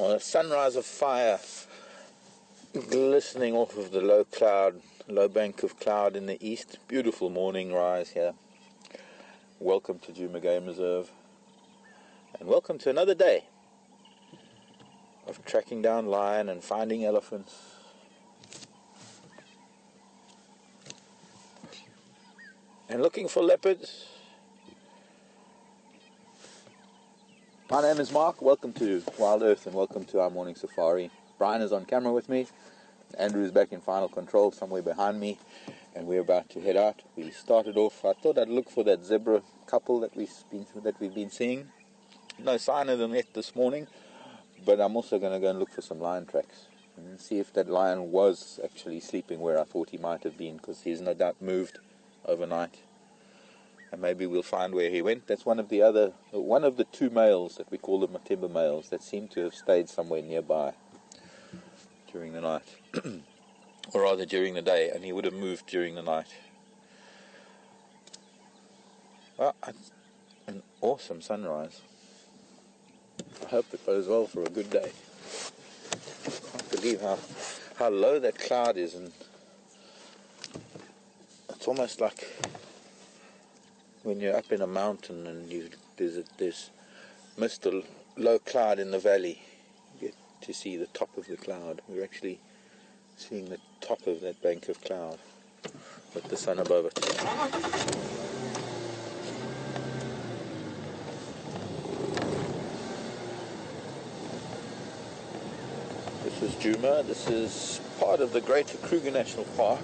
Well, a sunrise of fire glistening off of the low bank of cloud in the east. Beautiful morning rise here. Welcome to Djuma Game Reserve, and welcome to another day of tracking down lion and finding elephants. And looking for leopards. My name is Mark. Welcome to Wild Earth and welcome to our morning safari. Brian is on camera with me. Andrew is back in final control somewhere behind me, and we're about to head out. We started off. I thought I'd look for that zebra couple that we've been seeing. No sign of them yet this morning, but I'm also going to go and look for some lion tracks and see if that lion was actually sleeping where I thought he might have been, because he's no doubt moved overnight. And maybe we'll find where he went. That's one of the two males that we call the Matimba males that seem to have stayed somewhere nearby during the night, or rather during the day, and he would have moved during the night. Well, an awesome sunrise. I hope it goes well for a good day. I can't believe how low that cloud is, and it's almost like when you're up in a mountain and there's mist or low cloud in the valley, you get to see the top of the cloud. We're actually seeing the top of that bank of cloud with the sun above it. This is Djuma. This is part of the Greater Kruger National Park,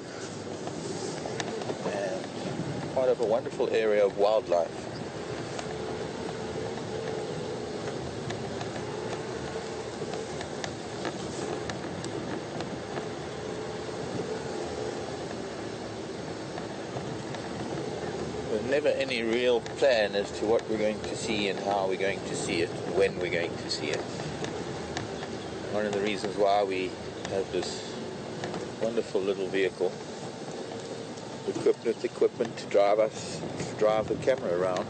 part of a wonderful area of wildlife. There's never any real plan as to what we're going to see and how we're going to see it, and when we're going to see it. One of the reasons why we have this wonderful little vehicle equipped with equipment to drive the camera around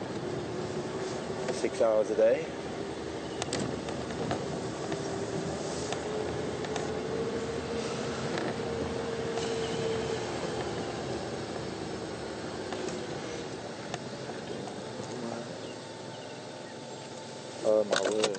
6 hours a day. Oh my word.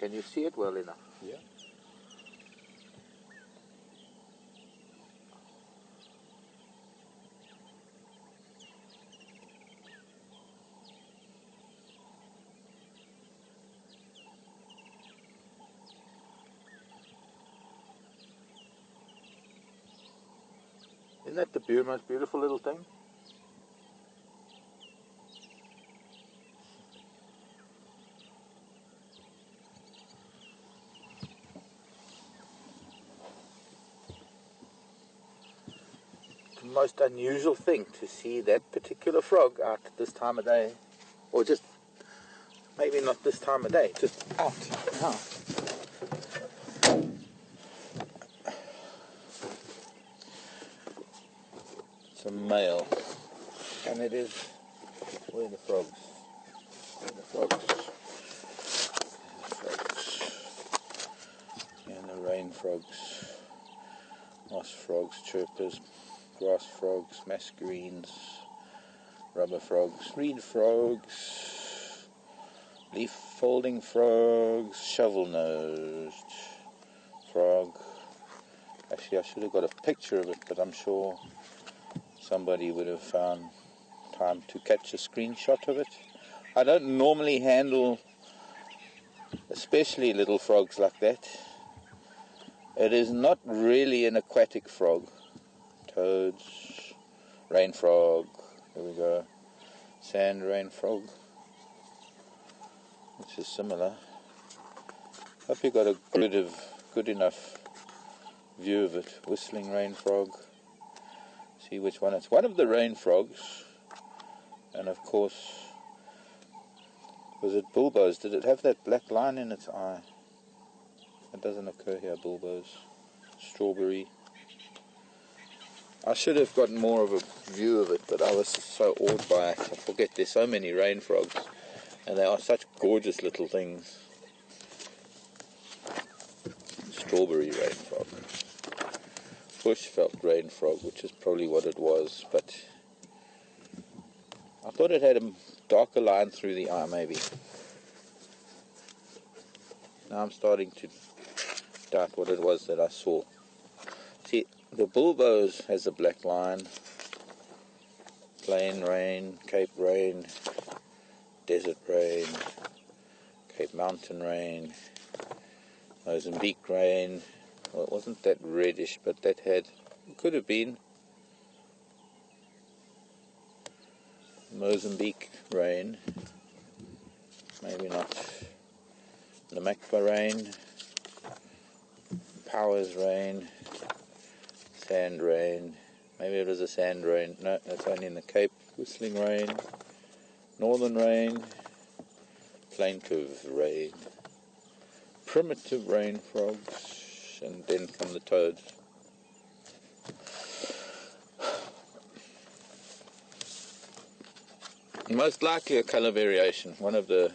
Can you see it well enough? Yeah. Isn't that the most beautiful little thing? The most unusual thing to see that particular frog out at this time of day, or just maybe not this time of day, just out now. It's a male, and it is. Where are the frogs? Where are the frogs? And the rain frogs, moss frogs, chirpers, grass frogs, mascarenes, rubber frogs, reed frogs, leaf folding frogs, shovel-nosed frog. Actually, I should have got a picture of it, but I'm sure somebody would have found time to catch a screenshot of it. I don't normally handle especially little frogs like that. It is not really an aquatic frog. Toads, rain frog, there we go, sand rain frog, which is similar. Hope you got a good enough view of it. Whistling rain frog, see which one. It's one of the rain frogs. And of course, was it bulbos? Did it have that black line in its eye? It doesn't occur here, bulbos. Strawberry. I should have gotten more of a view of it, but I was so awed by it. I forget there's so many rain frogs, and they are such gorgeous little things. Strawberry rain frog. Bushveld rain frog, which is probably what it was, but I thought it had a darker line through the eye, maybe. Now I'm starting to doubt what it was that I saw. See, the bulbos has a black line. Plain rain, Cape rain, desert rain, Cape mountain rain, Mozambique rain. Well, it wasn't that reddish, but that had, could have been Mozambique rain, maybe not. Namakwa rain, Powers rain, sand rain, maybe it was a sand rain, no, that's only in the Cape. Whistling rain, northern rain, plaintive rain, primitive rain frogs, and then come the toads. Most likely a colour variation, one of the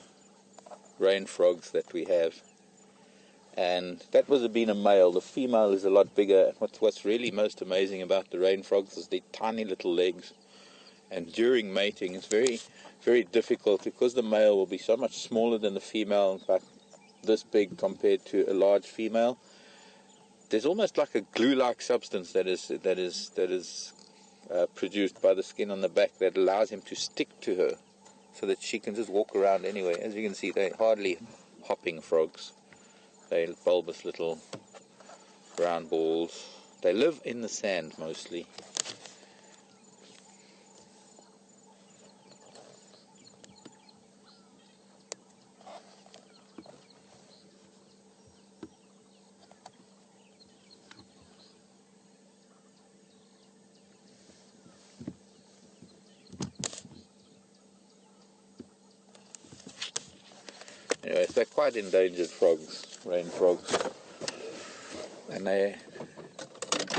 rain frogs that we have. And that was been a male. The female is a lot bigger. What's really most amazing about the rain frogs is their tiny little legs. And during mating, it's very, very difficult because the male will be so much smaller than the female, in fact, this big compared to a large female. There's almost like a glue-like substance that is produced by the skin on the back that allows him to stick to her so that she can just walk around anyway. As you can see, they're hardly hopping frogs. They're bulbous little brown balls. They live in the sand mostly. Anyways, they're quite endangered frogs, rain frogs, and they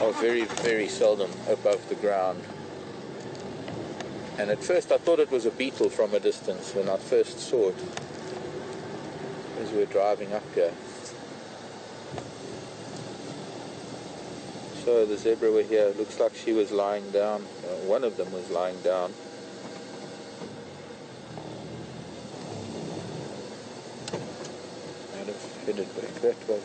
are very, very seldom above the ground. And at first I thought it was a beetle from a distance when I first saw it, as we were driving up here. So the zebra were here. It looks like she was lying down. One of them was lying down. Headed back that way.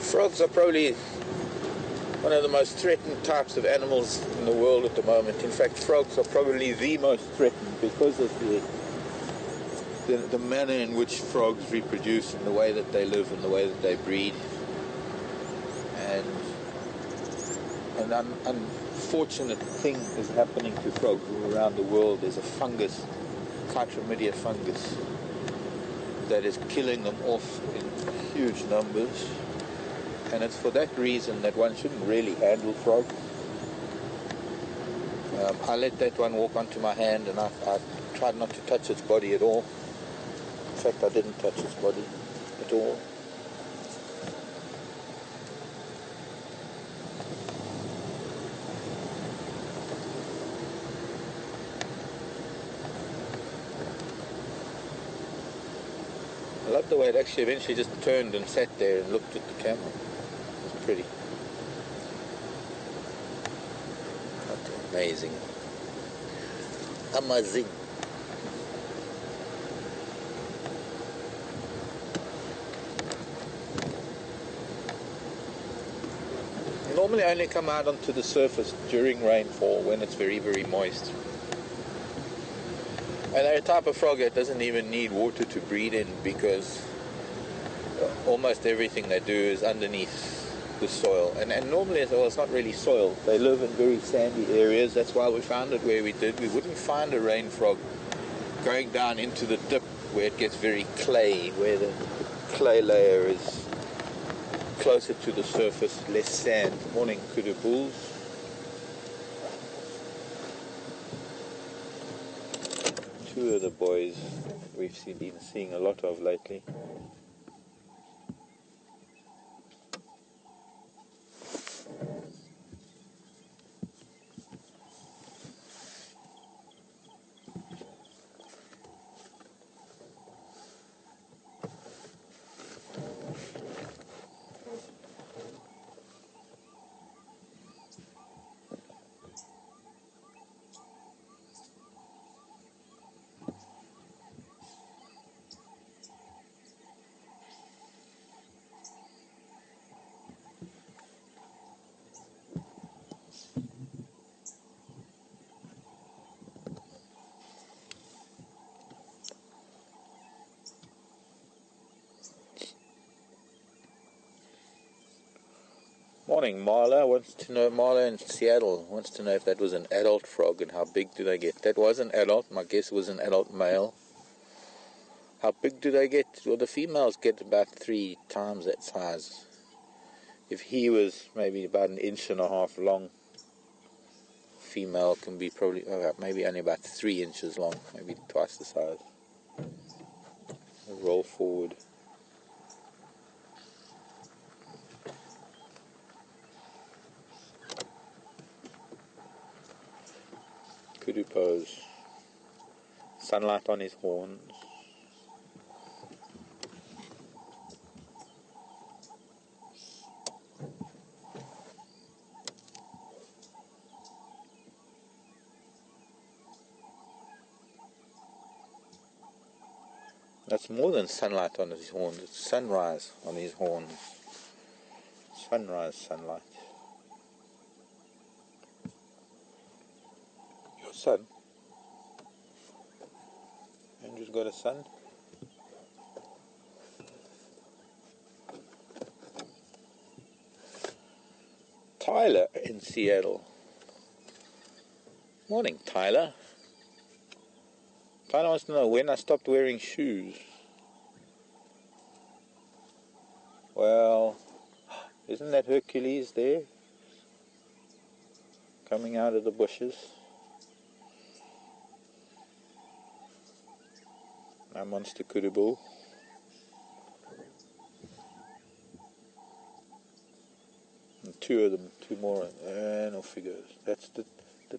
Frogs are probably one of the most threatened types of animals in the world at the moment. In fact, frogs are probably the most threatened because of the manner in which frogs reproduce and the way that they live and the way that they breed. And an unfortunate thing is happening to frogs all around the world. There's a fungus, Chytromedia fungus, that is killing them off in huge numbers. And it's for that reason that one shouldn't really handle frogs. I let that one walk onto my hand and I tried not to touch its body at all. In fact, I didn't touch its body at all. I love the way it actually eventually just turned and sat there and looked at the camera. It was pretty. That's amazing. Amazing. Normally only come out onto the surface during rainfall when it's very, very moist. And they're a type of frog that doesn't even need water to breed in because almost everything they do is underneath the soil. And normally, well, it's not really soil. They live in very sandy areas. That's why we found it where we did. We wouldn't find a rain frog going down into the dip where it gets very clay, where the clay layer is closer to the surface, less sand. Morning, kudu bulls. Two of the boys we've been seeing a lot of lately. Morning, Marla in Seattle wants to know if that was an adult frog and how big do they get. That was an adult. My guess was an adult male. How big do they get? Well, the females get about 3 times that size. If he was maybe about 1.5 inches long, female can be probably maybe only about 3 inches long, maybe twice the size. Roll forward. Kudu pose. Sunlight on his horns. That's more than sunlight on his horns. It's sunrise on his horns. Sunrise sunlight. Your son? Andrew's got a son? Tyler in Seattle. Morning, Tyler. Tyler wants to know when I stopped wearing shoes. Well, isn't that Hercules there? Coming out of the bushes. My monster kudu bull. And 2 of them, 2 more, no figures. That's the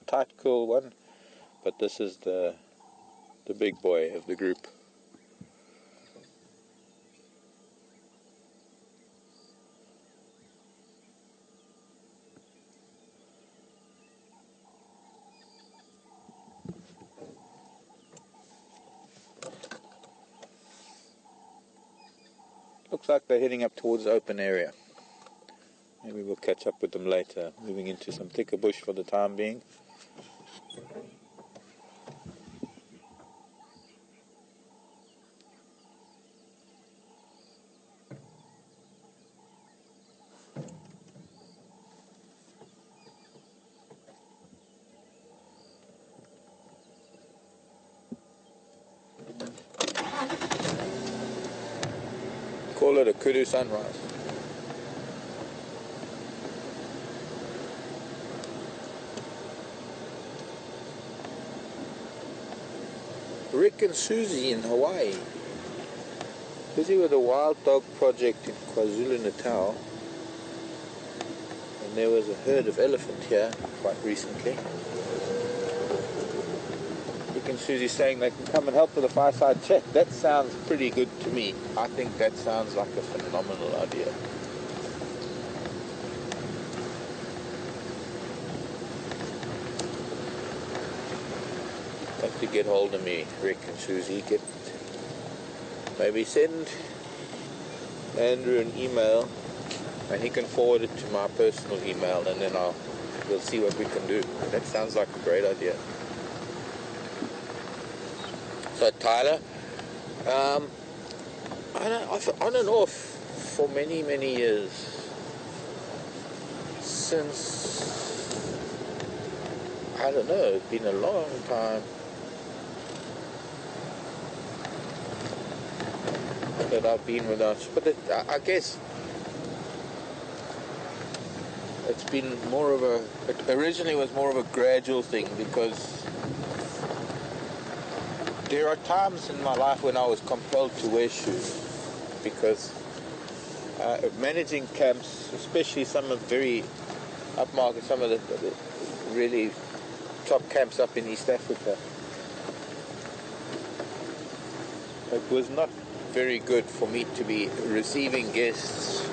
tight curl one, but this is the big boy of the group. Looks like they're heading up towards the open area. Maybe we'll catch up with them later, moving into some thicker bush for the time being. Call it a kudu sunrise. Rick and Susie in Hawaii, busy with a wild dog project in KwaZulu-Natal, and there was a herd of elephant here quite recently. Rick and Susie saying they can come and help with a fireside chat. That sounds pretty good to me. I think that sounds like a phenomenal idea. Have to get hold of me, Rick and Susie. Maybe send Andrew an email and he can forward it to my personal email, and then we'll see what we can do. That sounds like a great idea. So Tyler, on and off for many years, since, I don't know, it's been a long time that I've been without, but I guess it's been more of a, it originally was more of a gradual thing, because there are times in my life when I was compelled to wear shoes, because managing camps, especially some of very upmarket, some of the really top camps up in East Africa, it was not very good for me to be receiving guests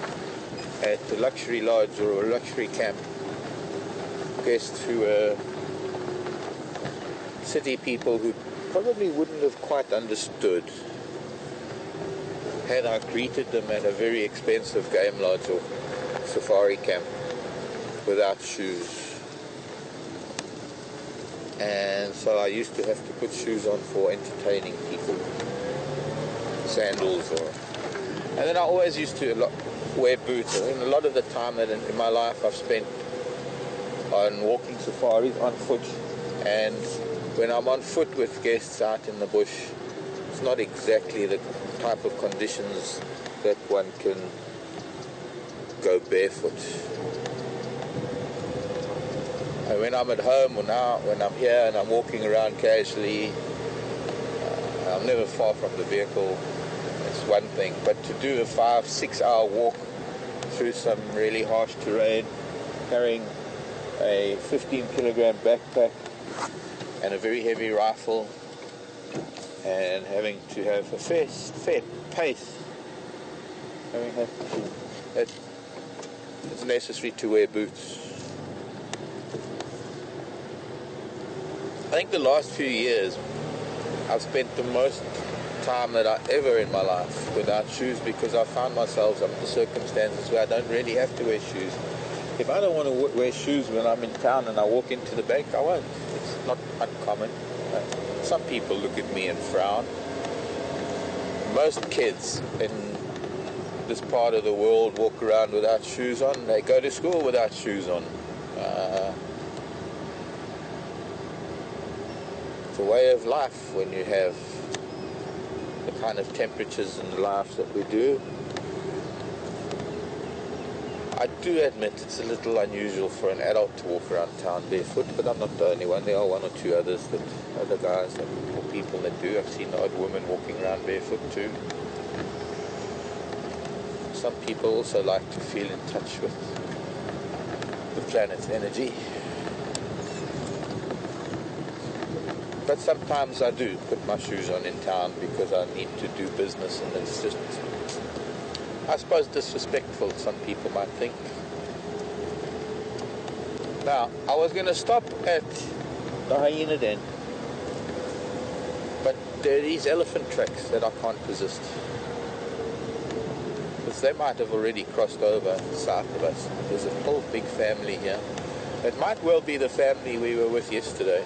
at a luxury lodge or a luxury camp, guests who were city people who probably wouldn't have quite understood had I greeted them at a very expensive game lodge or safari camp without shoes. And so I used to have to put shoes on for entertaining people, sandals, and then I always used to wear boots. I mean, a lot of the time that in my life I've spent on walking safaris on foot, and when I'm on foot with guests out in the bush, it's not exactly the type of conditions that one can go barefoot. And when I'm at home, or now when I'm here and I'm walking around casually, I'm never far from the vehicle. It's one thing, but to do a 5-6 hour walk through some really harsh terrain, carrying a 15-kilogram backpack and a very heavy rifle, and having to have a fair pace, it's necessary to wear boots. I think the last few years I've spent the most time that I ever in my life without shoes, because I found myself under circumstances where I don't really have to wear shoes. If I don't want to wear shoes when I'm in town and I walk into the bank, I won't. It's not uncommon. Some people look at me and frown. Most kids in this part of the world walk around without shoes on. They go to school without shoes on. It's a way of life when you have the kind of temperatures in life that we do. I do admit it's a little unusual for an adult to walk around town barefoot, but I'm not the only one. There are one or two other guys or people that do. I've seen the odd woman walking around barefoot too. Some people also like to feel in touch with the planet's energy. But sometimes I do put my shoes on in town because I need to do business, and it's just, I suppose, disrespectful, some people might think. Now, I was going to stop at the hyena den, but there are these elephant tracks that I can't resist, because they might have already crossed over south of us. There's a whole big family here. It might well be the family we were with yesterday.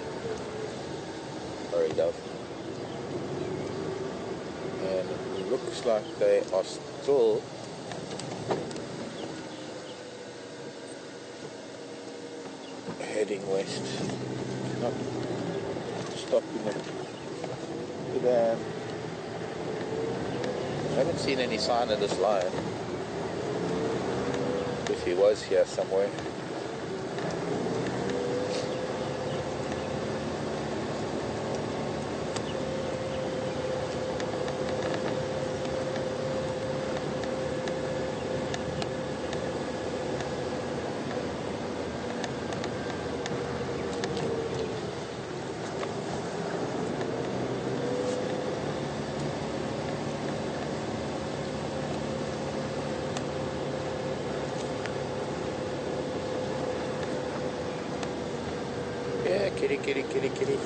Sorry, Dove. And it looks like they are still heading west, not stopping at the dam. I haven't seen any sign of this lion, if he was here somewhere. Kitty, kitty, kitty, kitty.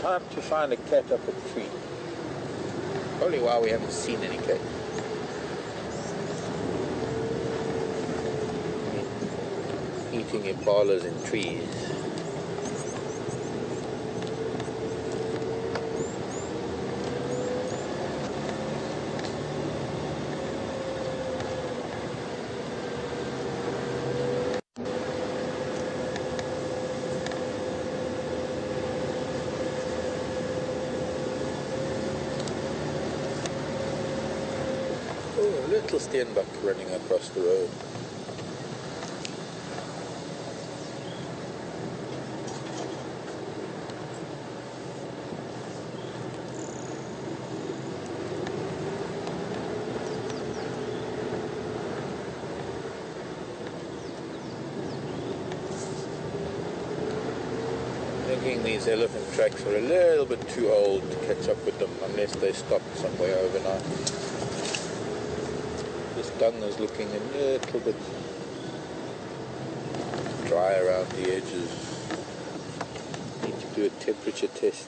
Time to find a cat up a tree. Probably why we haven't seen any cat. Eating impalas in trees. Oh, a little steenbok running across the road. Thinking these elephant tracks are a little bit too old to catch up with them unless they stop somewhere overnight. This dung is looking a little bit dry around the edges. Need to do a temperature test.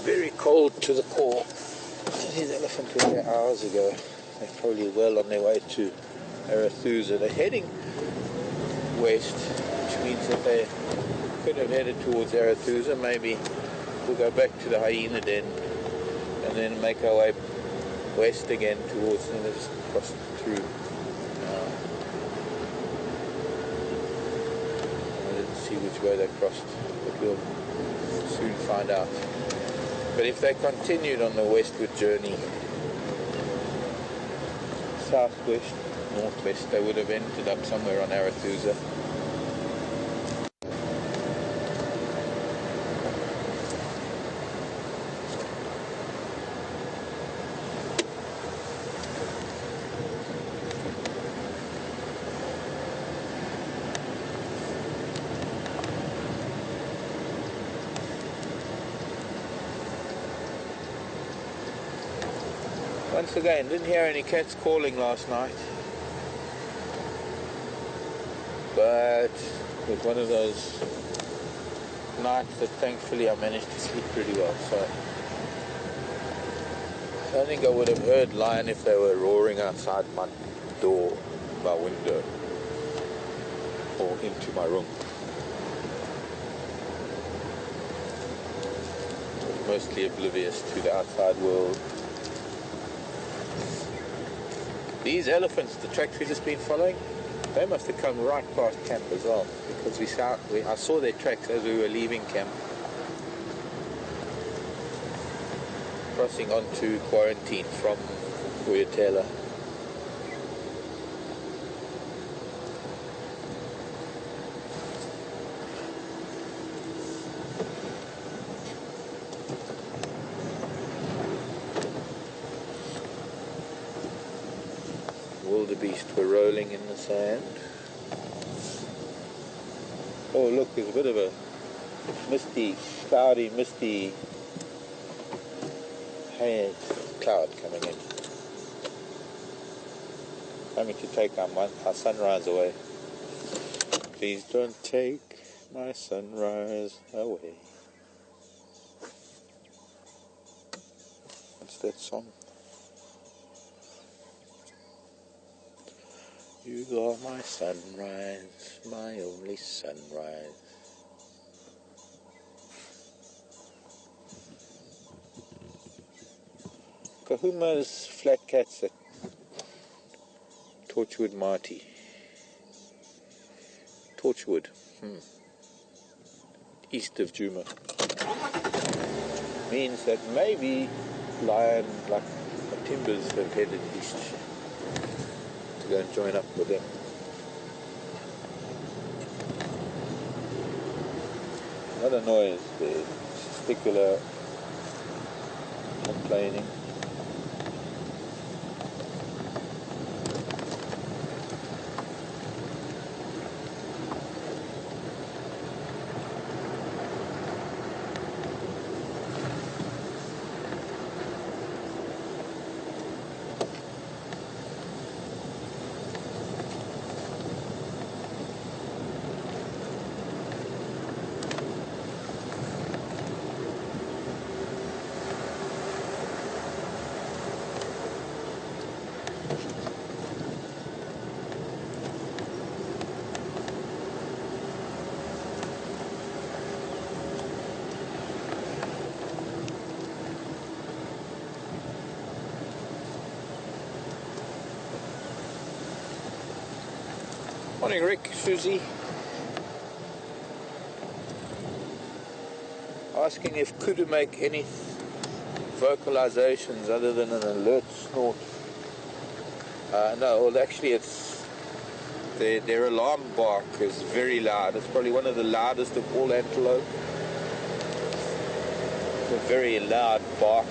Very cold to the core. These elephants were there hours ago. They're probably well on their way to Arathusa. They're heading west, which means that they could have headed towards Arathusa. Maybe we'll go back to the hyena den and then make our way west again towards, and just cross through. I didn't see which way they crossed, but we'll soon find out. But if they continued on the westward journey, southwest, northwest, they would have ended up somewhere on Arathusa. Once again, didn't hear any cats calling last night, but it was one of those nights that thankfully I managed to sleep pretty well. So I think I would have heard lion if they were roaring outside my door, my window, or into my room. Mostly oblivious to the outside world. These elephants, the tracks we've just been following, they must have come right past camp as well, because I saw their tracks as we were leaving camp, crossing onto quarantine from Uyatela. Wildebeest were rolling in the sand. Oh look, there's a bit of a cloudy, misty haze cloud coming in. Coming to take our sunrise away. Please don't take my sunrise away. What's that song? You are my sunrise, my only sunrise. Kahuma's flat cats at Torchwood Marty. Torchwood, east of Djuma. Means that maybe lion, like the timbers, have headed east to go and join up with them. Another noise, the testicular complaining. Morning, Rick, Susie. Asking if kudu make any vocalizations other than an alert snort. No, well, actually it's their alarm bark is very loud. It's probably one of the loudest of all antelope. It's a very loud bark.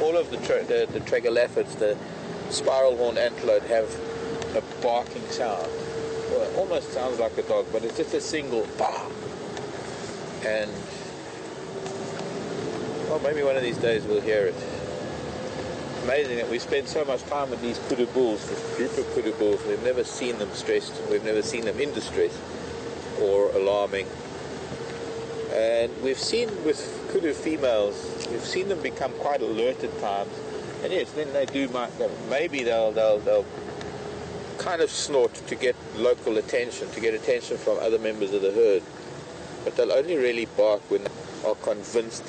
All of the tragolaphids, the spiral horned antelope, have a barking sound. Well, it almost sounds like a dog, but it's just a single bah. And well, maybe one of these days we'll hear it. Amazing that we spend so much time with these kudu bulls, this group of kudu bulls. We've never seen them stressed, we've never seen them in distress or alarming. And we've seen with kudu females, we've seen them become quite alert at times. And yes, then they do, maybe they'll kind of snort to get local attention, to get attention from other members of the herd. But they'll only really bark when they are convinced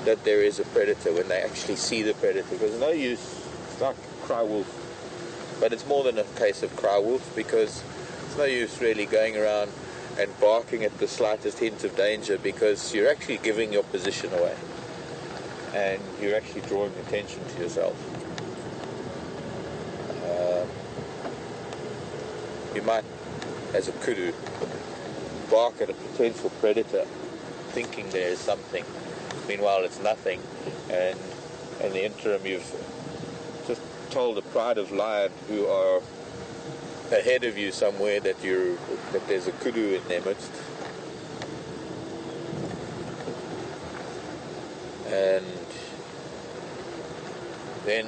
that there is a predator, when they actually see the predator. Because no use, it's like cry wolf, but it's more than a case of cry wolf, because it's no use really going around and barking at the slightest hint of danger, because you're actually giving your position away and you're actually drawing attention to yourself. You might, as a kudu, bark at a potential predator thinking there is something. Meanwhile, it's nothing, and in the interim, you've just told a pride of lion who are ahead of you somewhere that there's a kudu in their midst, and then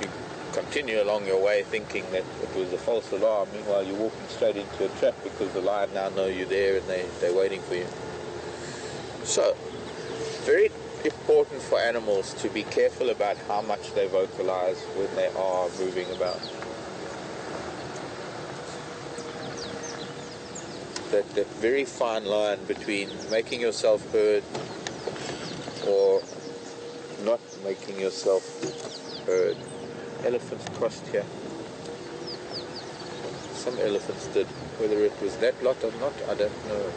you continue along your way thinking that it was a false alarm. Meanwhile, you're walking straight into a trap because the lion now know you're there and they're waiting for you. So, very important for animals to be careful about how much they vocalize when they are moving about. That very fine line between making yourself heard or not making yourself heard. Elephants crossed here. Some elephants did. Whether it was that lot or not, I don't know.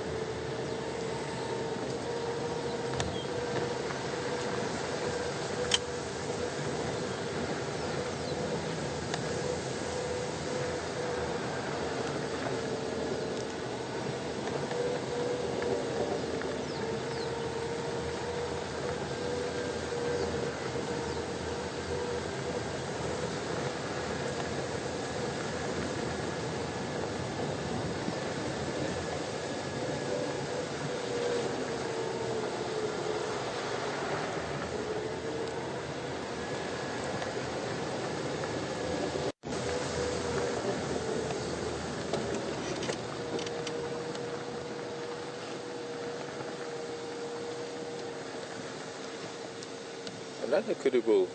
Another kudu bull,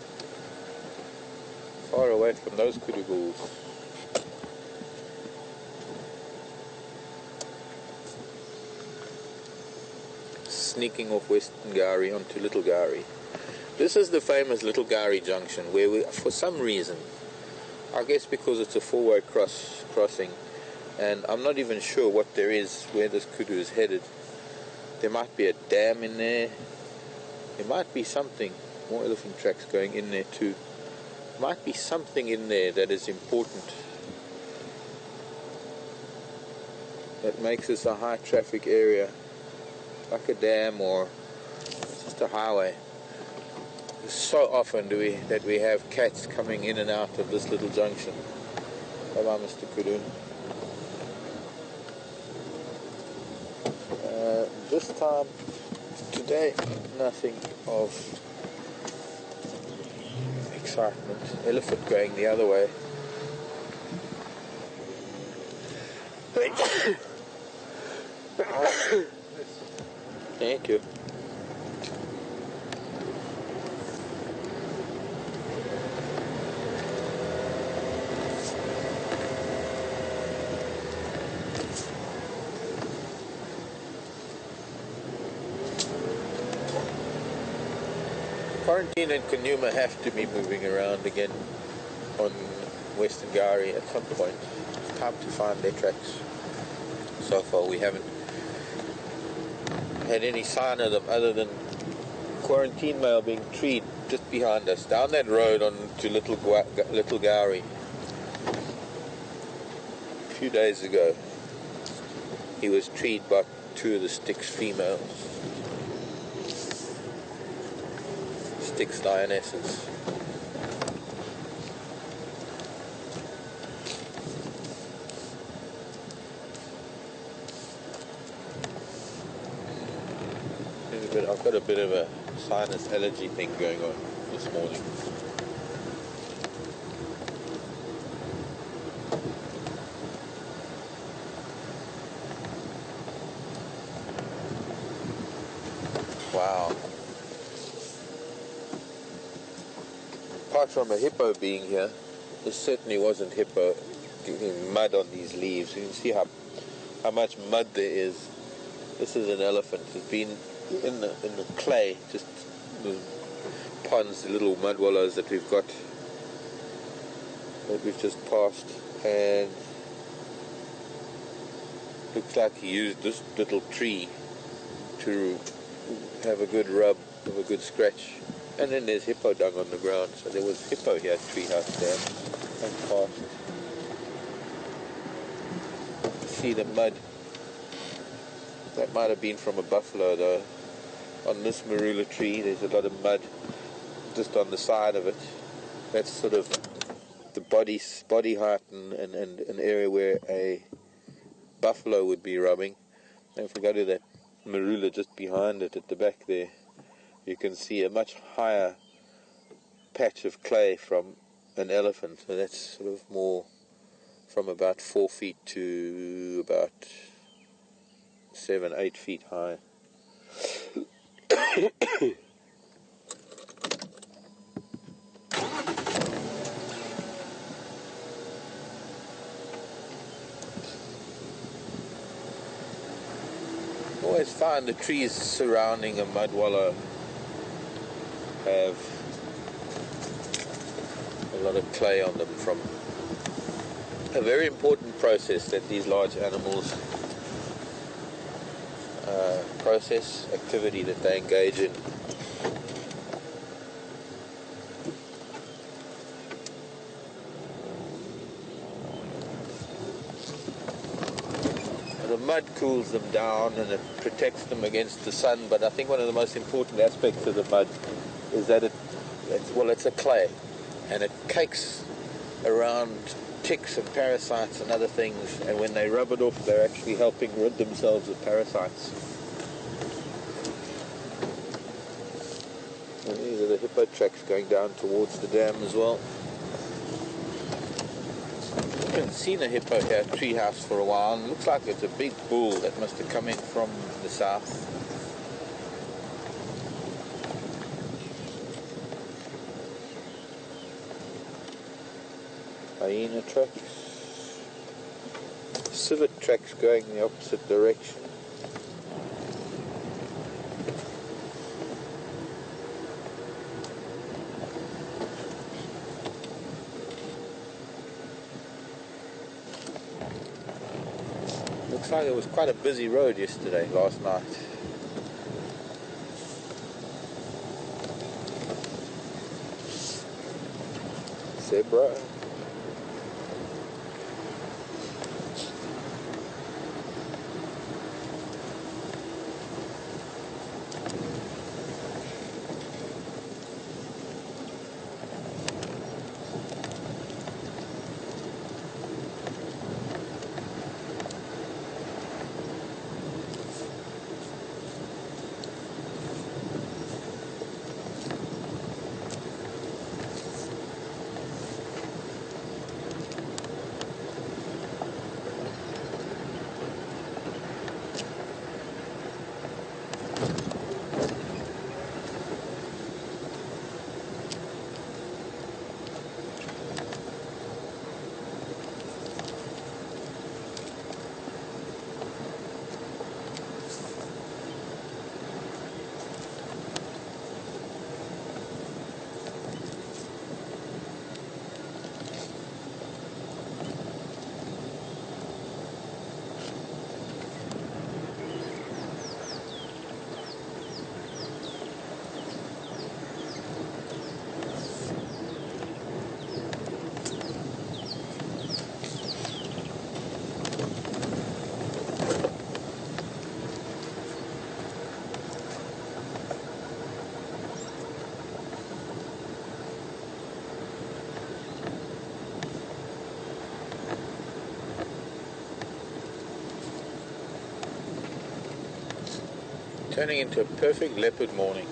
far away from those kudu bulls. Sneaking off Western Gari onto Little Gari. This is the famous Little Gari junction where we, for some reason, I guess because it's a four-way crossing, and I'm not even sure what there is where this kudu is headed. There might be a dam in there. There might be something. More elephant tracks going in there too. Might be something in there that is important, that makes this a high traffic area, like a dam or just a highway. So often that we have cats coming in and out of this little junction. Bye-bye, Mr. Kudu. This time today, nothing of excitement. Elephant going the other way. Thank you. Quarantine and Djuma have to be moving around again on Western Gari at some point. It's time to find their tracks. So far we haven't had any sign of them other than quarantine male being treed just behind us, down that road on to Little Gowrie. A few days ago he was treed by 2 of the Styx females, Styx lionesses. I've got a bit of a sinus allergy thing going on this morning. Wow. Apart from a hippo being here, this certainly wasn't hippo getting mud on these leaves. You can see how much mud there is. This is an elephant. It's been in the clay, just the ponds, the little mud wallows that we've got, that we've just passed, and looks like he used this little tree to have a good rub, have a good scratch. And then there's hippo dung on the ground, so there was hippo here at Treehouse Dam and past. See the mud. That might have been from a buffalo though. On this marula tree there's a lot of mud just on the side of it. That's sort of the body height and an area where a buffalo would be rubbing. And if we go to that marula just behind it at the back there, you can see a much higher patch of clay from an elephant. So that's sort of more from about 4 feet to about 7-8 feet high. Always find the trees surrounding a mud wallow have a lot of clay on them from a very important process that these large animals activity that they engage in. The mud cools them down and it protects them against the sun, but I think one of the most important aspects of the mud is that it's a clay, and it cakes around ticks and parasites and other things, and when they rub it off they're actually helping rid themselves of parasites. And these are the hippo tracks going down towards the dam as well. I haven't seen a hippo here at Treehouse for a while, and it looks like it's a big bull that must have come in from the south. Hyena tracks, civet tracks going the opposite direction. Looks like it was quite a busy road yesterday, last night. Zebra. Turning into a perfect leopard morning.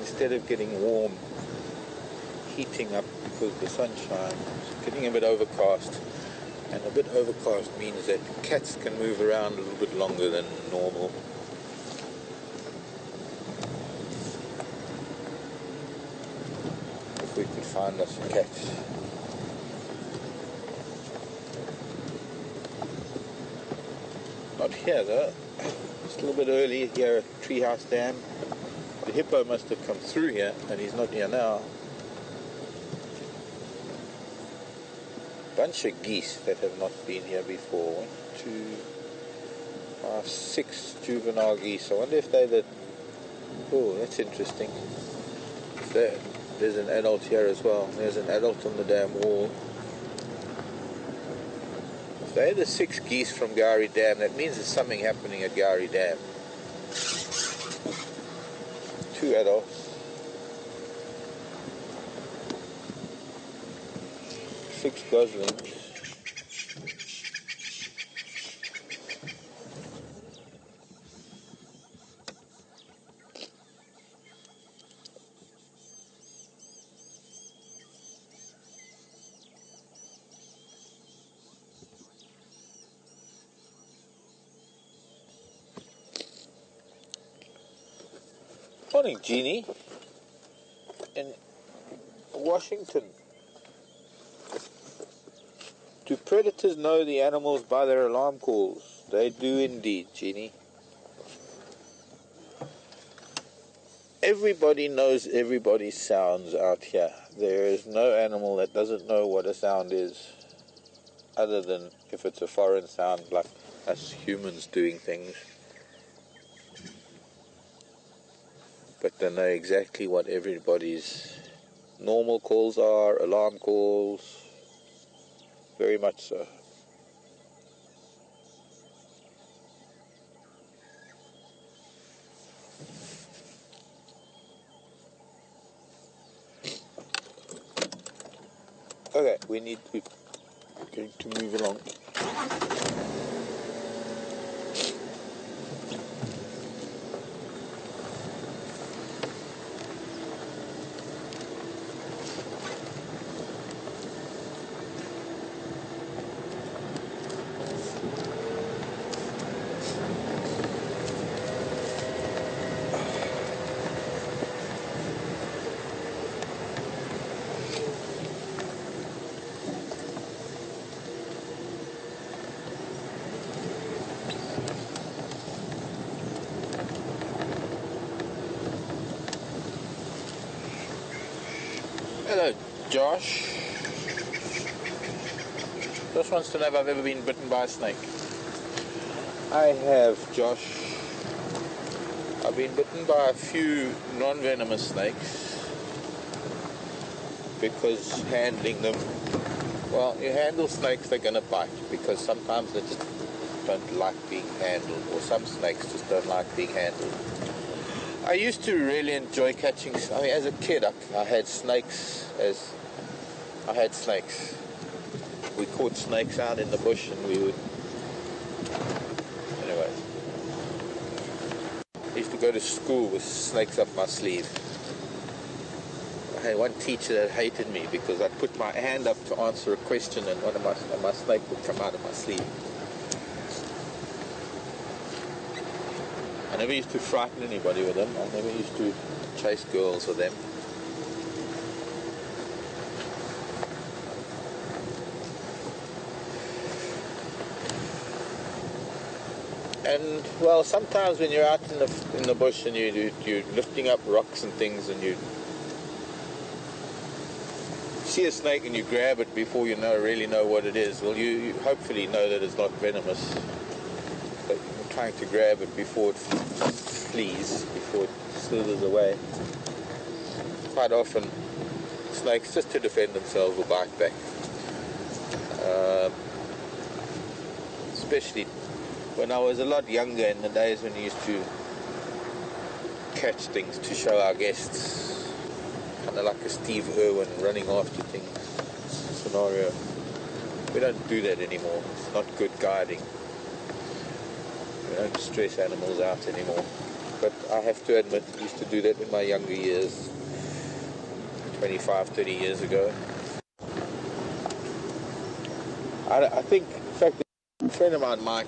Instead of getting warm, heating up because of the sunshine, it's getting a bit overcast. And a bit overcast means that cats can move around a little bit longer than normal. If we could find us a cat. Not here though. It's a little bit early here at Treehouse Dam. The hippo must have come through here and he's not here now. Bunch of geese that have not been here before. 1, 2, 5, 6 juvenile geese. I wonder if they're the... Oh, that's interesting. There's an adult here as well. There's an adult on the dam wall. If they're the 6 geese from Gowrie Dam, that means there's something happening at Gowrie Dam. 2 adults. 6 goslings. Morning, Jeannie. In Washington. Do predators know the animals by their alarm calls? They do indeed, Jeannie. Everybody knows everybody's sounds out here. There is no animal that doesn't know what a sound is, other than if it's a foreign sound like us humans doing things. But they know exactly what everybody's normal calls are, alarm calls. Very much so. Okay, we're going to move along. Hello, Josh. Josh wants to know if I've ever been bitten by a snake. I have, Josh. I've been bitten by a few non-venomous snakes because handling them, well, you handle snakes, they're going to bite because sometimes they just don't like being handled, or some snakes just don't like being handled. I used to really enjoy catching, I mean, as a kid, I had snakes. We caught snakes out in the bush and we would, anyway. I used to go to school with snakes up my sleeve. I had one teacher that hated me because I'd put my hand up to answer a question and my snake would come out of my sleeve. I never used to frighten anybody with them. I never used to chase girls with them. And well, sometimes when you're out in the bush and you're lifting up rocks and things, and you see a snake and you grab it before you really know what it is. Well, you hopefully know that it's not venomous, but you're trying to grab it before it flees, before it slithers away. Quite often, snakes, just to defend themselves, will bite back. Especially when I was a lot younger, in the days when we used to catch things to show our guests, kind of like a Steve Irwin running after things scenario. We don't do that anymore. It's not good guiding. don't stress animals out anymore. But I have to admit, I used to do that in my younger years, 25, 30 years ago. I think, in fact, a friend of mine, Mike,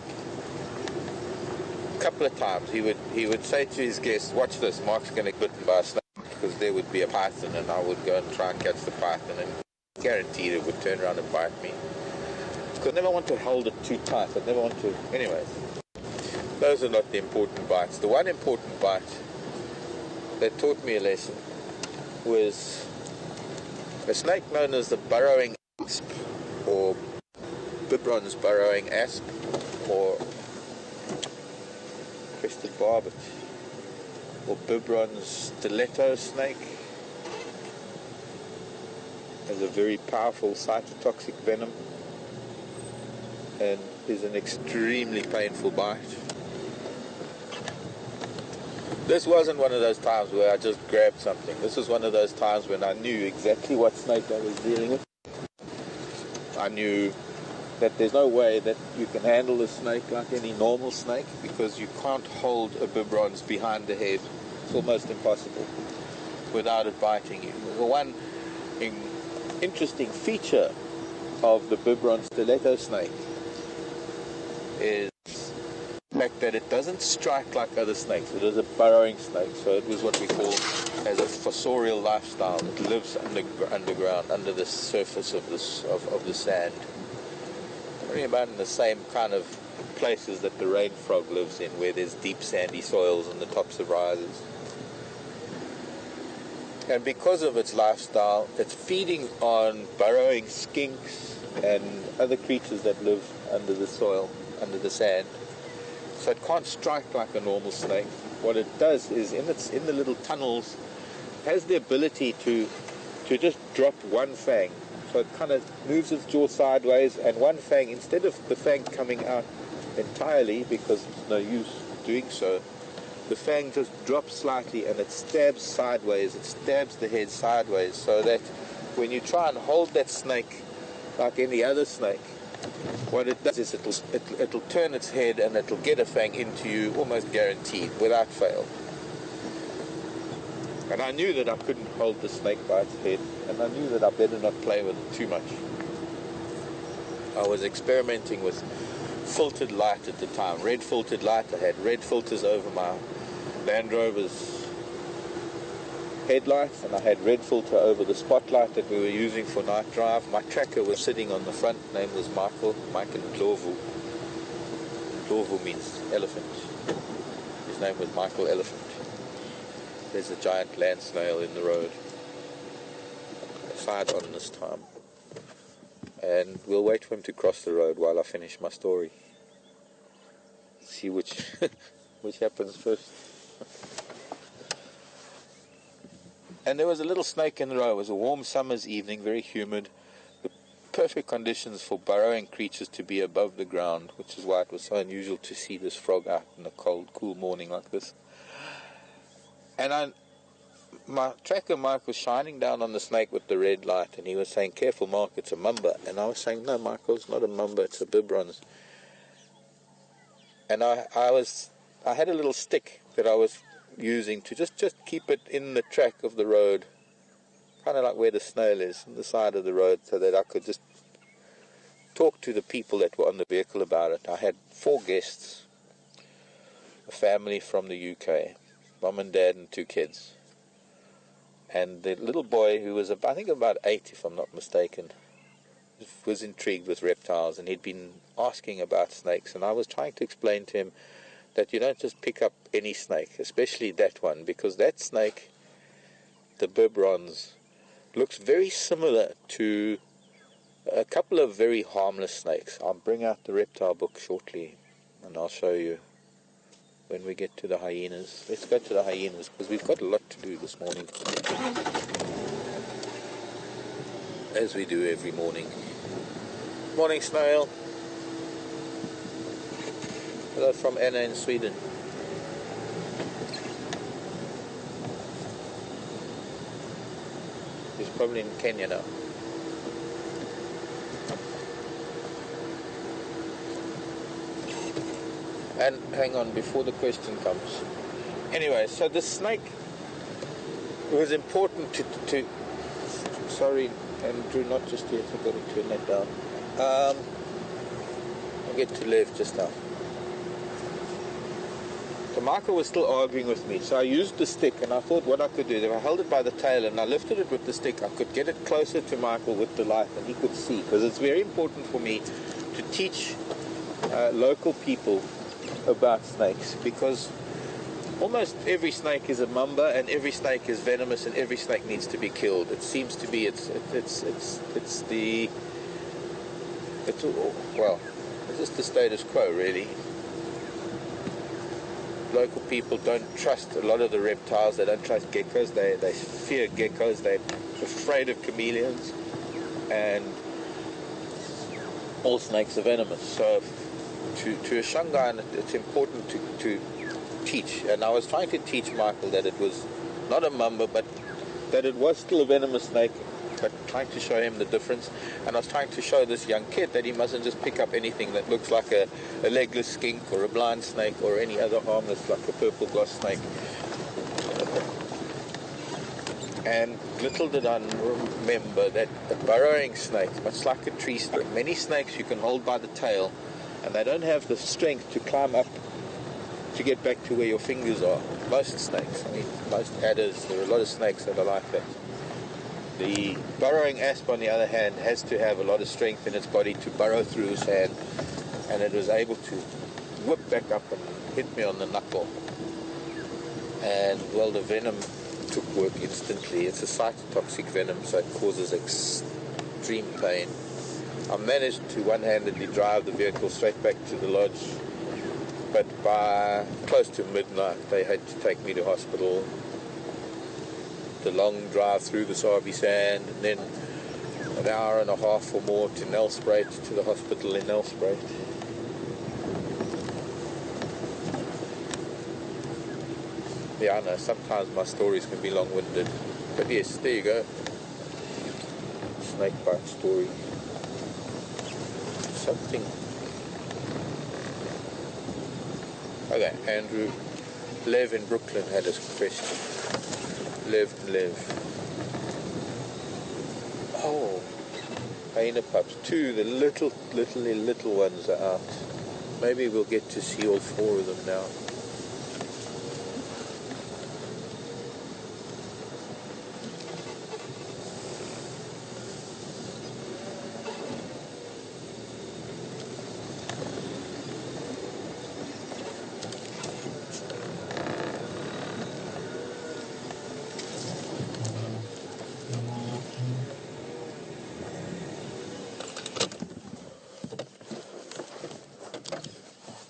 a couple of times he would say to his guests, watch this, Mark's going to get bitten by a snake, because there would be a python and I would go and try and catch the python, and guaranteed it would turn around and bite me. Because I never want to hold it too tight. I never want to... Anyways, those are not the important bites. The one important bite that taught me a lesson was a snake known as the burrowing asp, or Biberon's burrowing asp, or crested barbet, or Biberon's stiletto snake. Has a very powerful cytotoxic venom and is an extremely painful bite. This wasn't one of those times where I just grabbed something. This was one of those times when I knew exactly what snake I was dealing with. I knew that there's no way that you can handle a snake like any normal snake, because you can't hold a Biberon's behind the head. It's almost impossible without it biting you. The one interesting feature of the Biberon stiletto snake is the fact that it doesn't strike like other snakes. It is a burrowing snake, so it was what we call as a fossorial lifestyle. It lives underground, under the surface of the sand. Only about in the same kind of places that the rain frog lives in, where there's deep sandy soils on the tops of rises. And because of its lifestyle, it's feeding on burrowing skinks and other creatures that live under the soil, under the sand. So it can't strike like a normal snake. What it does is, in the little tunnels, has the ability to just drop one fang. So it kind of moves its jaw sideways, and one fang, instead of the fang coming out entirely, because there's no use doing so, the fang just drops slightly and it stabs sideways. It stabs the head sideways, so that when you try and hold that snake like any other snake, what it does is it'll turn its head and it'll get a fang into you, almost guaranteed, without fail. And I knew that I couldn't hold the snake by its head, and I knew that I better not play with it too much. I was experimenting with filtered light at the time, red filtered light. I had red filters over my Land Rover's headlights, and I had red filter over the spotlight that we were using for night drive. My tracker was sitting on the front. His name was Mike and Ndlovu. Ndlovu means elephant. His name was Michael Elephant. There's a giant land snail in the road. Side on this time. And we'll wait for him to cross the road while I finish my story. See which happens first. And there was a little snake in the road. It was a warm summer's evening, very humid. The perfect conditions for burrowing creatures to be above the ground, which is why it was so unusual to see this frog out in a cold, cool morning like this. And my tracker Mike was shining down on the snake with the red light, and he was saying, "Careful, Mark, it's a mamba." And I was saying, "No, Michael, it's not a mamba, it's a Biberon's." And I had a little stick that I was using to just keep it in the track of the road, kind of like where the snail is, on the side of the road, so that I could just talk to the people that were on the vehicle about it. I had 4 guests, a family from the UK, mom and dad and 2 kids. And the little boy, who was, I think, about 8, if I'm not mistaken, was intrigued with reptiles, and he'd been asking about snakes. And I was trying to explain to him that you don't just pick up any snake, especially that one, because that snake, the Biberon's, looks very similar to a couple of very harmless snakes. I'll bring out the reptile book shortly, and I'll show you when we get to the hyenas. Let's go to the hyenas, because we've got a lot to do this morning, as we do every morning. Morning, snail. Hello from Anna in Sweden. He's probably in Kenya now. And hang on, before the question comes. Anyway, so the snake, it was important to sorry, Andrew, not just yet, I've got to turn that down. I'll get to Lev just now. So Michael was still arguing with me, so I used the stick, and I thought what I could do, if I held it by the tail and I lifted it with the stick, I could get it closer to Michael with the light, and he could see, because it's very important for me to teach local people about snakes, because almost every snake is a mamba, and every snake is venomous, and every snake needs to be killed. It seems to be it's just the status quo, really. Local people don't trust a lot of the reptiles. They don't trust geckos. They fear geckos. They're afraid of chameleons, and all snakes are venomous. So to a Shangaan, it's important to teach. And I was trying to teach Michael that it was not a mamba, but that it was still a venomous snake, but trying to show him the difference. And I was trying to show this young kid that he mustn't just pick up anything that looks like a legless skink or a blind snake or any other harmless, like a purple gloss snake. And little did I remember that a burrowing snake, much like a tree snake, many snakes you can hold by the tail, and they don't have the strength to climb up to get back to where your fingers are. Most snakes, I mean, most adders, there are a lot of snakes that are like that. The burrowing asp, on the other hand, has to have a lot of strength in its body to burrow through his hand, and it was able to whip back up and hit me on the knuckle. And, well, the venom took work instantly. It's a cytotoxic venom, so it causes extreme pain. I managed to one-handedly drive the vehicle straight back to the lodge, but by close to midnight they had to take me to hospital. The long drive through the Sabi sand, and then an hour and a half or more to Nelspruit, to the hospital in Nelspruit. Yeah, I know, sometimes my stories can be long-winded, but yes, there you go. Snake bite story. Something. Okay, Andrew. Lev in Brooklyn had a question. Lev. Oh, hyena pups. Two, the little ones are out. Maybe we'll get to see all four of them now.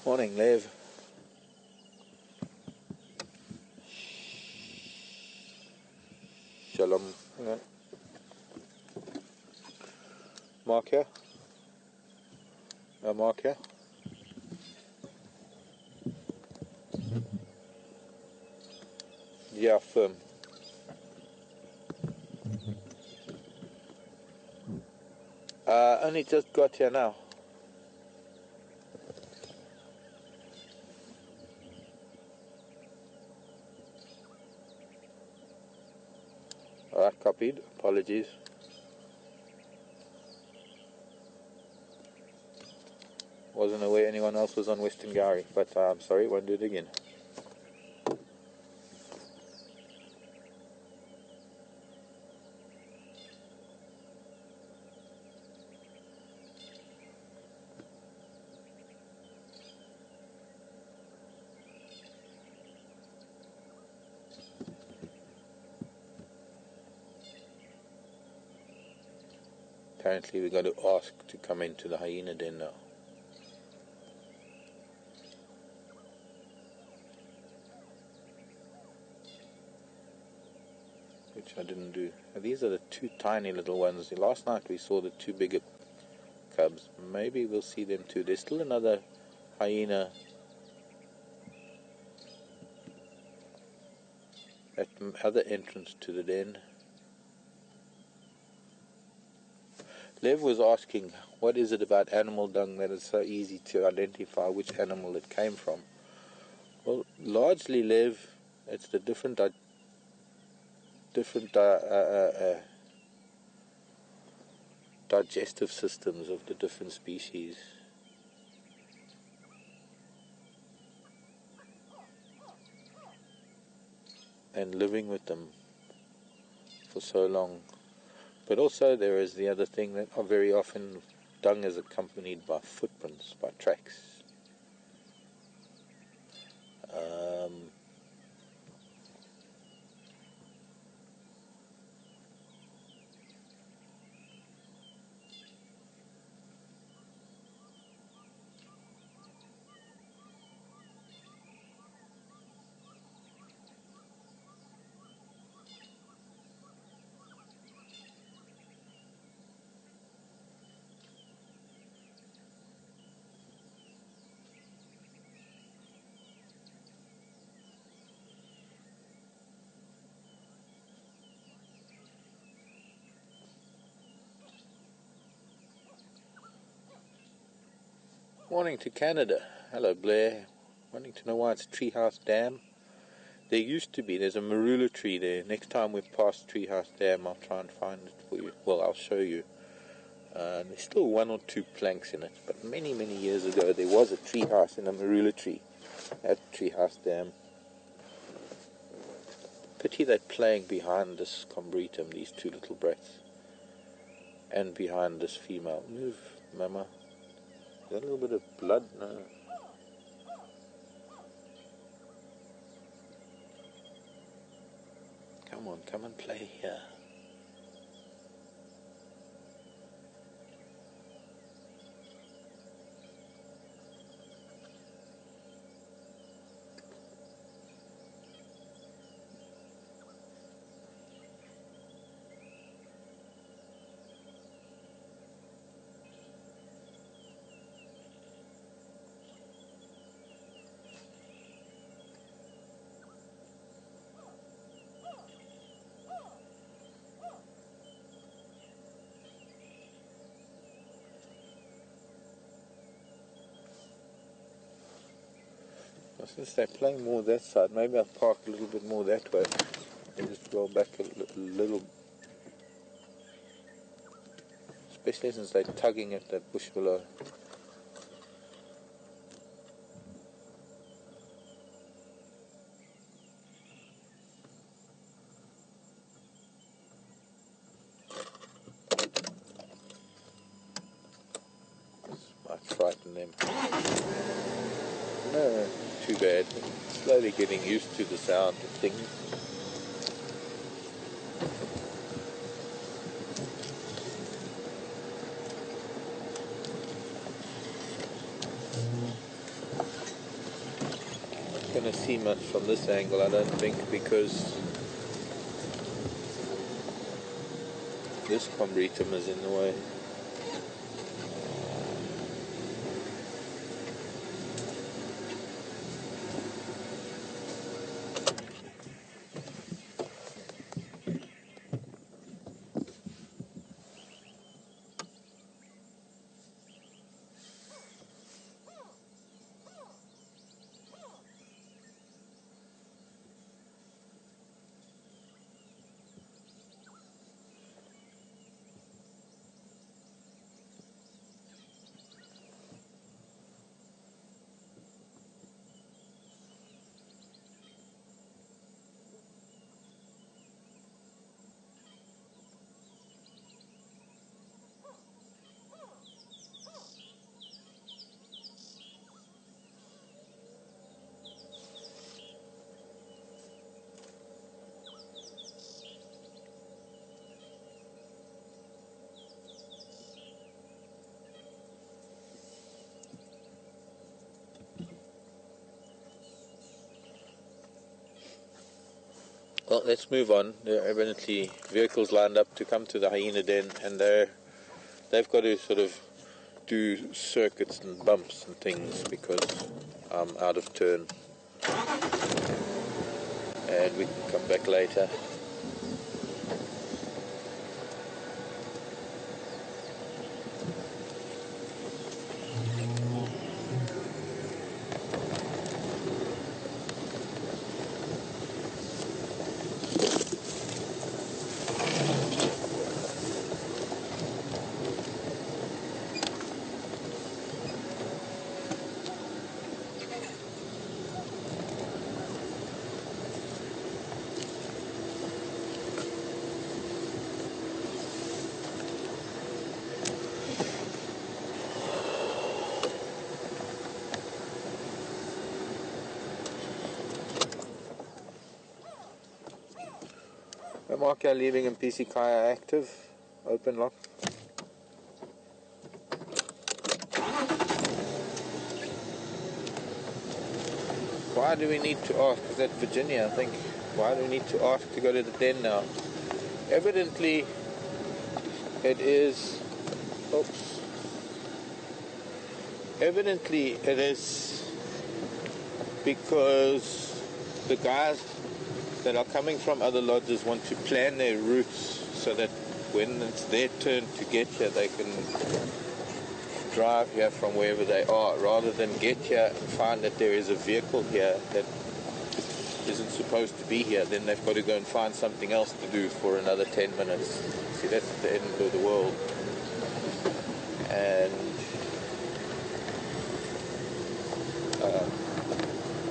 Morning, Lev. Shalom. Hang on. Mark here. Mark here. Yeah, firm. Only just got here now. Alright, copied. Apologies. Wasn't aware anyone else was on Western Gowrie, but I'm sorry, won't do it again. Apparently we've got to ask to come into the hyena den now. Which I didn't do. These are the two tiny little ones. Last night we saw the two bigger cubs. Maybe we'll see them too. There's still another hyena at the other entrance to the den. Lev was asking, what is it about animal dung that is so easy to identify which animal it came from? Well, largely, Lev, it's the different digestive systems of the different species. And living with them for so long. But also there is the other thing that very often dung is accompanied by footprints, by tracks. Morning to Canada. Hello Blair. Wanting to know why it's Treehouse Dam? There used to be, there's a marula tree there. Next time we pass Treehouse Dam, I'll try and find it for you. Well, I'll show you. There's still one or two planks in it, but many, many years ago there was a treehouse in a marula tree at Treehouse Dam. Pity they're playing behind this combretum, these two little brats, and behind this female. Move, mama. Is that a little bit of blood? No. Come on, come and play here. Since they're playing more that side, maybe I'll park a little bit more that way and just roll back a little. Especially since they're tugging at that bush below. This might frighten them. No, too bad. Slowly getting used to the sound of things. Not going to see much from this angle, I don't think, because this combretum is in the way. Well, let's move on. There are evidently vehicles lined up to come to the hyena den, and they've got to sort of do circuits and bumps and things because I'm out of turn. And we can come back later. The marker leaving in PC Kaya active. Open lock. Why do we need to ask? Is that Virginia, I think? Why do we need to ask to go to the den now? Evidently, it is... Oops. Evidently, it is because the guys that are coming from other lodges want to plan their routes so that when it's their turn to get here, they can drive here from wherever they are, rather than get here and find that there is a vehicle here that isn't supposed to be here. Then they've got to go and find something else to do for another 10 minutes. See, that's the end of the world. And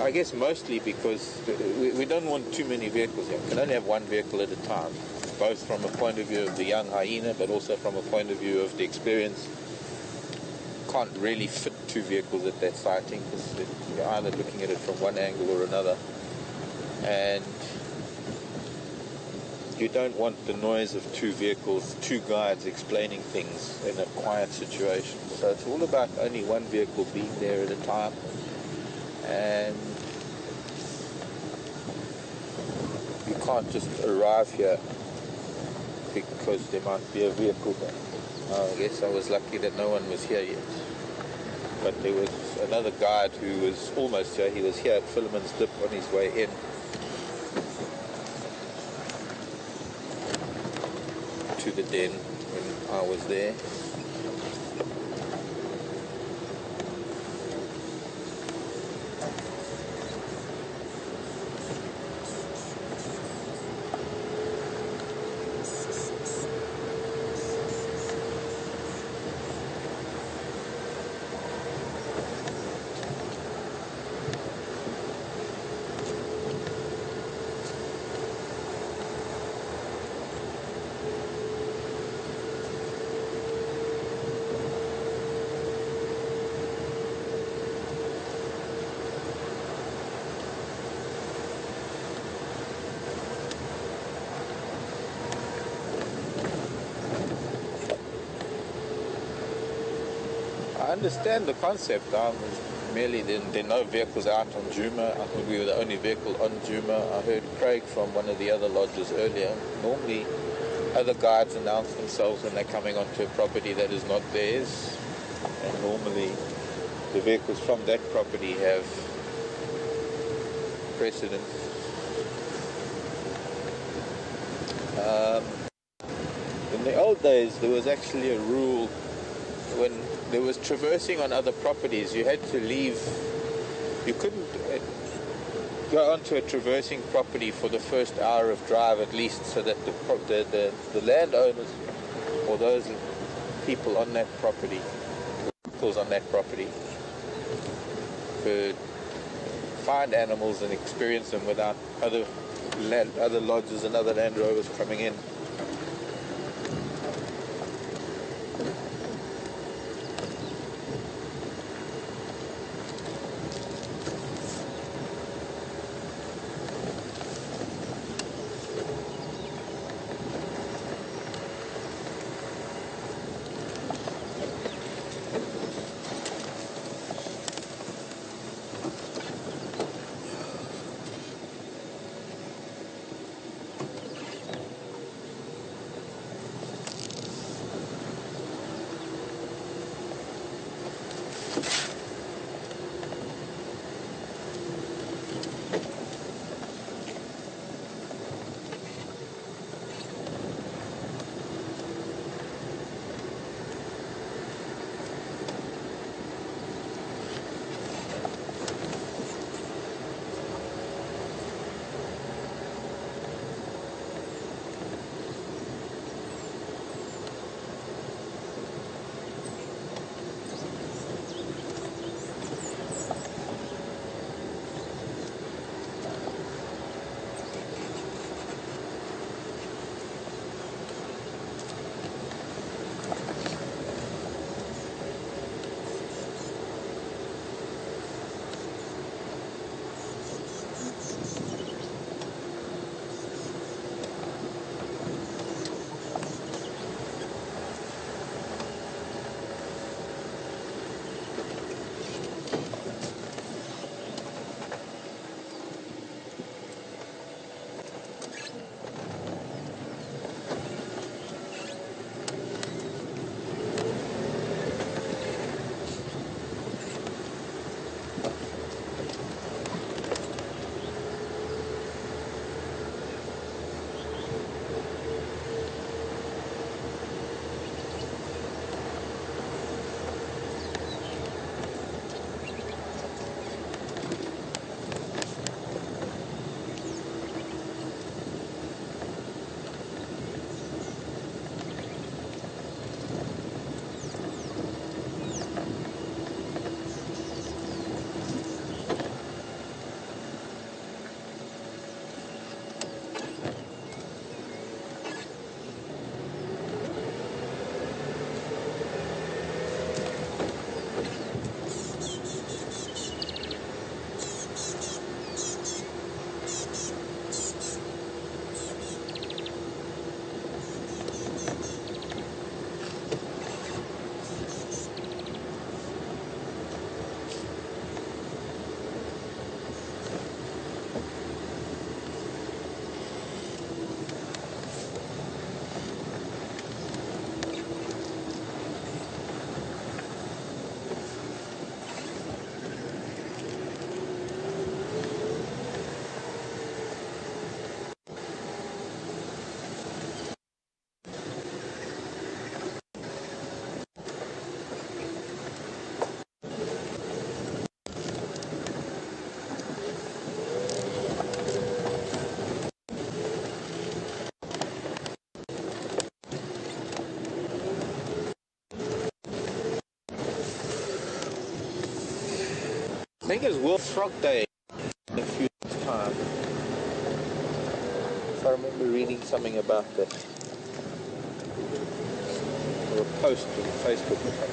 I guess mostly because we don't want too many vehicles here. We can only have one vehicle at a time, both from a point of view of the young hyena, but also from a point of view of the experience. Can't really fit two vehicles at that sighting because you're either looking at it from one angle or another, and you don't want the noise of two vehicles, two guides explaining things in a quiet situation. So it's all about only one vehicle being there at a time, and you can't just arrive here because there might be a vehicle there. I guess I was lucky that no one was here yet. But there was another guide who was almost here. He was here at Philemon's Dip on his way in. To the den when I was there. I understand the concept. Merely there are no vehicles out on Djuma. I thought we were the only vehicle on Djuma. I heard Craig from one of the other lodges earlier. Normally, other guides announce themselves when they're coming onto a property that is not theirs. And normally, the vehicles from that property have precedence. In the old days, there was actually a rule when there was traversing on other properties. You had to leave. You couldn't go onto a traversing property for the first hour of drive at least, so that the landowners or those people on that property, vehicles on that property, could find animals and experience them without other lodges and other Land Rovers coming in. I think it's World Frog Day in a few days' time. If I remember reading something about that. Or a post on Facebook or something.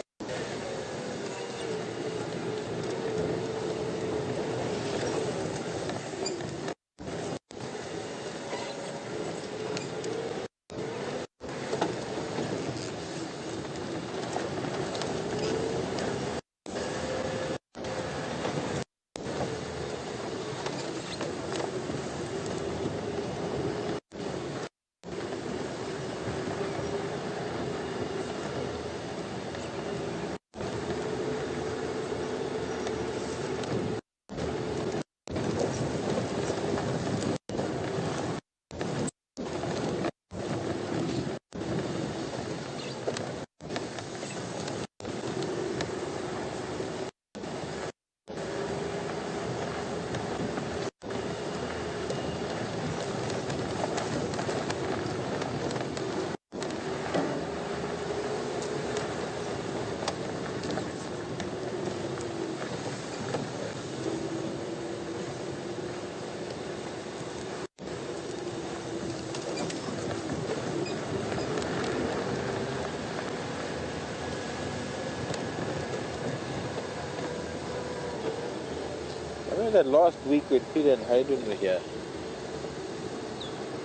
I remember that last week when Peter and Hayden were here,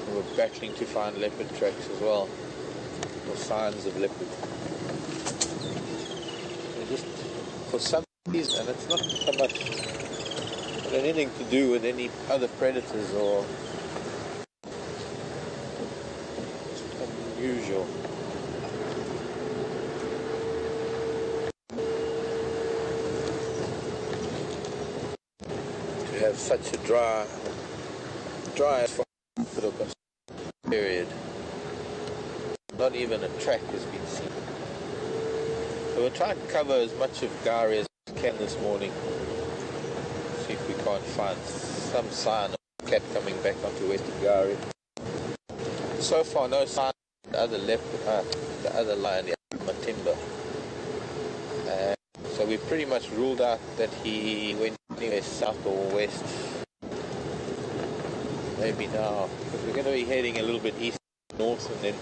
we were battling to find leopard tracks as well, or signs of leopard. And just for some reason, and it's not so much anything to do with any other predators or unusual. Have such a dry period. Not even a track has been seen. So we'll try and cover as much of Gari as we can this morning. See if we can't find some sign of a cat coming back onto Western Gari. So far, no sign of the other leopard, the other lion, the Matimba. So we pretty much ruled out that he went anywhere south or west. Maybe now, because we're going to be heading a little bit east, north, and then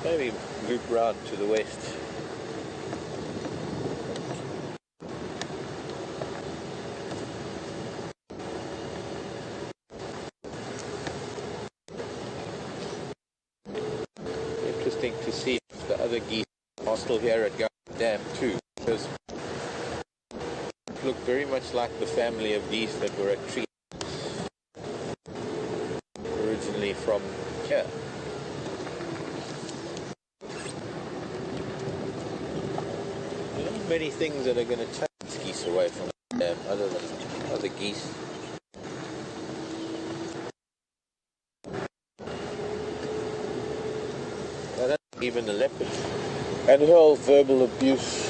maybe loop round to the west. Interesting to see if the other geese are still here at Gari Dam too, because look very much like the family of geese that were at Tree originally from here. There aren't many things that are going to chase geese away from the dam other than other geese. I don't think even the leopard. And her whole verbal abuse.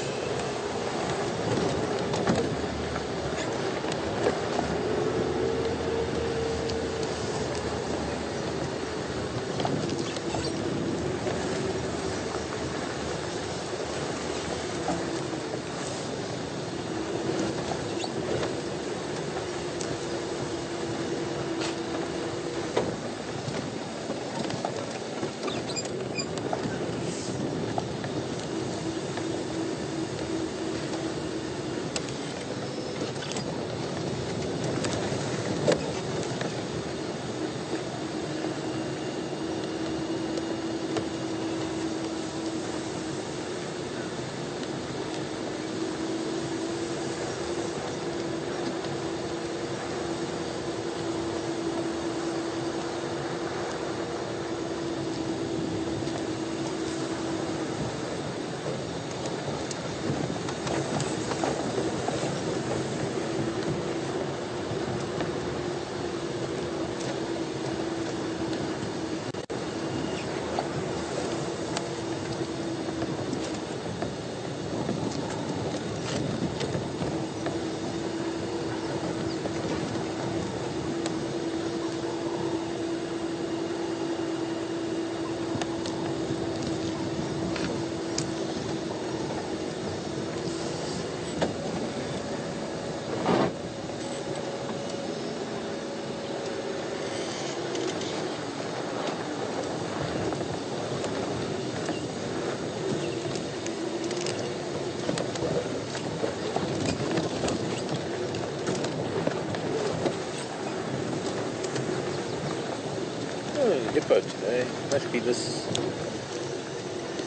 boat, eh? Must be this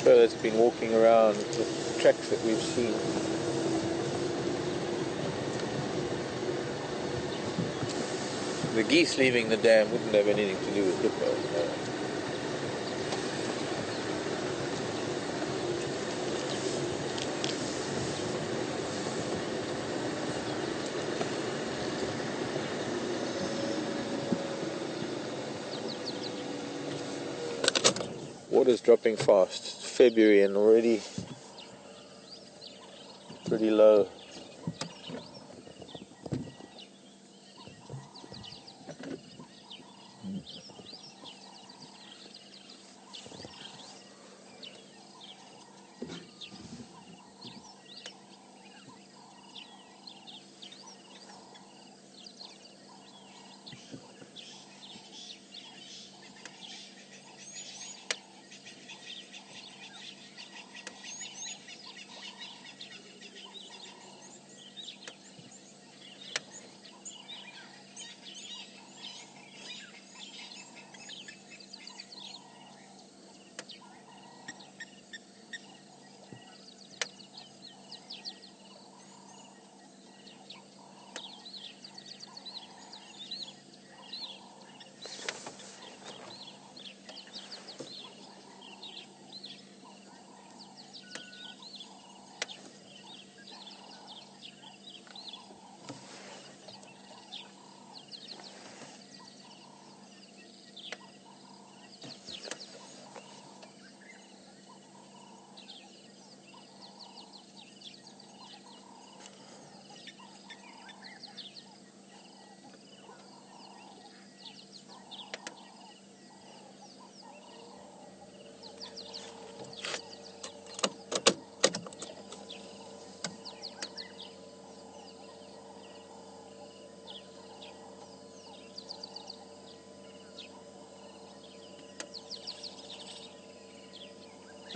fellow that's been walking around the tracks that we've seen. The geese leaving the dam wouldn't have anything to do with hippos, no. Water's dropping fast. It's February and already pretty low.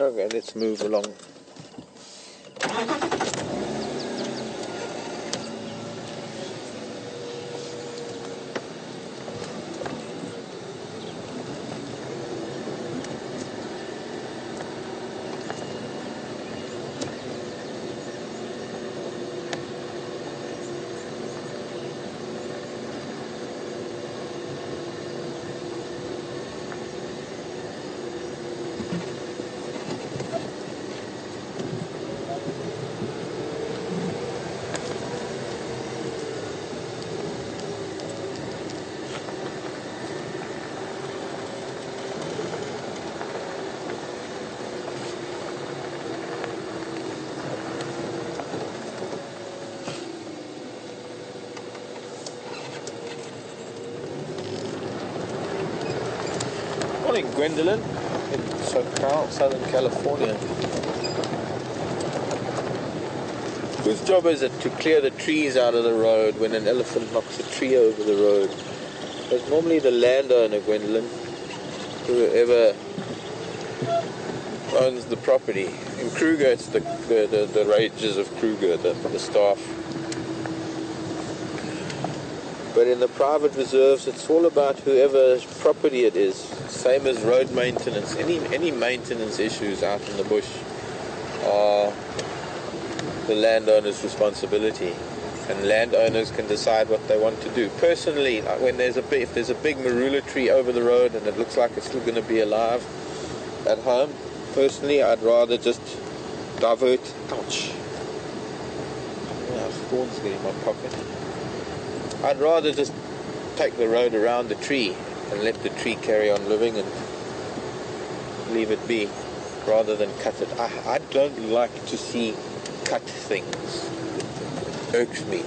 Okay, let's move along. Morning, Gwendolyn, in SoCal, Southern California. Whose job is it to clear the trees out of the road when an elephant knocks a tree over the road? It's normally the landowner, Gwendolyn, whoever owns the property. In Kruger, it's the rangers of Kruger, the staff. But in the private reserves, it's all about whoever's property it is. Same as road maintenance. Any maintenance issues out in the bush are the landowner's responsibility, and landowners can decide what they want to do. Personally, like when if there's a big marula tree over the road and it looks like it's still going to be alive at home, personally, I'd rather just divert. Ouch! Thorns get in my pocket. I'd rather just take the road around the tree and let the tree carry on living and leave it be, rather than cut it. I don't like to see cut things. It irks me,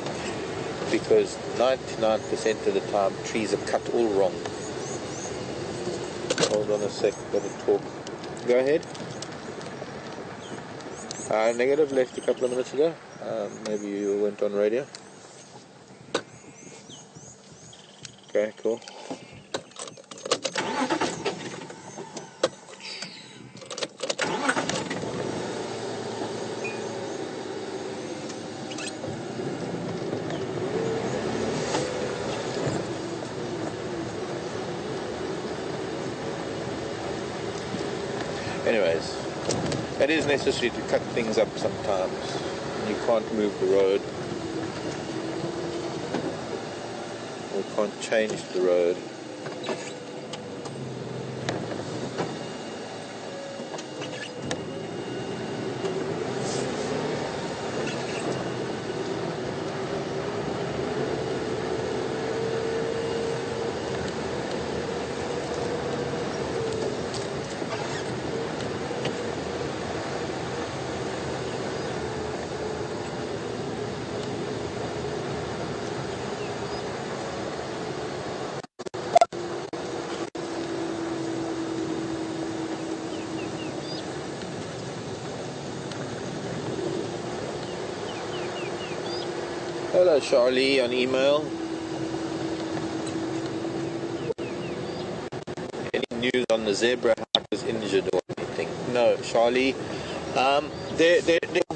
because 99% of the time trees are cut all wrong. Hold on a sec, got to talk. Go ahead. Negative, left a couple of minutes ago. Maybe you went on radio. Okay, cool. Anyways, it is necessary to cut things up sometimes. You can't move the road. We can't change the road. Hello Charlie on email. Any news on the zebra, how it was injured or anything? No, Charlie. There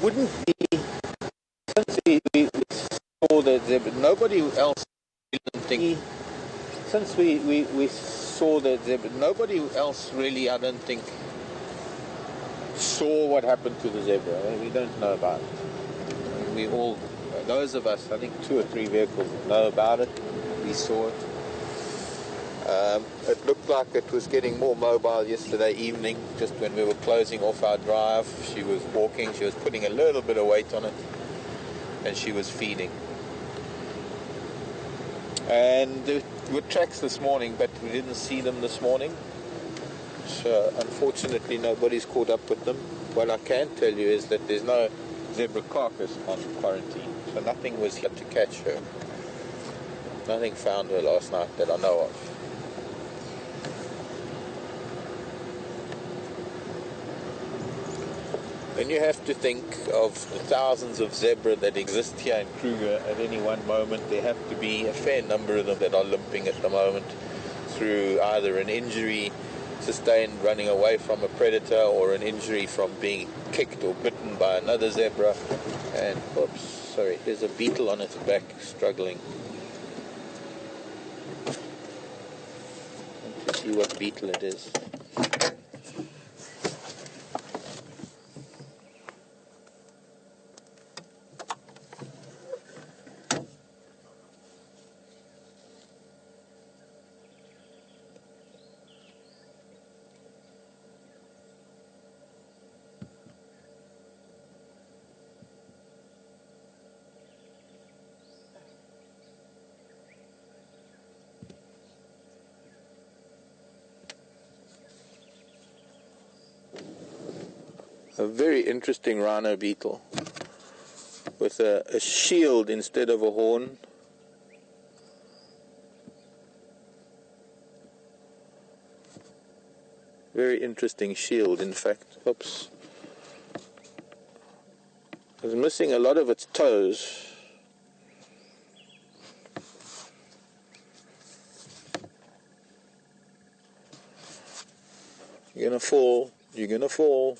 wouldn't be, since we saw the zebra, nobody else didn't think, since we saw the zebra, nobody else really, I don't think, saw what happened to the zebra. We don't know about it. We all, those of us, I think 2 or 3 vehicles know about it. We saw it. It looked like it was getting more mobile yesterday evening, just when we were closing off our drive. She was walking, she was putting a little bit of weight on it, and she was feeding. And there were tracks this morning, but we didn't see them this morning. So unfortunately nobody's caught up with them. What I can tell you is that there's no zebra carcass on quarantine, so nothing was here to catch her. Nothing found her last night that I know of. Then you have to think of the thousands of zebra that exist here in Kruger at any one moment. There have to be a fair number of them that are limping at the moment through either an injury sustained running away from a predator or an injury from being kicked or bitten by another zebra. And, oops, sorry, there's a beetle on its back struggling. Let's see what beetle it is. A very interesting rhino beetle with a shield instead of a horn. Very interesting shield, in fact. Oops. It's missing a lot of its toes. You're gonna fall. You're gonna fall.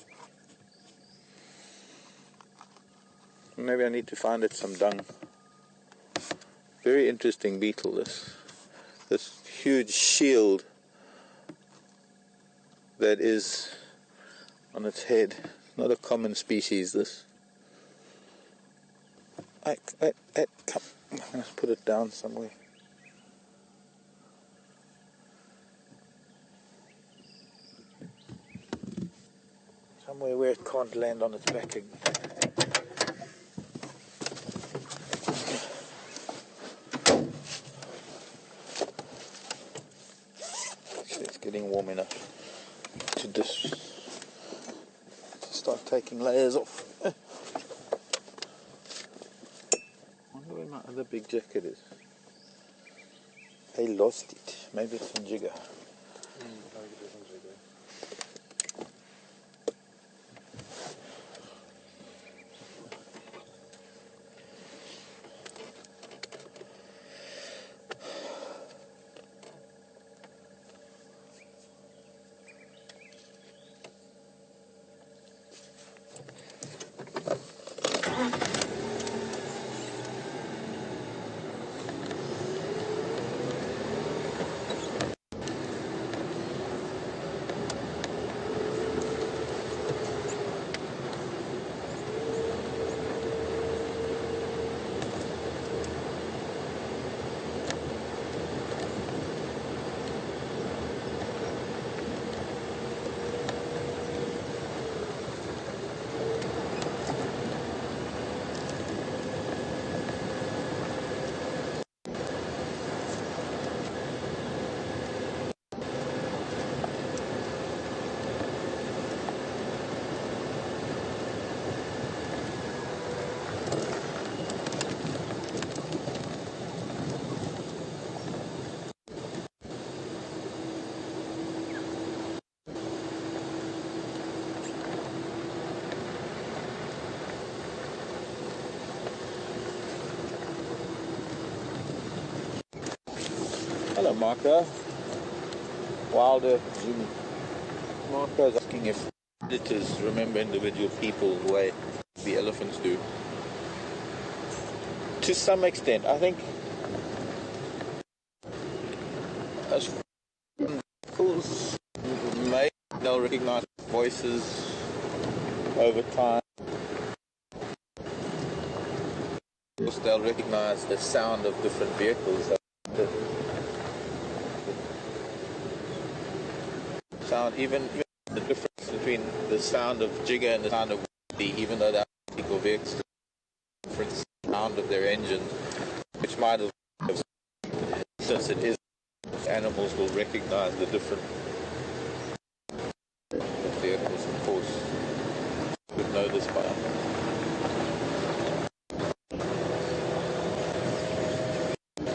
Maybe I need to find it some dung. Very interesting beetle, this huge shield that is on its head. Not a common species, this. Come. Let's put it down somewhere. Somewhere where it can't land on its back again. Getting warm enough to start taking layers off. I wonder where my other big jacket is. I lost it. Maybe it's on Jigger. marker. WildEarthTVand marker is asking if predators remember individual people the way the elephants do. To some extent, I think as vehicles, maybe they'll recognize voices over time. Of course, they'll recognize the sound of different vehicles. Sound, even the difference between the sound of Jigger and the sound of Woody, even though they're identical vehicles, the different sound of their engines, which might have, since it is, animals will recognize the different vehicles, of course. You would know this by now.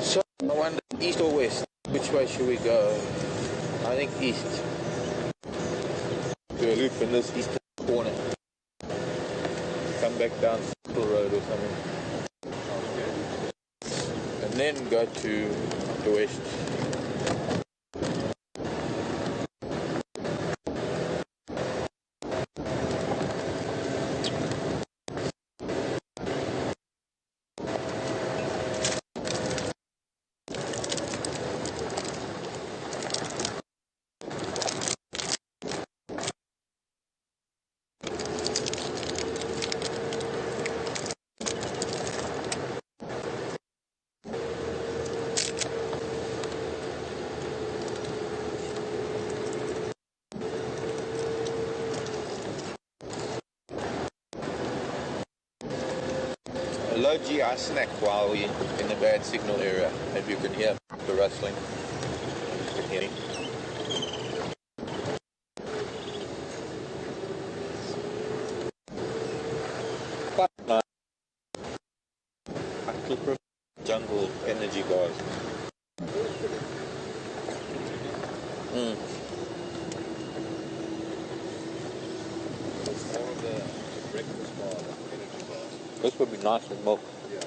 So, I wonder, east or west? Which way should we go? I think east. Do a loop in this eastern corner. Come back down Central Road or something. And then go to the west. Low GI snack while we're in the bad signal area. Maybe you can hear the rustling. You can hear me. Quite nice. Jungle energy bars. It's more of the breakfast bar, energy bar. This would be nice with milk. Yeah.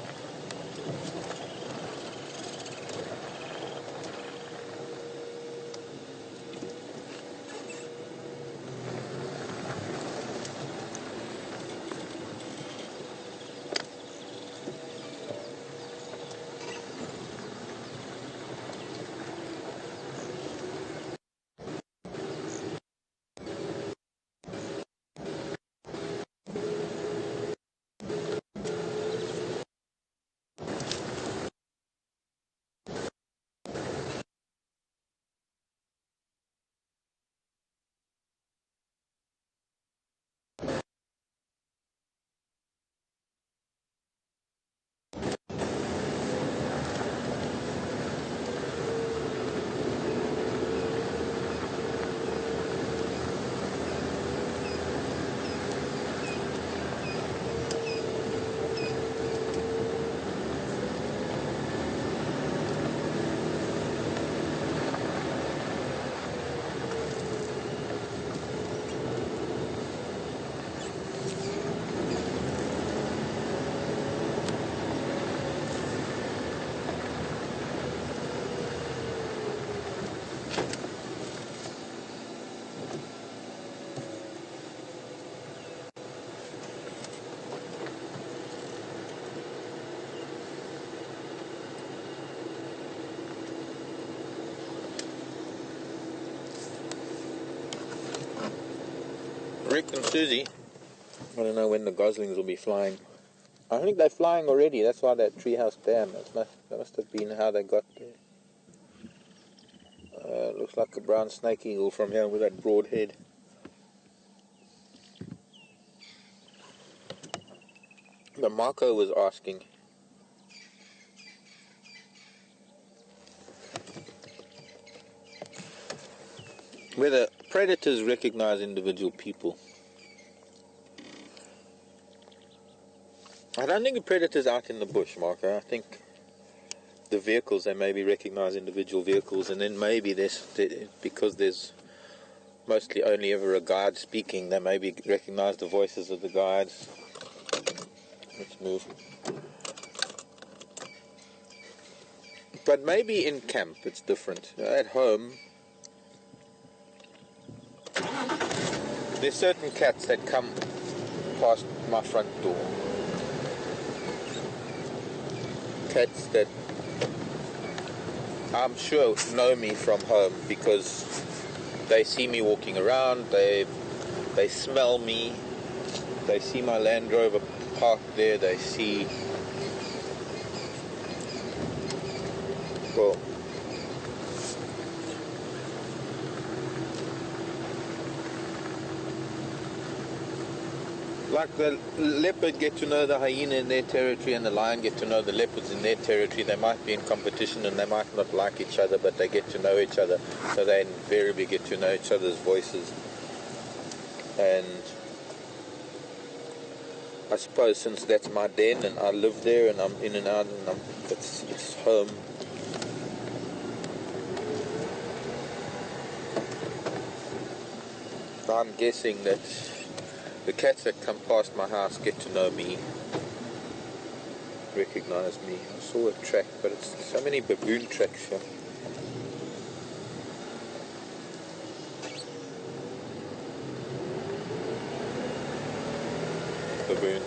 Rick and Susie, I don't know when the goslings will be flying. I think they're flying already. That's why that treehouse dam. That must have been how they got there. Looks like a brown snake eagle from here with that broad head. The Marco was asking. Whether predators recognize individual people. I don't think the predator's out in the bush, Marco. I think the vehicles, they maybe recognize individual vehicles, and then maybe because there's mostly only ever a guide speaking, they maybe recognize the voices of the guides. Let's move. But maybe in camp it's different. At home, there's certain cats that come past my front door. Cats that I'm sure know me from home because they see me walking around, they smell me, they see my Land Rover parked there, they see, well, like the leopard get to know the hyena in their territory and the lion get to know the leopards in their territory. They might be in competition and they might not like each other, but they get to know each other, so they invariably get to know each other's voices. And I suppose since that's my den and I live there and I'm in and out and it's home, I'm guessing that the cats that come past my house get to know me, recognize me. I saw a track, but it's so many baboon tracks here. Baboons.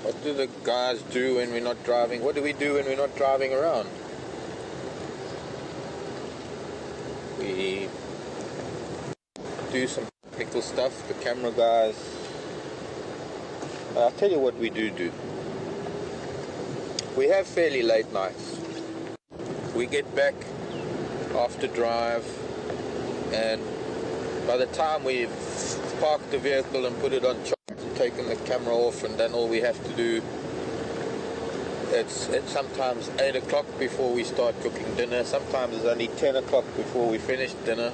What do the guys do when we're not driving? What do we do when we're not driving around? We do some technical stuff, the camera guys. I'll tell you what we do. We have fairly late nights. We get back after drive, and by the time we've parked the vehicle and put it on charge, taken the camera off and done all we have to do, it's sometimes 8 o'clock before we start cooking dinner. Sometimes it's only 10 o'clock before we finish dinner.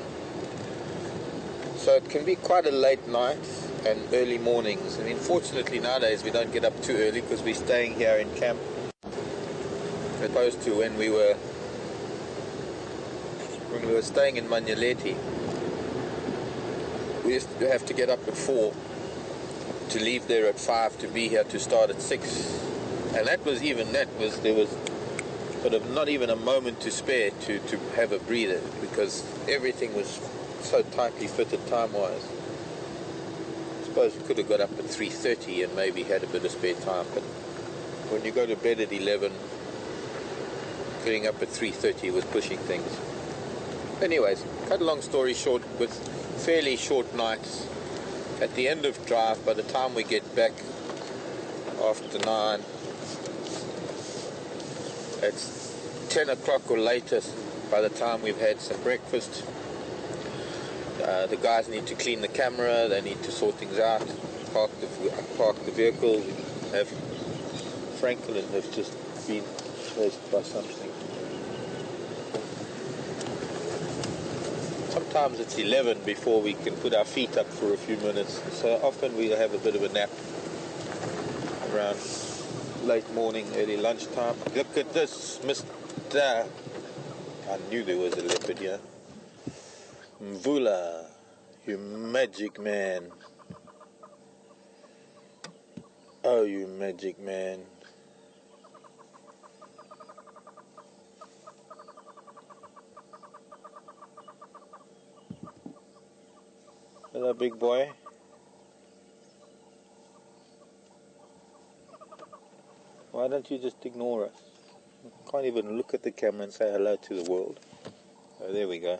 So it can be quite a late night and early mornings. I mean, fortunately nowadays we don't get up too early because we're staying here in camp, as opposed to when we were staying in Manyaleti. We used to have to get up at 4 to leave there at 5 to be here to start at 6, and there was sort of not even a moment to spare to have a breather, because everything was so tightly fitted time-wise. I suppose we could have got up at 3:30 and maybe had a bit of spare time, but when you go to bed at 11, getting up at 3:30 was pushing things. Anyways, cut a long story short, with fairly short nights, at the end of drive, by the time we get back after 9, it's 10 o'clock or later by the time we've had some breakfast. The guys need to clean the camera, they need to sort things out, park the vehicle. Franklin has just been chased by something. Sometimes it's 11 before we can put our feet up for a few minutes, so often we have a bit of a nap around late morning, early lunchtime. Look at this, Mr. I knew there was a leopard here. Mvula, you magic man. Oh, you magic man. Hello, big boy. Why don't you just ignore us? Can't even look at the camera and say hello to the world. Oh, there we go.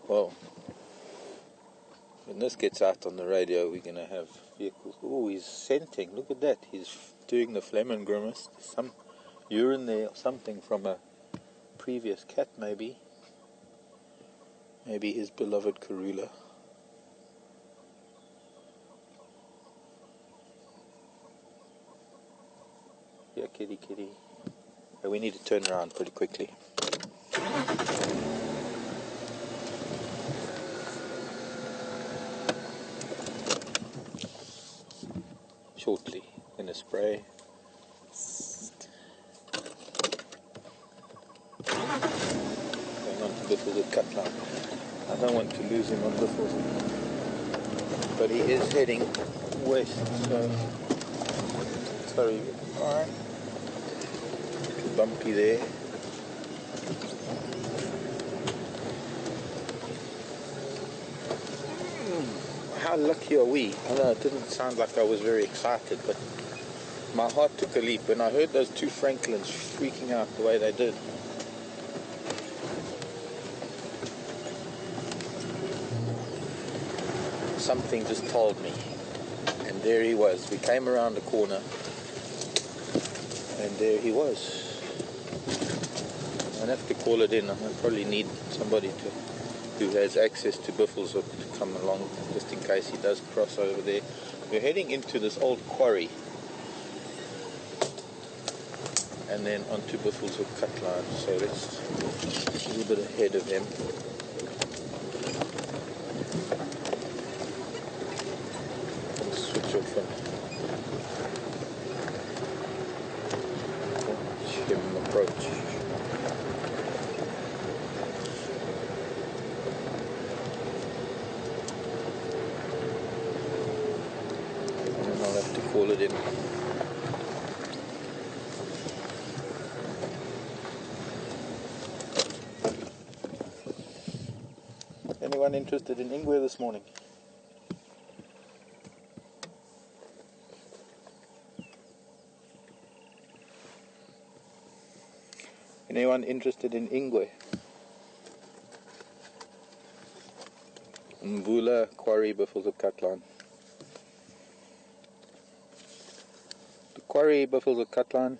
Well, when this gets out on the radio, we're going to have vehicles. Oh, he's scenting. Look at that. He's doing the Flemen grimace. There's some urine there or something from a previous cat, maybe. Maybe his beloved Karula. Yeah, kitty, kitty. But we need to turn around pretty quickly. Shortly in a spray. Going on to Biffles at Cutline. I don't want to lose him on Biffles, but he is heading west, so sorry, alright. Bumpy there. How lucky are we? I know it didn't sound like I was very excited, but my heart took a leap when I heard those two Franklins freaking out the way they did. Something just told me, and there he was. We came around the corner, and there he was. I'll have to call it in. I'll probably need somebody who has access to Biffles to come along, just in case he does cross over there. We're heading into this old quarry, and then onto Biffles of Cutline, so that's a little bit ahead of him. And switch off and watch him approach. Call it in. Anyone interested in Ingwe this morning? Anyone interested in Ingwe? Mvula, Quarry, Biffles of Cutline. Quarry, Biffles of Cutline.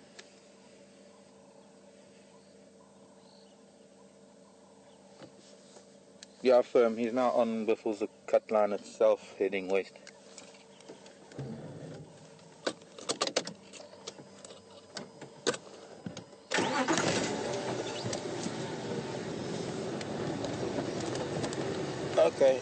Yeah, firm. He's now on Biffles of Cutline itself, heading west. Okay.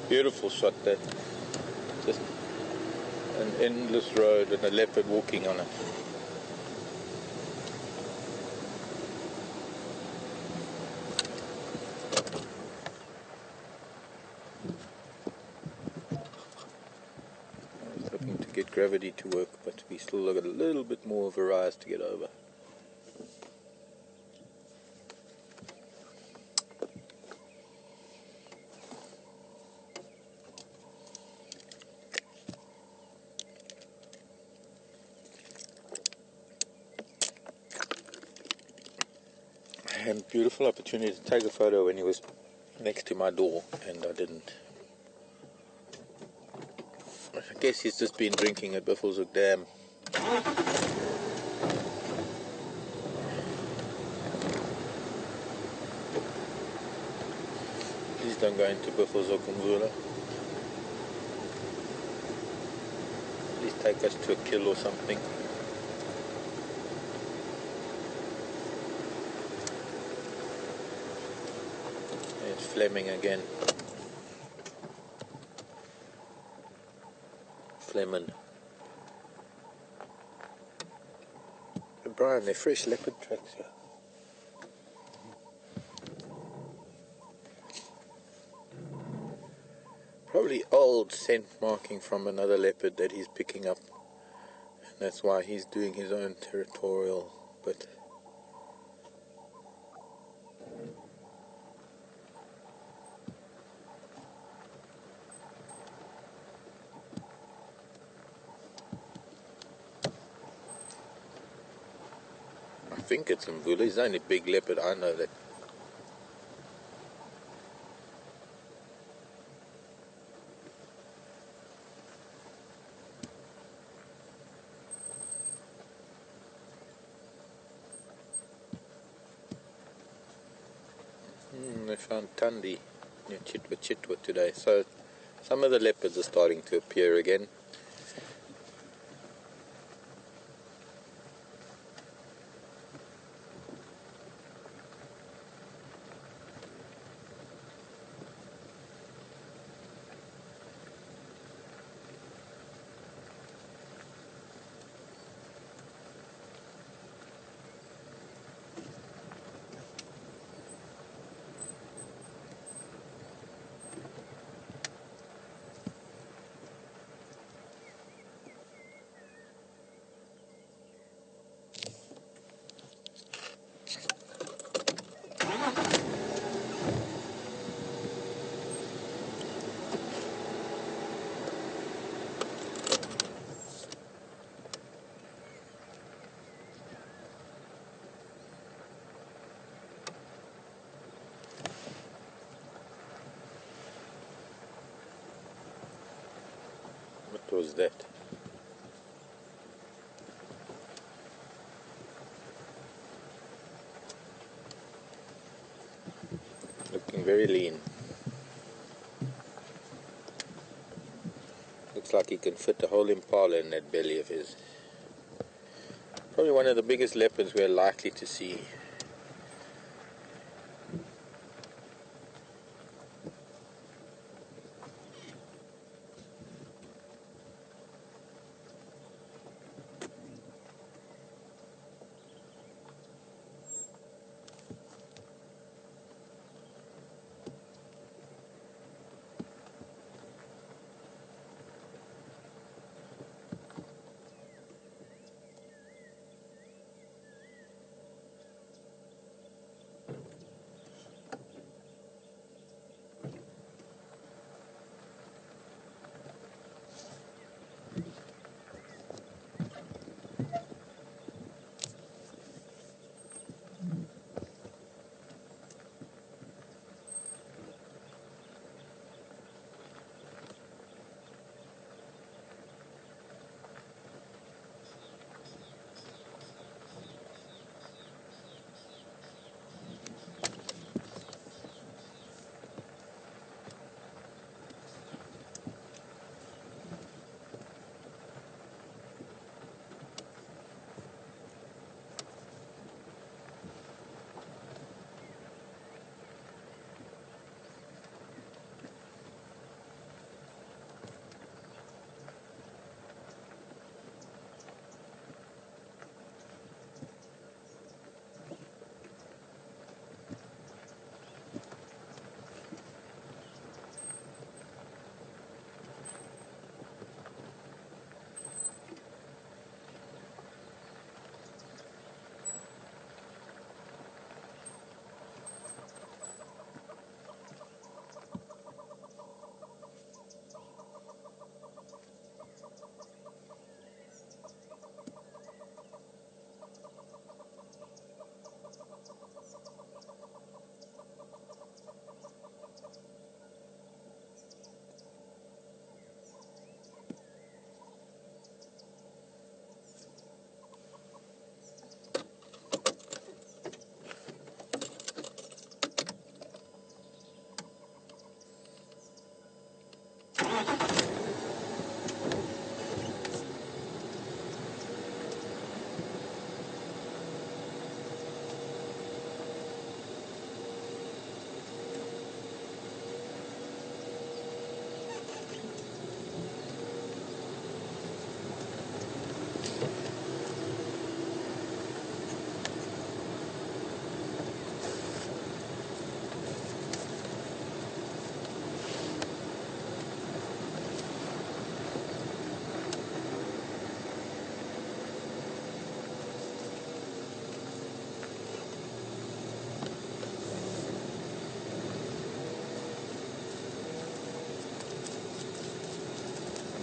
Beautiful shot there. Just an endless road and a leopard walking on it. I was hoping to get gravity to work, but we still got a little bit more of a rise to get over. I had a beautiful opportunity to take a photo when he was next to my door, and I didn't. I guess he's just been drinking at Biffleshoek Dam. Please don't go into Biffleshoek and Mvula. Please take us to a kill or something. It's Fleming again. Fleming. And Brian, they're fresh leopard tracks here. Probably old scent marking from another leopard that he's picking up. And that's why he's doing his own territorial bit. I think it's Mvula. He's the only big leopard I know that. They found Tundi near Chitwa today. So some of the leopards are starting to appear again. What was that? Looking very lean. Looks like he can fit a whole impala in that belly of his. Probably one of the biggest leopards we're likely to see.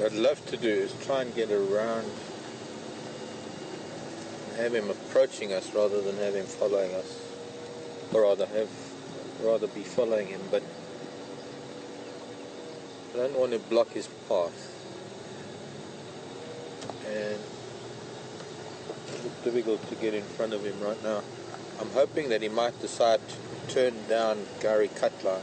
I'd love to do is try and get around and have him approaching us rather than have him following us, or rather be following him, but I don't want to block his path, and it's difficult to get in front of him right now. I'm hoping that he might decide to turn down Gary Cutline.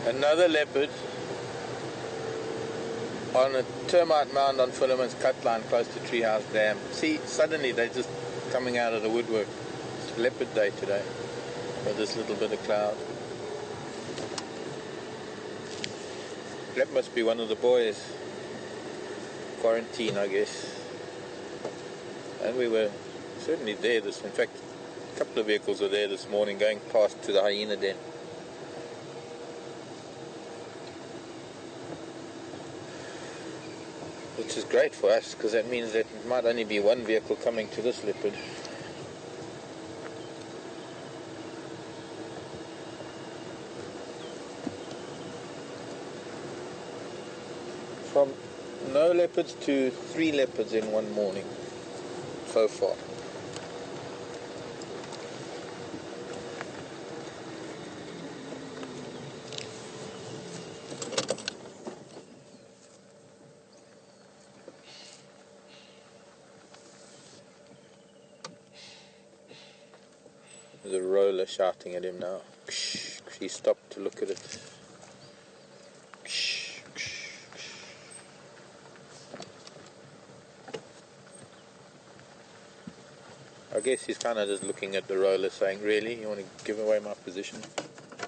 Another leopard on a termite mound on Philemon's cut line close to Treehouse Dam. See, suddenly they're just coming out of the woodwork. It's leopard day today with this little bit of cloud. That must be one of the boys. Quarantine, I guess. And we were certainly there. In fact, a couple of vehicles were there this morning going past to the hyena den. Which is great for us, because that means that it might only be one vehicle coming to this leopard. From no leopards to 3 leopards in one morning so far. There's a roller shouting at him now. He stopped to look at it. I guess he's kind of just looking at the roller saying, really? You want to give away my position?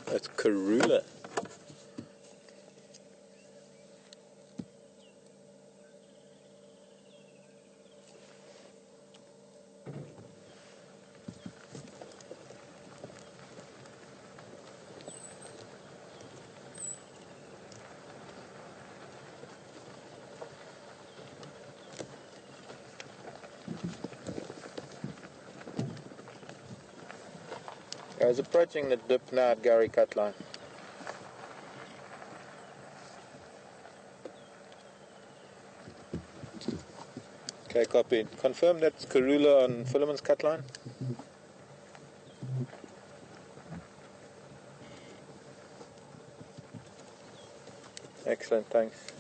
That's Karula. I was approaching the dip now at Gary Cutline. Okay, copied. Confirm that's Karula on Philemon's Cutline. Excellent, thanks.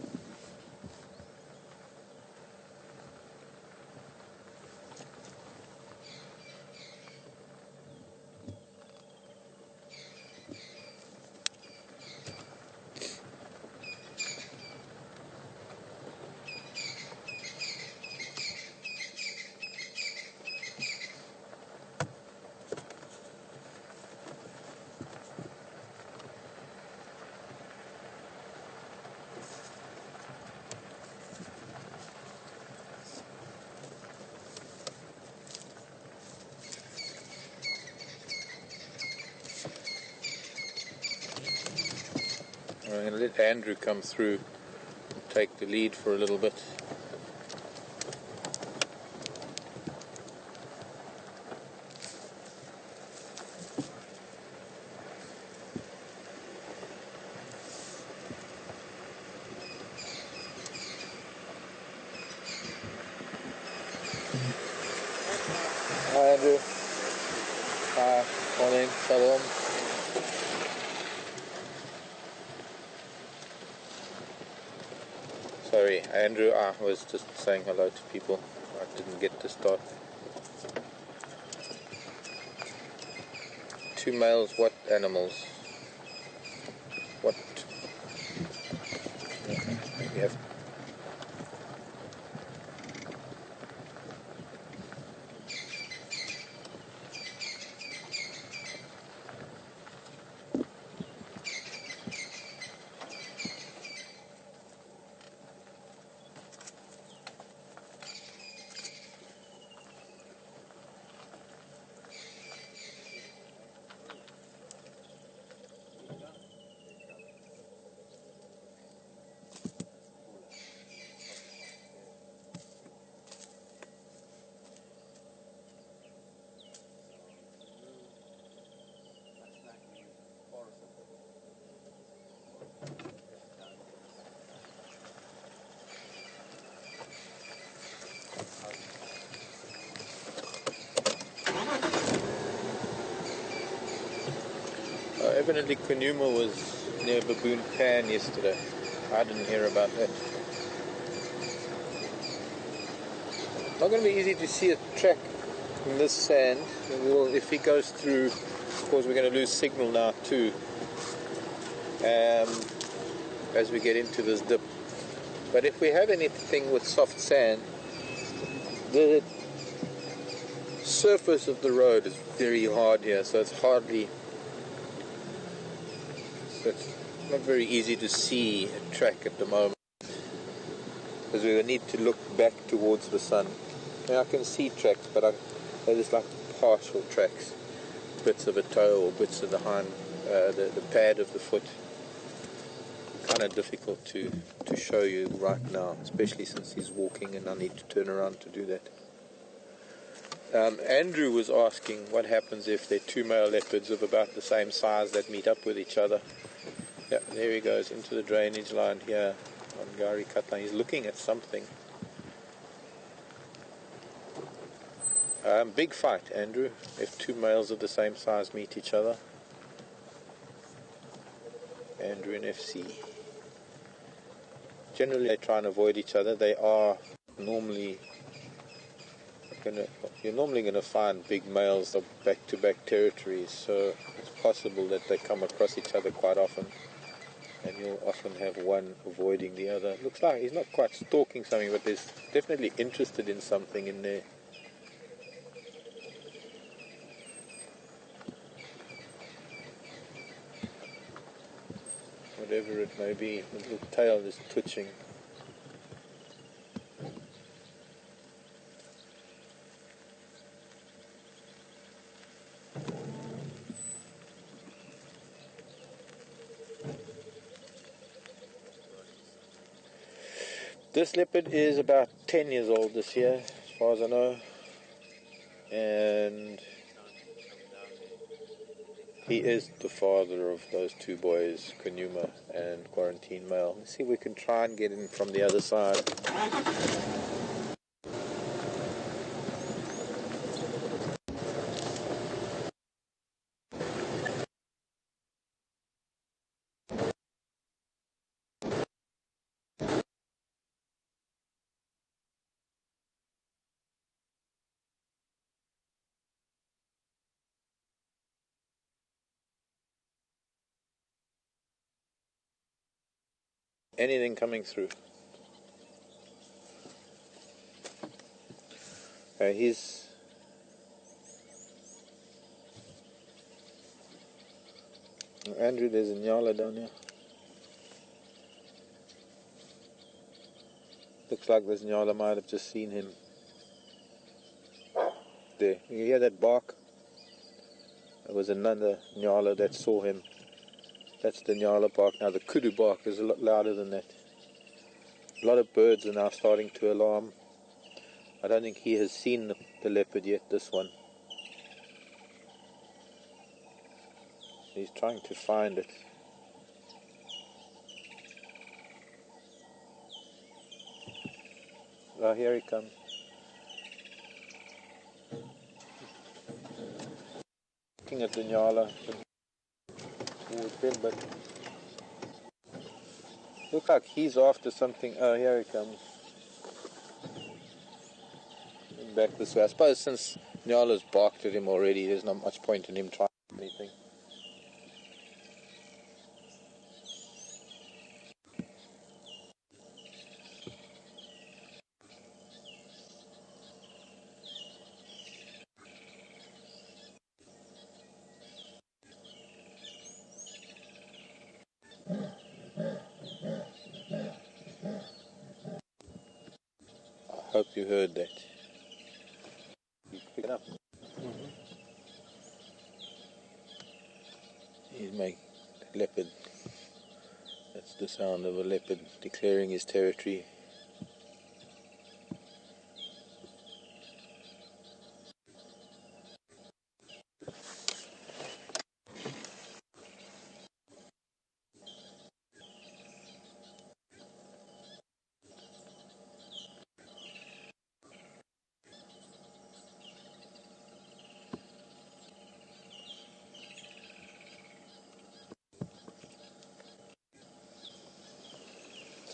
I'm going to let Andrew come through and take the lead for a little bit. Hi Andrew. Hi, morning, shalom. Sorry, Andrew, I was just saying hello to people. I didn't get to start. 2 males, what animals? What? You have. Evidently Kunuma was near Baboon Pan yesterday. I didn't hear about that. Not going to be easy to see a track in this sand. If he goes through, of course we're going to lose signal now too, as we get into this dip. But if we have anything with soft sand, the surface of the road is very hard here, so it's not very easy to see a track at the moment, because we will need to look back towards the sun. Now, I can see tracks, but they're just like partial tracks, bits of a toe or bits of the the pad of the foot. Kind of difficult to show you right now, especially since he's walking and I need to turn around to do that. Andrew was asking what happens if they're 2 male leopards of about the same size that meet up with each other. Yeah, there he goes into the drainage line here on Gari Katlan. He's looking at something. Big fight, Andrew, if 2 males of the same size meet each other. Andrew and FC. Generally they try and avoid each other. They are normally you're normally going to find big males of back-to-back territories, so it's possible that they come across each other quite often, and you'll often have one avoiding the other. Looks like he's not quite stalking something, but he's definitely interested in something in there. Whatever it may be, the little tail is twitching. This leopard is about 10 years old this year, as far as I know, and he is the father of those 2 boys, Kunuma and Quarantine Male. Let's see if we can try and get in from the other side. Anything coming through? He's Andrew, there's a Nyala down here. Looks like this Nyala might have just seen him. There, you hear that bark? It was another Nyala that saw him. That's the Nyala bark. Now the kudu bark is a lot louder than that. A lot of birds are now starting to alarm. I don't think he has seen the leopard yet, this one. He's trying to find it. Oh, here he comes. Looking at the Nyala towards him, but look like he's after something. Oh, here he comes. Back this way. I suppose since Nyala's barked at him already, there's not much point in him trying anything. I hope you heard that. He's picking up. He's making leopard. That's the sound of a leopard declaring his territory.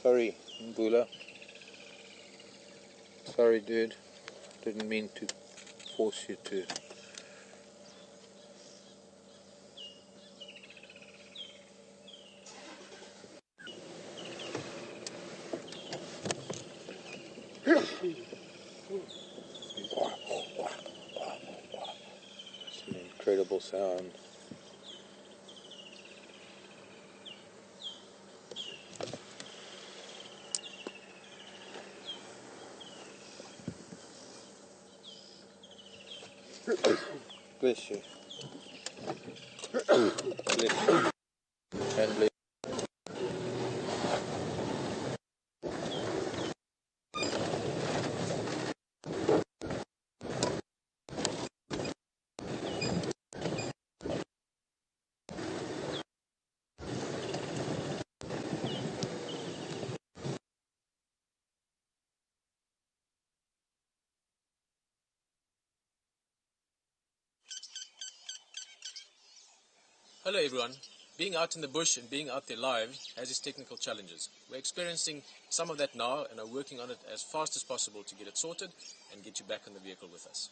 Sorry, Mvula. Sorry, dude. Didn't mean to force you to. It's an incredible sound. Bless you. Bless you. And bless. Hello everyone. Being out in the bush and being out there live has its technical challenges. We're experiencing some of that now and are working on it as fast as possible to get it sorted and get you back in the vehicle with us.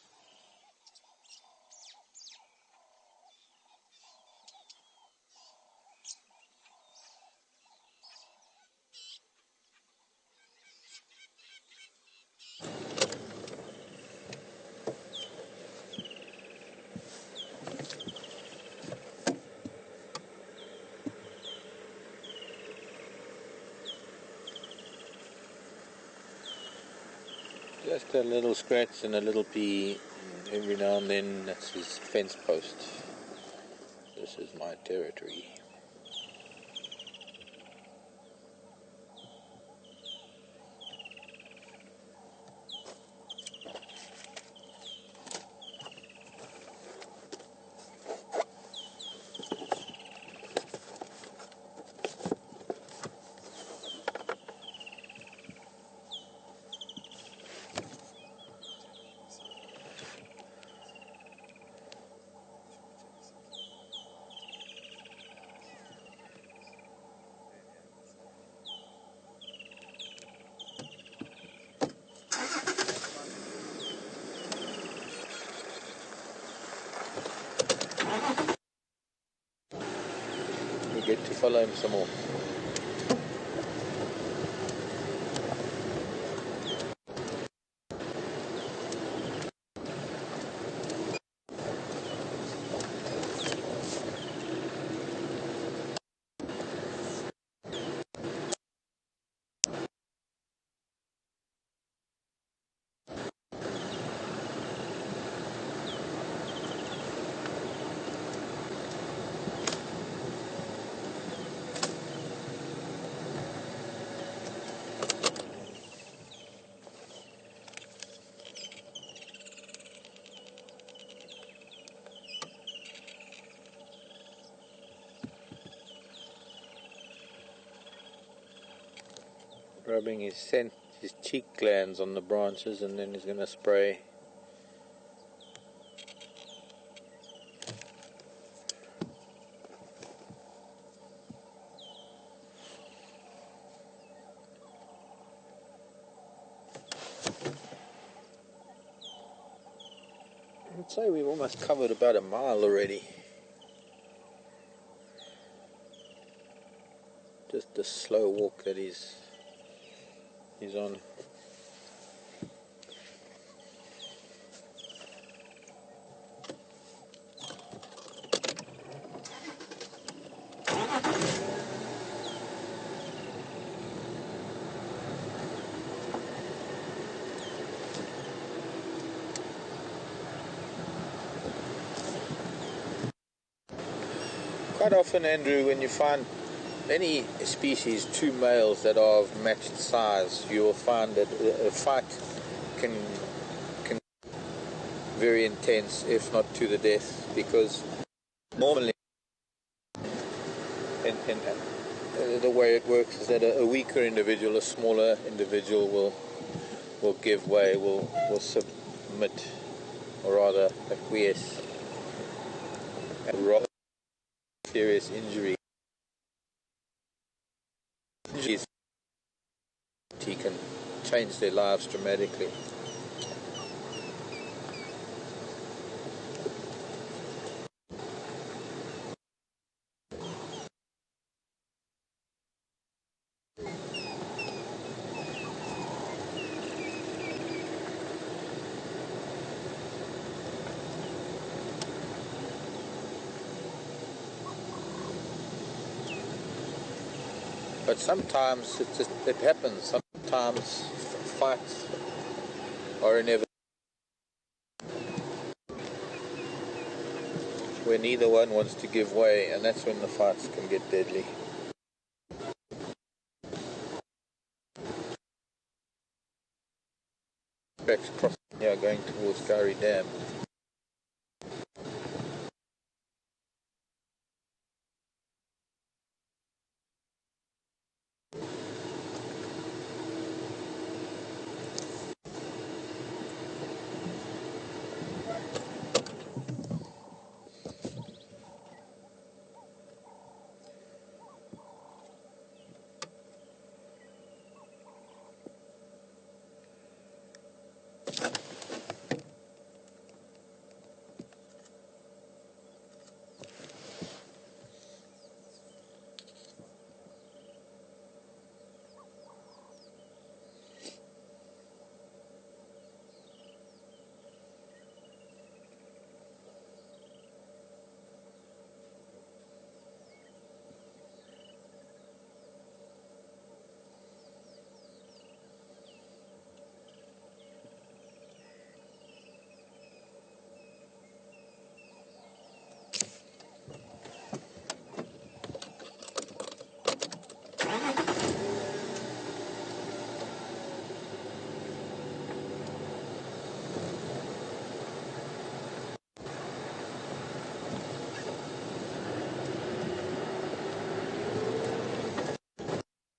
Just a little scratch and a little pee every now and then. That's his fence post. This is my territory. We get to follow him some more. rubbing his cheek glands on the branches, and then he's going to spray. I'd say we've almost covered about a mile already. Just the slow walk that he's on. Quite often, Andrew, when you find any species, two males that are of matched size, you will find that a fight can be very intense, if not to the death, because normally the way it works is that a weaker individual, a smaller individual will give way, will submit, or rather acquiesce, and rather serious injuries can change their lives dramatically. But sometimes it happens. Sometimes fights are inevitable, where neither one wants to give way, and that's when the fights can get deadly. Tracks crossing here going towards Gari Dam.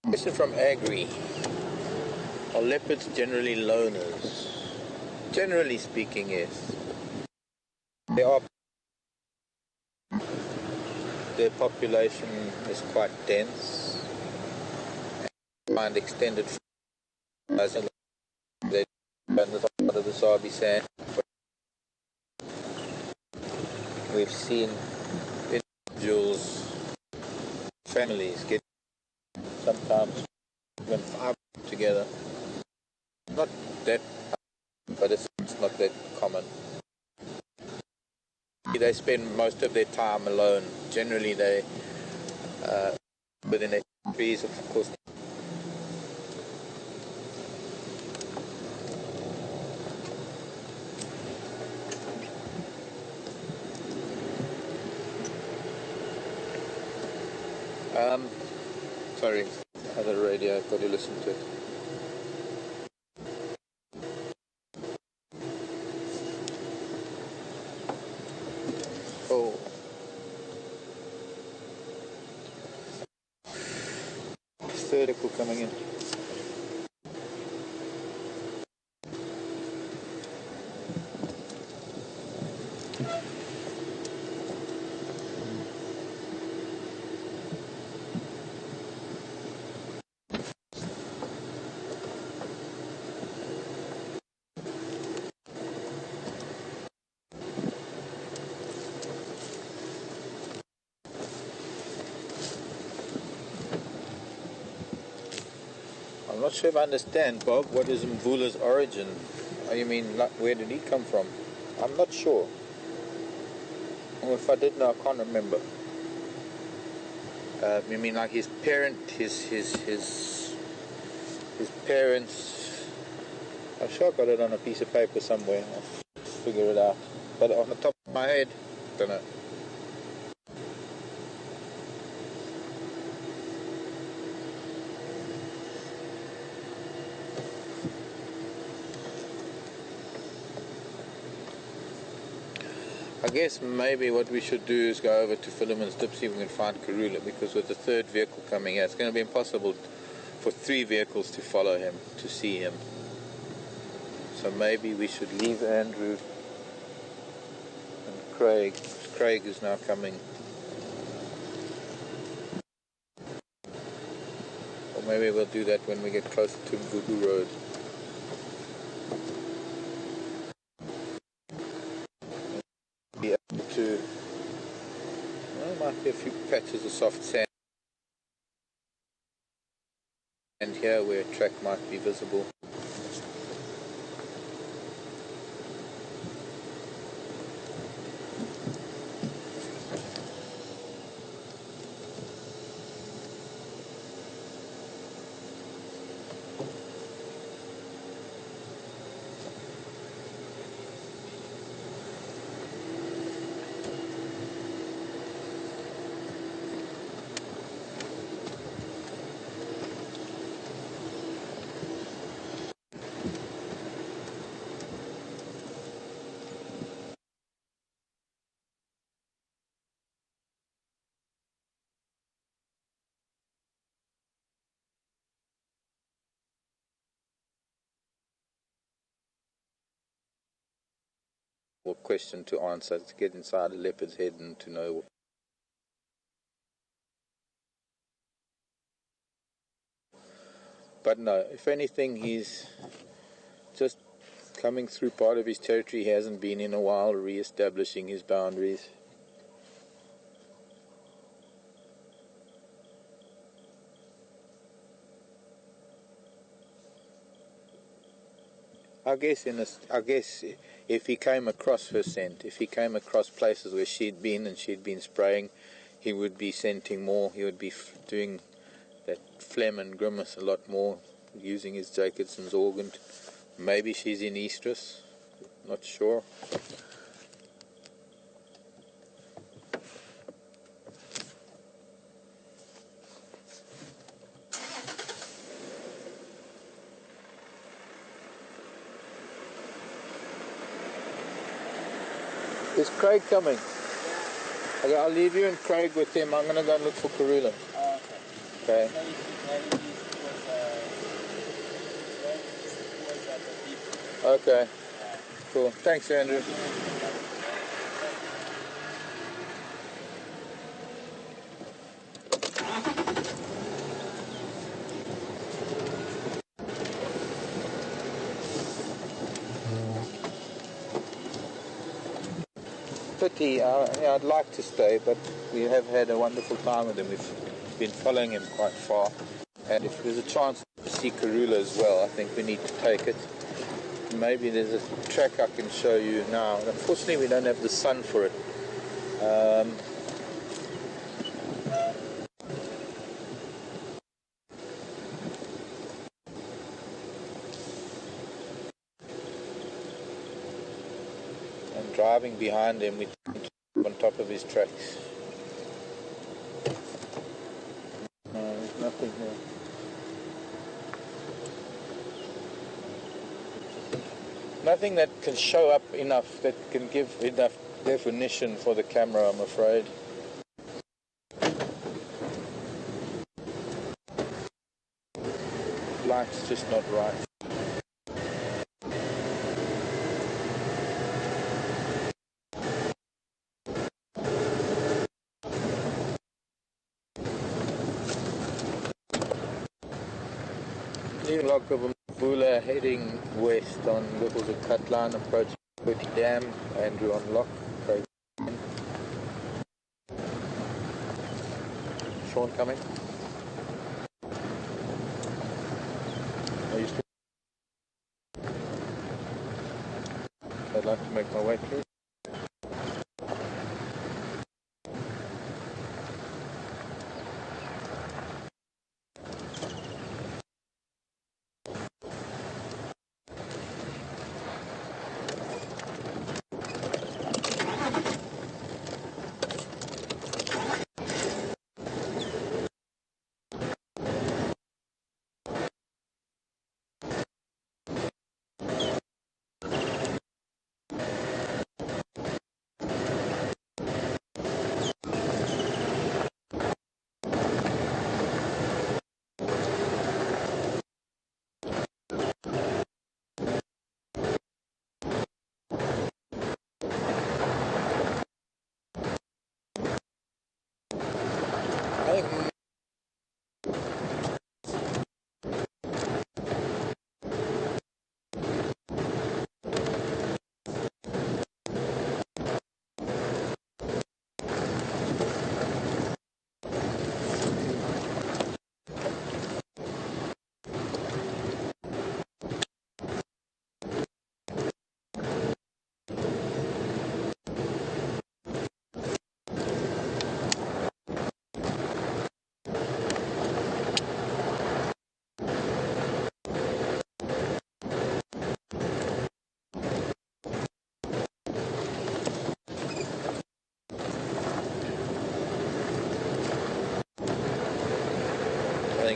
Question from Agri. Are leopards generally loners? Generally speaking, yes. They are. Their population is quite dense. And find extended they on the top of the Sabi sand. We've seen individuals, families get sometimes even 5 together. Not that, but it's not that common. They spend most of their time alone. Generally, they within their trees, of course. Sorry, other radio, I've got to listen to it. Oh. Third echo coming in. not sure if I understand, Bob. What is Mvula's origin? You mean, like, where did he come from? I'm not sure. Or if I did know, I can't remember. You mean like his parents? I'm sure I got it on a piece of paper somewhere. I'll figure it out. But on the top of my head, don't know. I guess maybe what we should do is go over to Philemon's Dip, see if we can find Karula, because with the third vehicle coming here, it's going to be impossible for 3 vehicles to follow him, to see him. So maybe we should leave Andrew and Craig. Craig is now coming. Or maybe we'll do that when we get closer to Mvula Road. Be able to, well, there might be a few patches of soft sand and here where a track might be visible. Question to answer, to get inside a leopard's head and to know. But no, if anything, he's just coming through part of his territory. He hasn't been in a while, re-establishing his boundaries. I guess if he came across her scent, if he came across places where she'd been and she'd been spraying, he would be scenting more. He would be doing that phlegm and grimace a lot more, using his Jacobson's organ. Maybe she's in estrus, not sure. Is Craig coming? Okay, I'll leave you and Craig with him. I'm going to go and look for Karula. Okay. Okay. Cool. Thanks, Andrew. Pity. I'd like to stay, but we have had a wonderful time with him. We've been following him quite far, and if there's a chance to see Karula as well, I think we need to take it. Maybe there's a track I can show you now. Unfortunately, we don't have the sun for it. And driving behind him, we on top of his tracks. No, there's nothing here. Nothing that can show up enough, that can give enough definition for the camera, I'm afraid. Light's just not right. New log of Mvula heading west on levels of cut line, approaching Pretty Dam. Andrew on lock. Craig. Sean coming.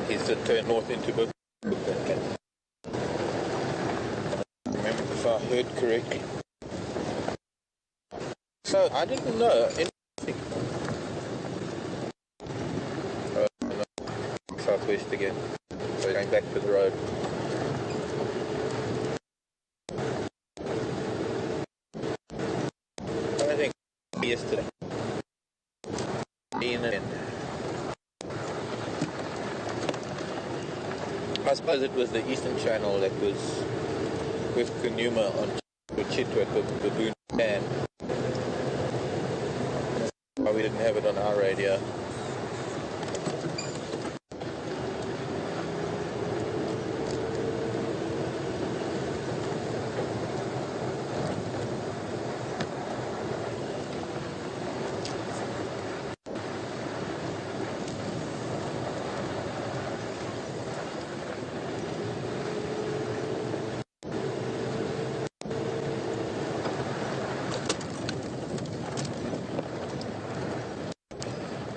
He's to turn north into Bush. Remember if I heard correctly. So I didn't know. No. Southwest again. So going back to the road. I think yesterday. I suppose it was the Eastern Channel that was with Djuma on Chitwa at the Baboon Pan. Why we didn't have it on our radio.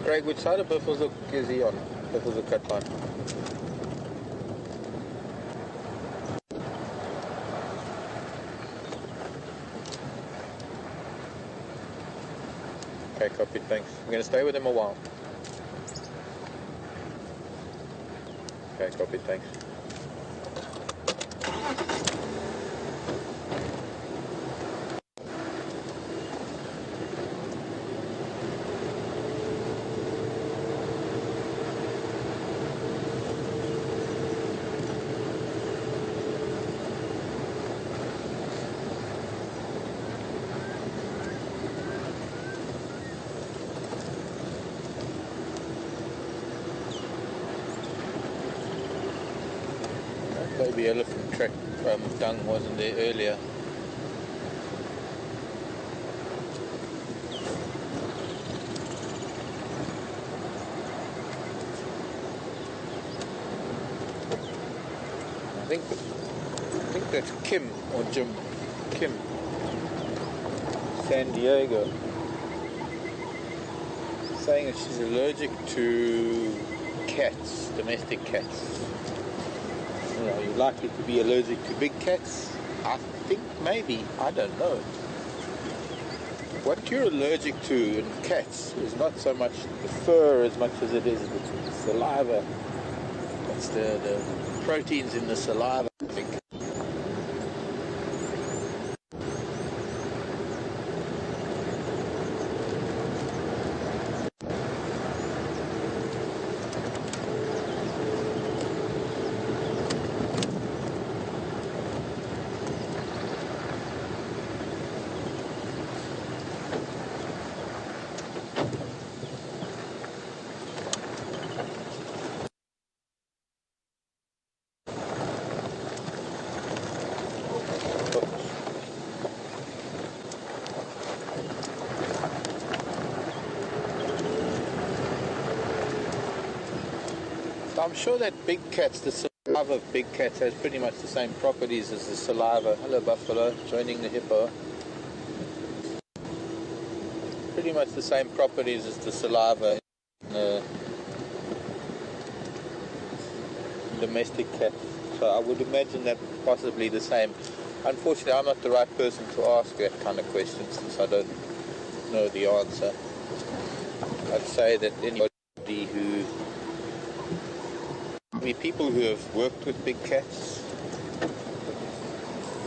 Craig, which side of Buffalo's is he on? Buffalo's cut line. Okay, copy, thanks. I'm going to stay with him a while. Okay, copy, thanks. Baby elephant track dung wasn't there earlier. I think that's Kim or Jim. Kim. San Diego. Saying that she's allergic to cats, domestic cats. Are you likely to be allergic to big cats? I think maybe. I don't know. What you're allergic to in cats is not so much the fur as much as it is the saliva. It's the proteins in the saliva, I think. I'm sure that big cats, the saliva of big cats has pretty much the same properties as the saliva. Hello, buffalo, joining the hippo. Pretty much the same properties as the saliva in the domestic cat. So I would imagine that possibly the same. Unfortunately, I'm not the right person to ask that kind of question since I don't know the answer. I'd say that anybody who people who have worked with big cats,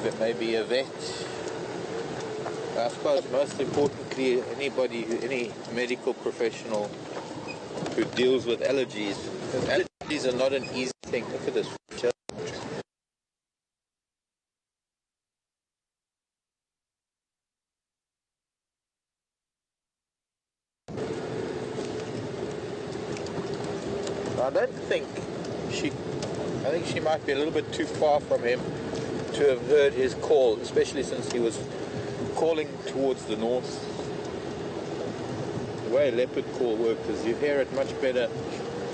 that may be a vet. I suppose most importantly, any medical professional who deals with allergies. Because allergies are not an easy thing. Look at this. I think she might be a little bit too far from him to have heard his call, especially since he was calling towards the north. The way a leopard call works is you hear it much better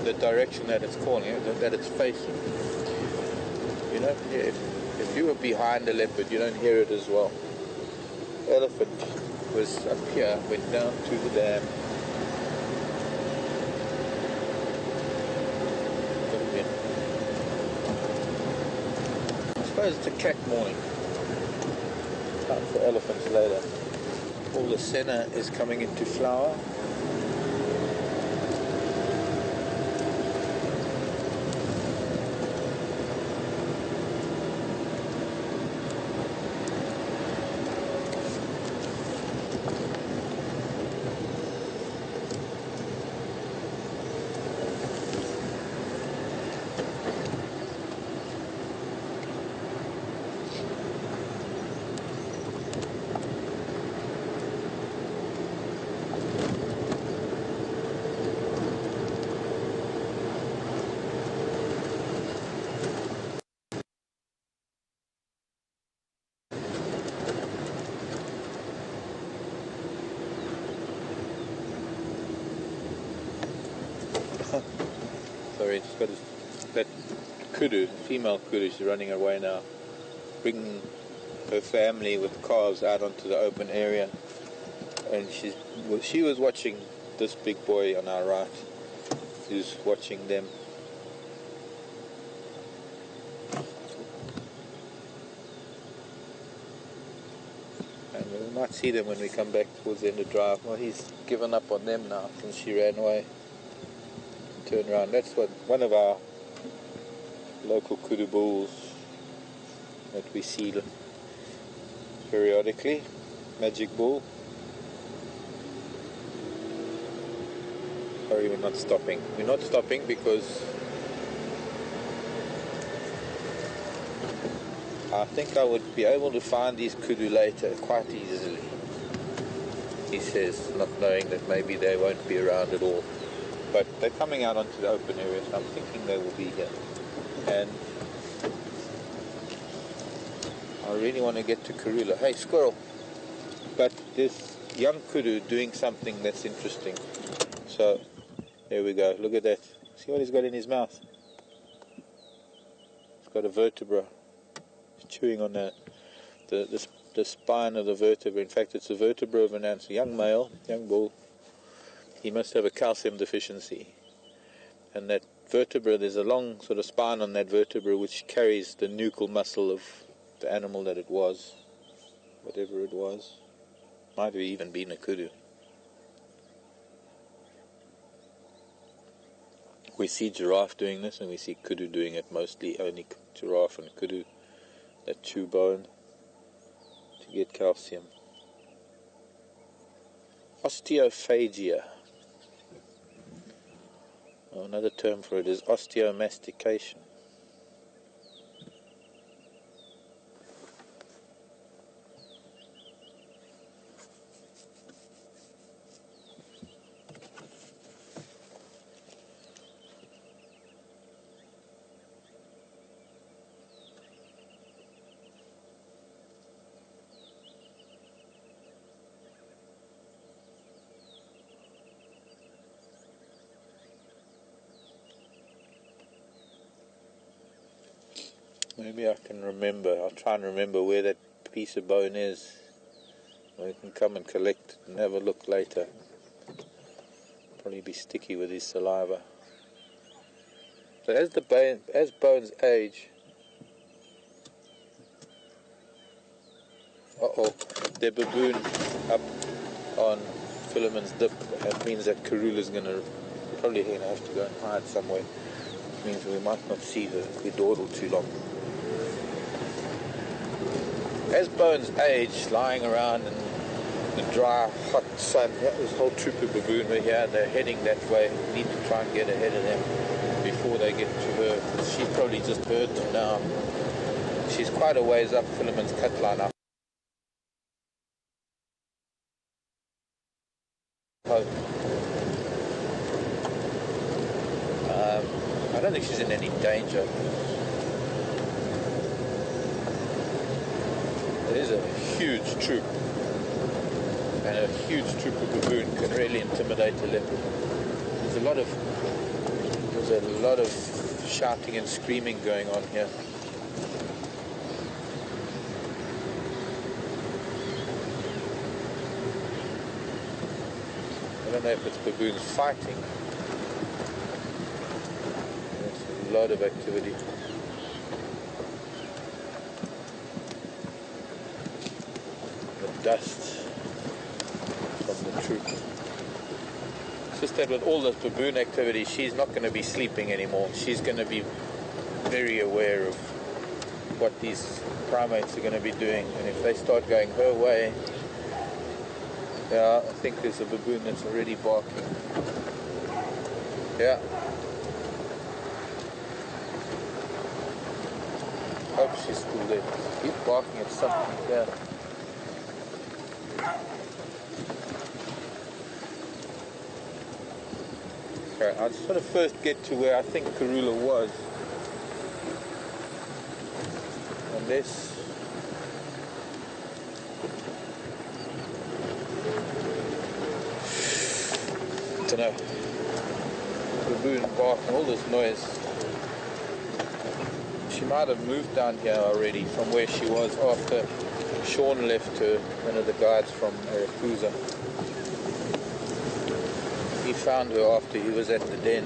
the direction that it's calling, that it's facing. You know, if you were behind a leopard, you don't hear it as well. Elephant was up here, went down to the dam. suppose it's a cat morning. Time for elephants later. All the senna is coming into flower. Sorry, just got that kudu, female kudu, she's running away now, bringing her family with calves out onto the open area, and she was watching this big boy on our right, who's watching them. And we might see them when we come back towards the end of the drive. Well, he's given up on them now since she ran away. Turn around. That's what one of our local kudu bulls that we see periodically. Magic bull. Sorry, we're not stopping. We're not stopping because I think I would be able to find these kudu later quite easily. He says, not knowing that maybe they won't be around at all. But they're coming out onto the open area, so I'm thinking they will be here. And I really want to get to Karula. Hey, squirrel! But this young kudu doing something that's interesting. So, there we go. Look at that. See what he's got in his mouth? He's got a vertebra. He's chewing on the spine of the vertebra. In fact, it's the vertebra of an ant. Young male, young bull. He must have a calcium deficiency, and that vertebra, there's a long sort of spine on that vertebra which carries the nuchal muscle of the animal that it was, whatever it was. Might have even been a kudu. We see giraffe doing this, and we see kudu doing it mostly. Only giraffe and kudu that chew bone to get calcium. Osteophagia. Another term for it is osteomastication. Maybe I can remember. I'll try and remember where that piece of bone is. We can come and collect it and have a look later. Probably be sticky with his saliva. So as bones age, their baboon up on Philemon's dip. That means that Karula's probably going to have to go and hide somewhere. It means we might not see her if we dawdle too long. As bones age, lying around in the dry, hot sun, there's a whole troop of baboon over here, and they're heading that way. We need to try and get ahead of them before they get to her. She's probably just heard them now. She's quite a ways up Philemon's cut line up. I don't think she's in any danger. There's a huge troop, and a huge troop of baboon can really intimidate a leopard. There's a lot of shouting and screaming going on here. I don't know if it's baboons fighting. There's a lot of activity. dust from the troop. It's just that with all this baboon activity, she's not going to be sleeping anymore. She's going to be very aware of what these primates are going to be doing, and if they start going her way, yeah, I think there's a baboon that's already barking. Yeah. Hope she's still there. Keep barking at something. Yeah. Okay, I just want to first get to where I think Karula was. Unless I don't know. Baboon barking, all this noise. She might have moved down here already from where she was after Sean left her, one of the guides from Arakusa. He found her after he was at the den.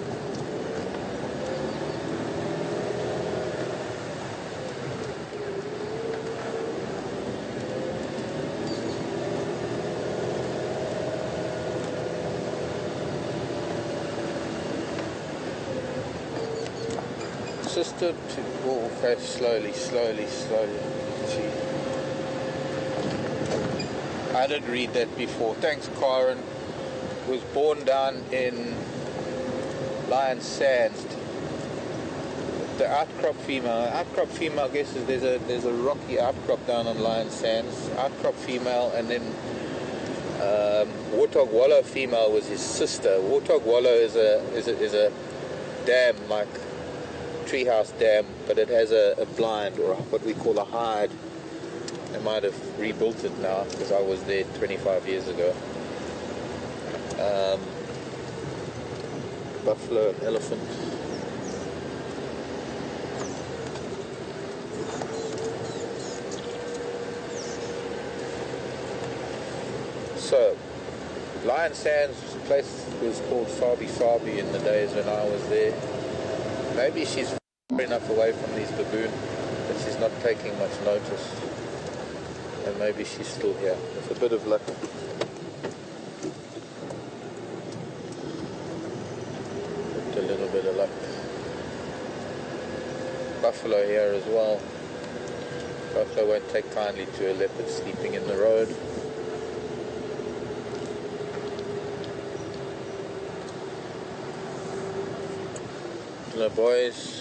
Sister to walk very slowly. Gee. I did read that before. Thanks, Karen. Was born down in Lion Sands. The outcrop female, I guess is there's a rocky outcrop down on Lion Sands. Outcrop female, and then Warthog Wallow female was his sister. Warthog Wallow is a dam, like treehouse dam, but it has a blind, or what we call a hide. They might have rebuilt it now because I was there 25 years ago. Buffalo and elephant. So, Lion Sands place was called Sabi in the days when I was there. Maybe she's far enough away from these baboon that she's not taking much notice. And maybe she's still here. With a bit of luck. With a little bit of luck. Buffalo here as well. Buffalo won't take kindly to a leopard sleeping in the road. Hello, boys.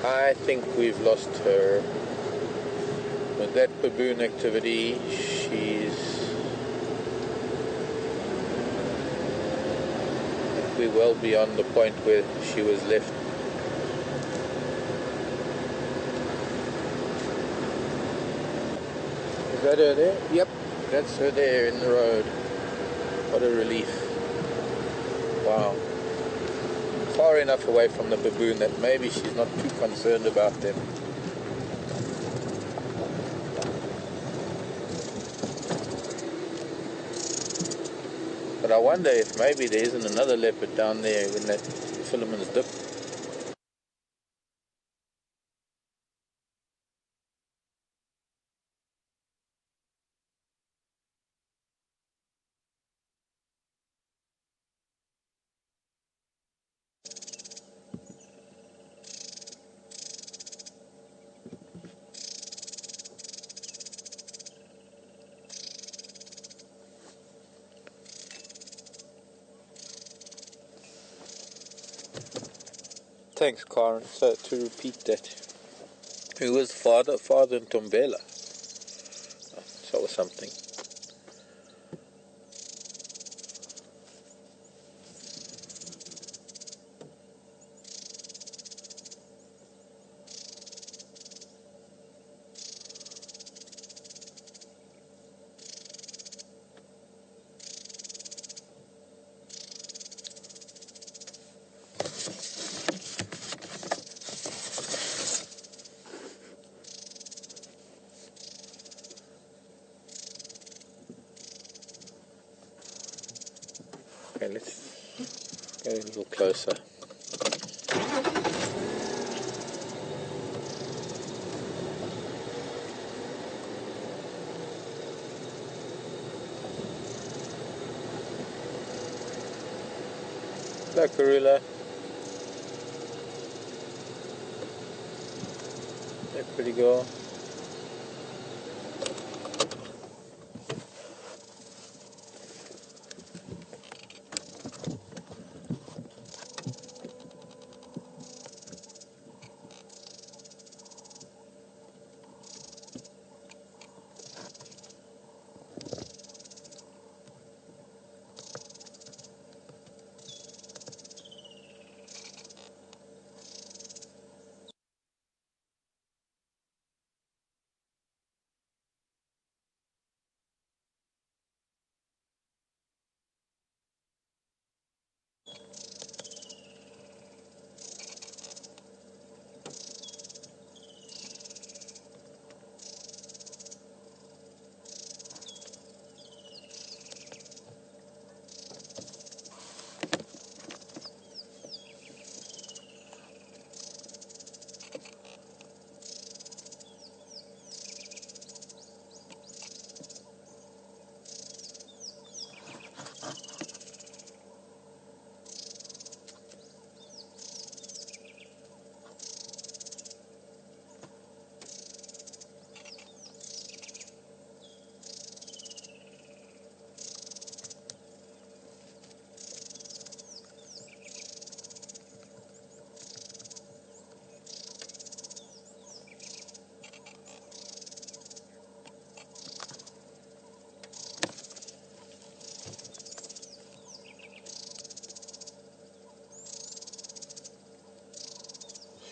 I think we've lost her. With that baboon activity, we're well beyond the point where she was left. Is that her there? Yep, that's her there in the road. What a relief. Wow. Far enough away from the baboon that maybe she's not too concerned about them. But I wonder if maybe there isn't another leopard down there when that filament's dipped. Thanks, Karen. So to repeat that, who was father in Tombela? So was something. Okay, let's go a little closer. Hello, Karula. Hey, pretty girl.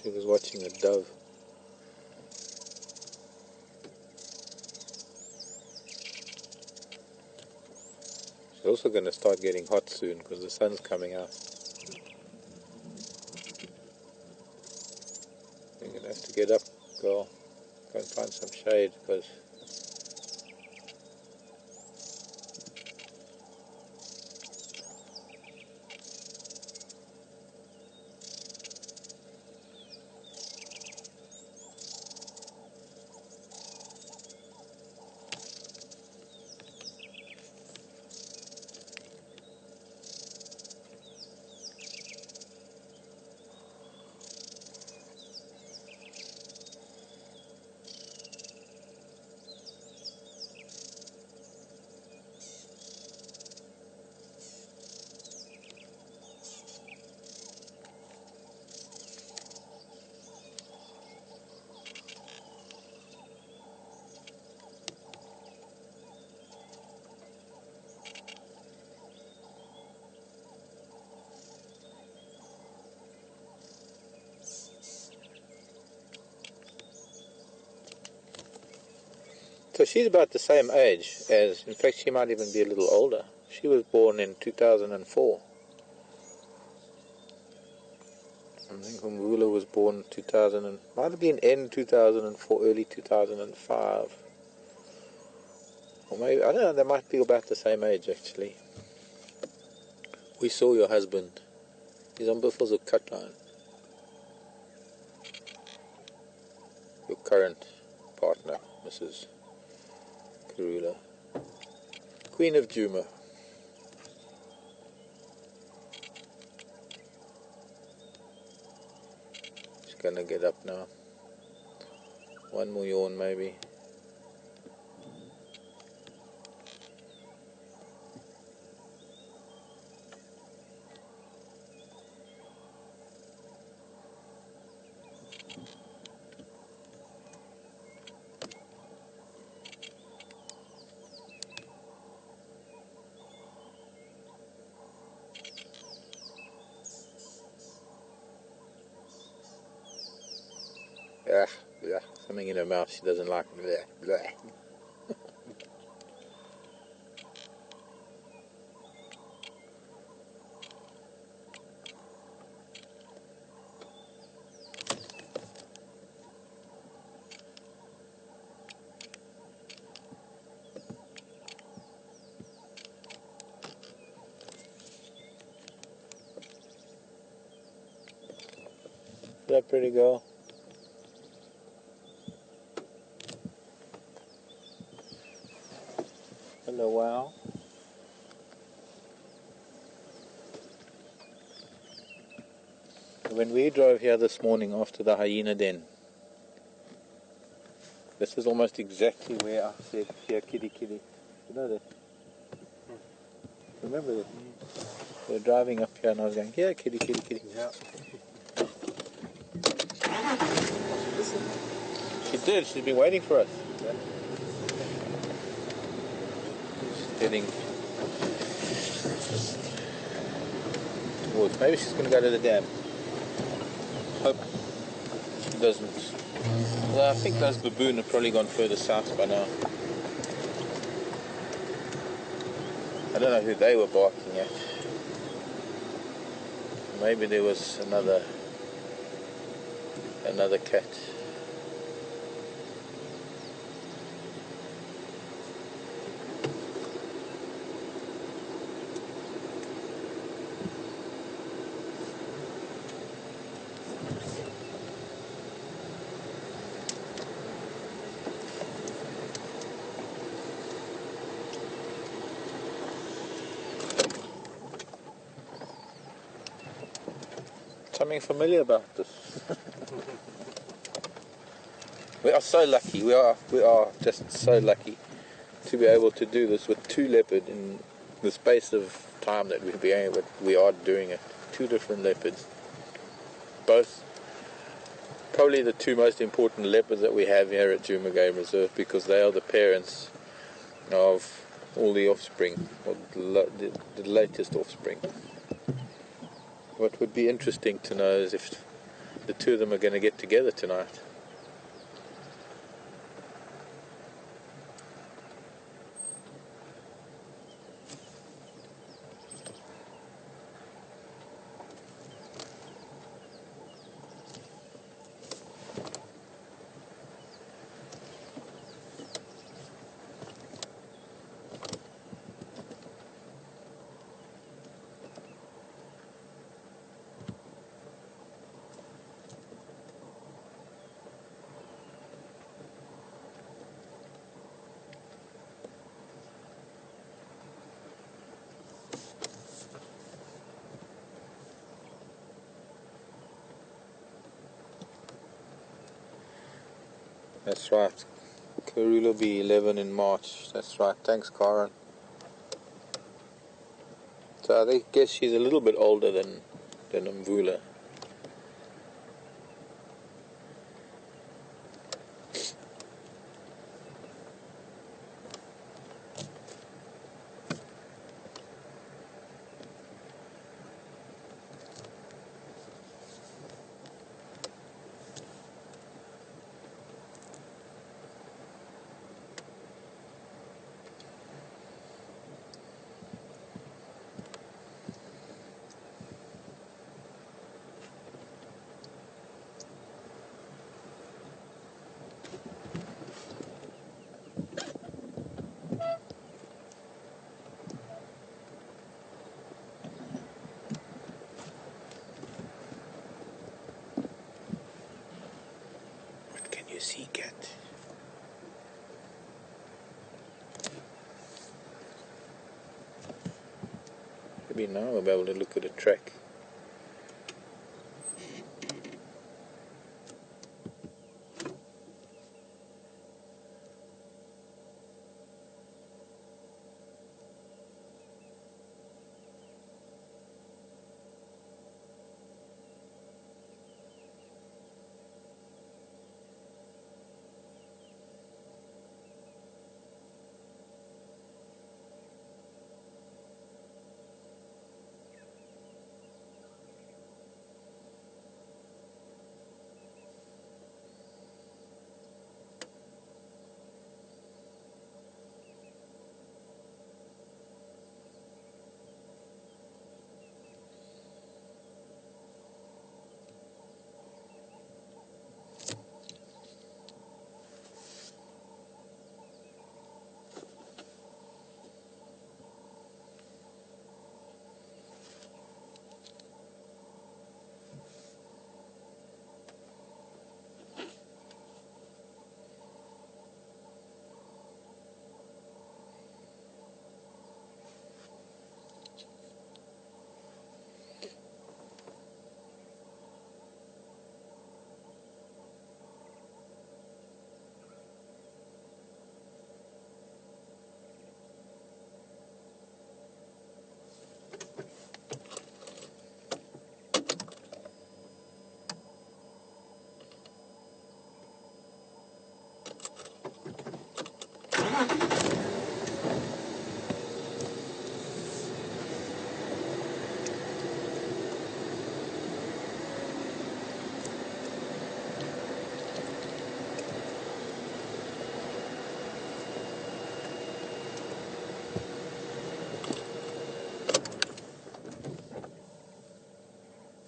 She was watching a dove. She's also going to start getting hot soon because the sun's coming out. You're going to have to get up, girl. Go and find some shade because so she's about the same age as, in fact, she might even be a little older. She was born in 2004. I think Mvula was born 2000, might have been end 2004, early 2005. Or maybe, I don't know, they might be about the same age actually. We saw your husband. He's on Buffalo's cut line. Your current partner, Mrs. Karula. Queen of Djuma. She's gonna get up now. One more yawn maybe. Ah, yeah, something in her mouth she doesn't like. Blah, blah. Hello, pretty girl. Hello, wow. When we drove here this morning after the hyena den, this is almost exactly where I said, here, kitty, kitty. You know that? Remember that? We were driving up here and I was going, here, kitty, kitty, kitty. Yeah. She did. She's been waiting for us. Yeah. She's heading towards. Maybe she's going to go to the dam. Hope she doesn't. Well, I think those baboon have probably gone further south by now. I don't know who they were barking at. Maybe there was another cat. Something familiar about this. We are so lucky. We are just so lucky to be able to do this with two leopard in the space of time that we are doing it. Two different leopards. Both probably the two most important leopards that we have here at Djuma Game Reserve, because they are the parents of all the offspring, or the latest offspring. What would be interesting to know is if the two of them are going to get together tonight. That's right. Karula will be 11 in March. That's right. Thanks, Karen. So I guess she's a little bit older than Mvula. What can you see, cat? Maybe now we'll be able to look at a track.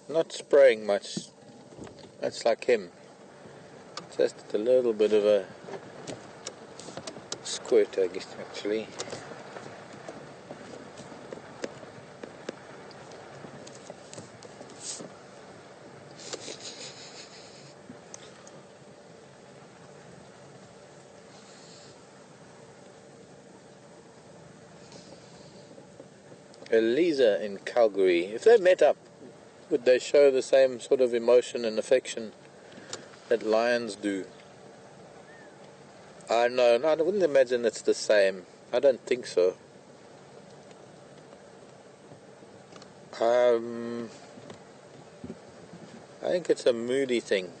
Not spraying much. That's like him. Just a little bit of a squirt, I guess, actually. Eliza in Calgary. If they met up, would they show the same sort of emotion and affection that lions do? No, I wouldn't imagine it's the same. I don't think so. I think it's a moody thing.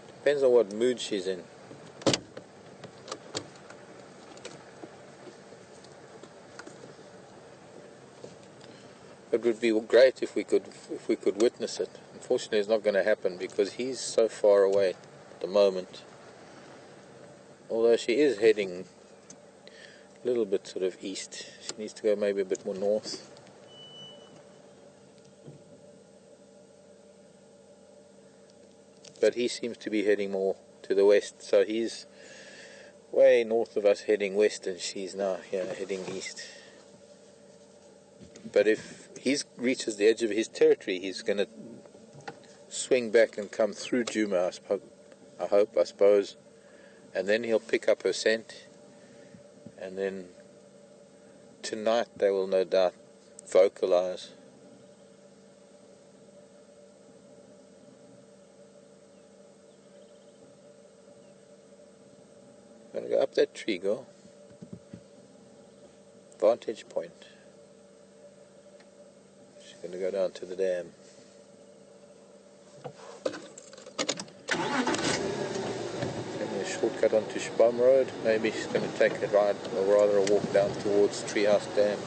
Depends on what mood she's in. It would be great if we could witness it. Unfortunately, it's not going to happen because he's so far away at the moment. Although she is heading a little bit sort of east. She needs to go maybe a bit more north. But he seems to be heading more to the west. So he's way north of us heading west, and she's now here heading east. But if he reaches the edge of his territory, he's going to swing back and come through Djuma, I suppose. And then he'll pick up her scent. And then tonight they will no doubt vocalize. Gonna go up that tree, girl. Vantage point. She's gonna go down to the dam. Taking a shortcut onto Spam Road. Maybe she's gonna take a ride, or rather a walk down towards Treehouse Dam.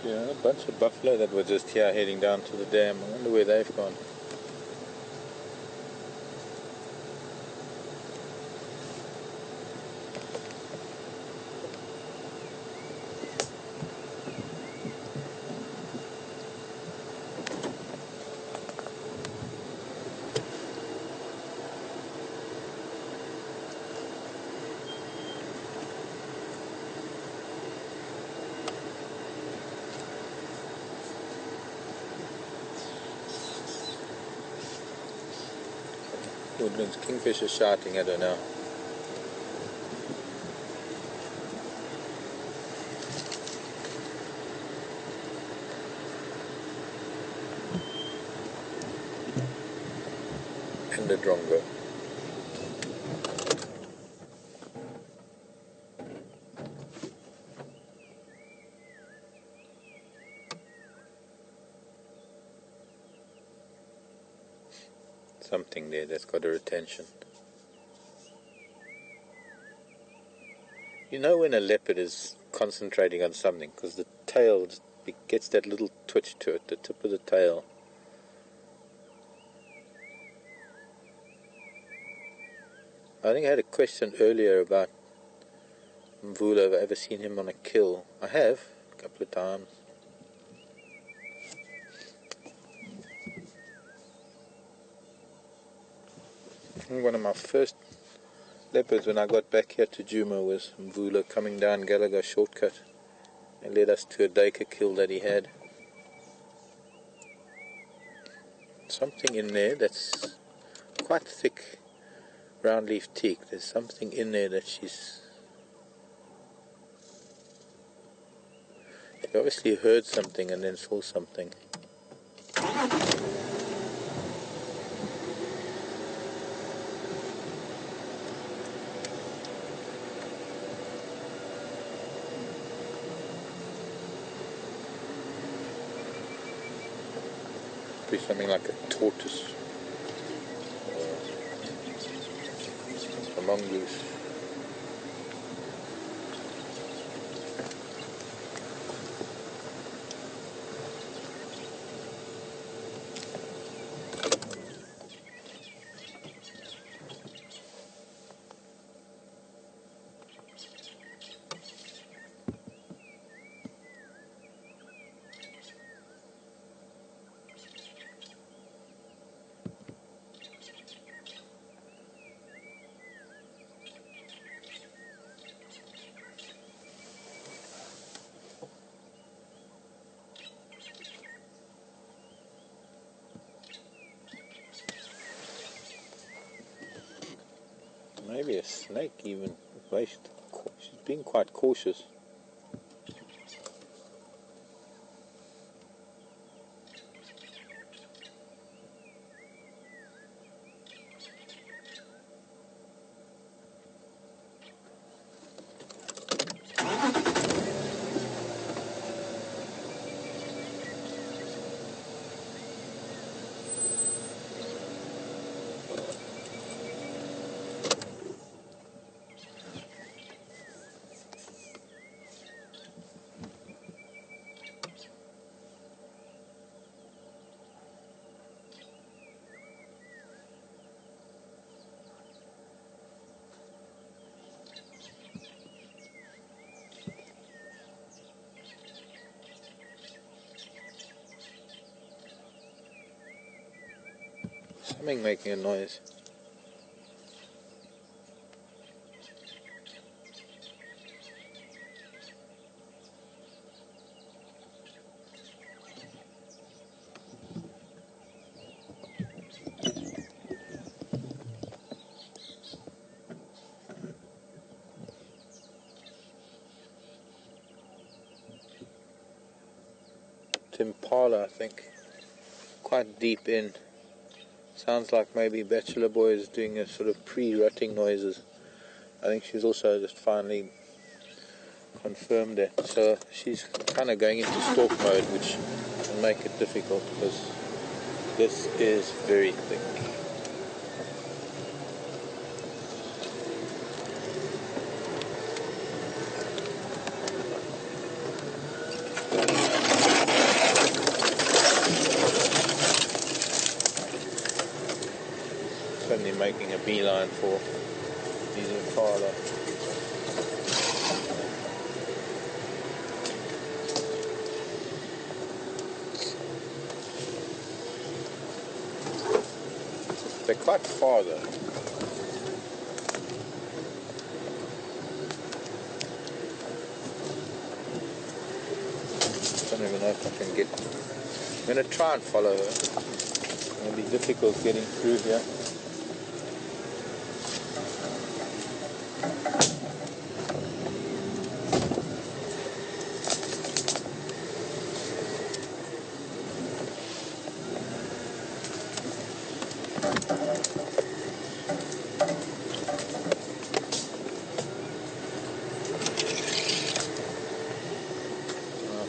Yeah, a bunch of buffalo that were just here heading down to the dam. I wonder where they've gone. Woodlands kingfisher shouting at her now. And a drongo. Something there that's got her attention. You know when a leopard is concentrating on something, because the tail just gets that little twitch to it, the tip of the tail. I think I had a question earlier about Mvula. Have I ever seen him on a kill? I have, a couple of times. One of my first leopards when I got back here to Djuma was Mvula coming down Gallagher shortcut and led us to a duiker kill that he had. Something in there that's quite thick, brown leaf teak. There's something in there that she obviously heard something and then saw something. Be something like a tortoise or a mongoose. Maybe a snake even. She's being quite cautious. Something making a noise. Impala, I think. Quite deep in. Sounds like maybe Bachelor Boy is doing a sort of pre-rutting noises. I think she's also just finally confirmed that. So she's kind of going into stalk mode, which can make it difficult because this is very thick. beeline for these Impala. They're quite far though. I don't even know if I can get. I'm going to try and follow her. It's going to be difficult getting through here.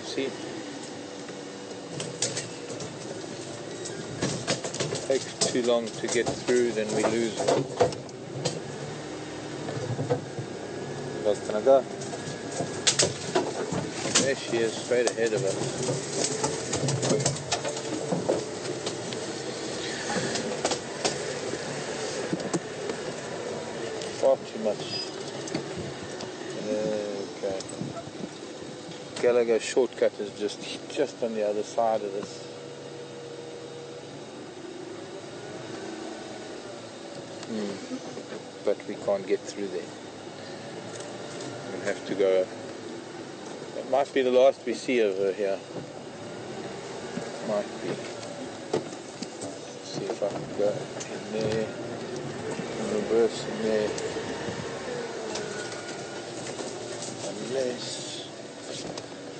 See, takes too long to get through, then we lose her. Where's gonna go? There she is, straight ahead of us. Far too much. Okay. Gallagher shortcut is just on the other side of this. But we can't get through there. We'll have to go. It might be the last we see of her here. Might be. Let's see if I can go in there, in reverse in there. Unless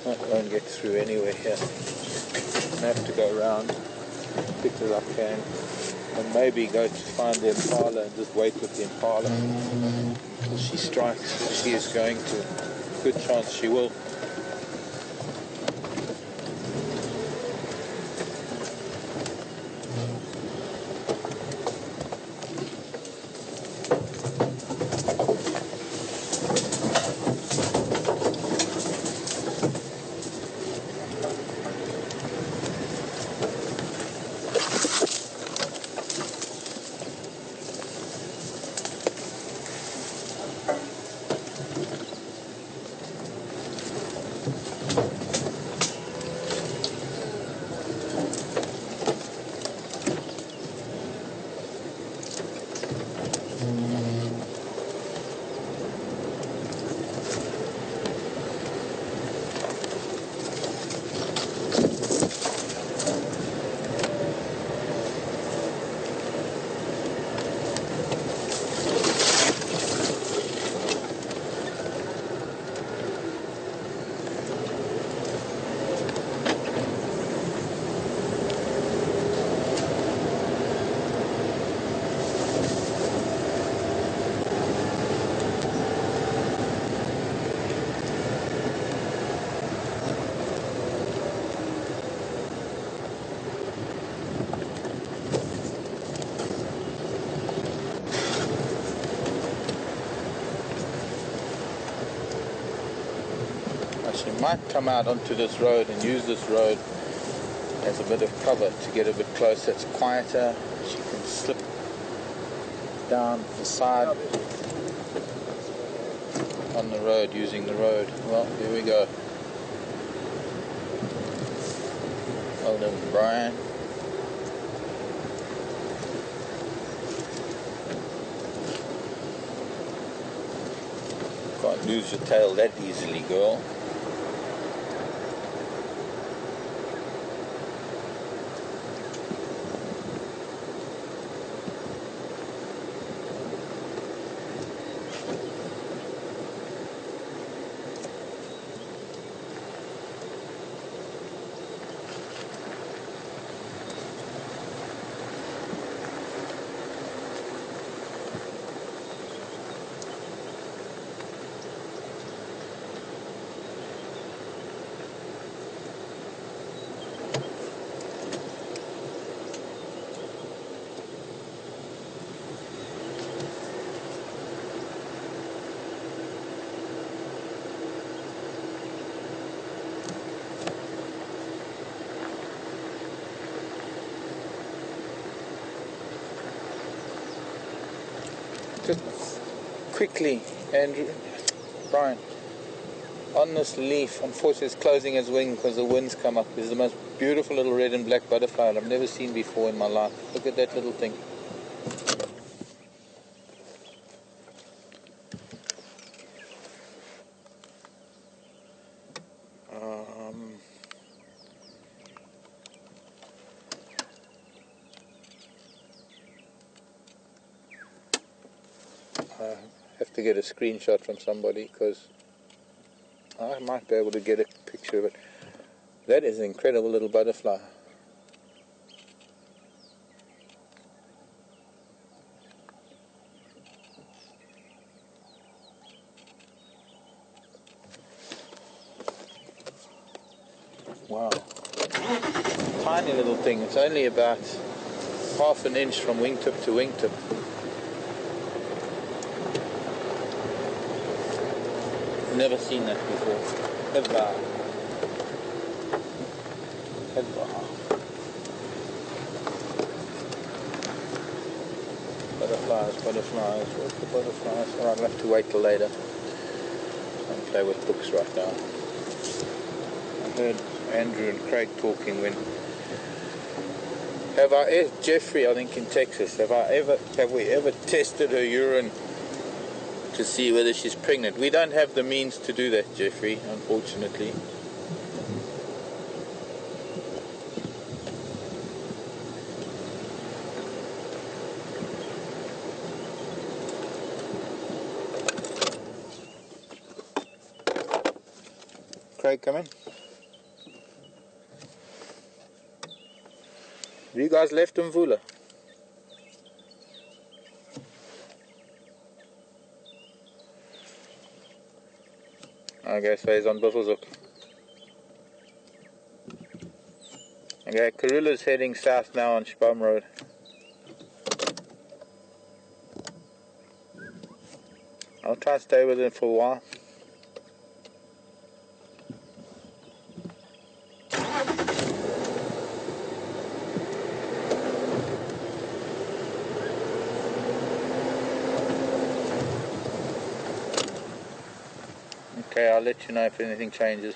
I won't get through anywhere here. I have to go around, pick her up can, and maybe go to find the Impala and just wait with the Impala until she strikes, if she is going to. Good chance she will. She might come out onto this road and use this road as a bit of cover to get a bit closer. It's quieter. She can slip down the side on the road using the road. Well, here we go. Well done, Brian. Can't lose your tail that easily, girl. quickly, Andrew, Brian, on this leaf. Unfortunately, it's closing its wing because the wind's come up. This is the most beautiful little red and black butterfly I've never seen before in my life. Look at that little thing. I have to get a screenshot from somebody because I might be able to get a picture of it. That is an incredible little butterfly. Wow. Tiny little thing. It's only about half an inch from wingtip to wingtip. Never seen that before. Ever. Butterflies. Where's the butterflies? Alright, I'll have to wait till later. I'll play with books right now. I heard Andrew and Craig talking when... Jeffrey, I think in Texas, have we ever tested her urine to see whether she's pregnant? We don't have the means to do that, Jeffrey, unfortunately. Craig, come in. Have you guys left Mvula? Okay, so he's on Buffelshoek. Okay, Karula's heading south now on Spam Road. I'll try to stay with him for a while. Okay, I'll let you know if anything changes.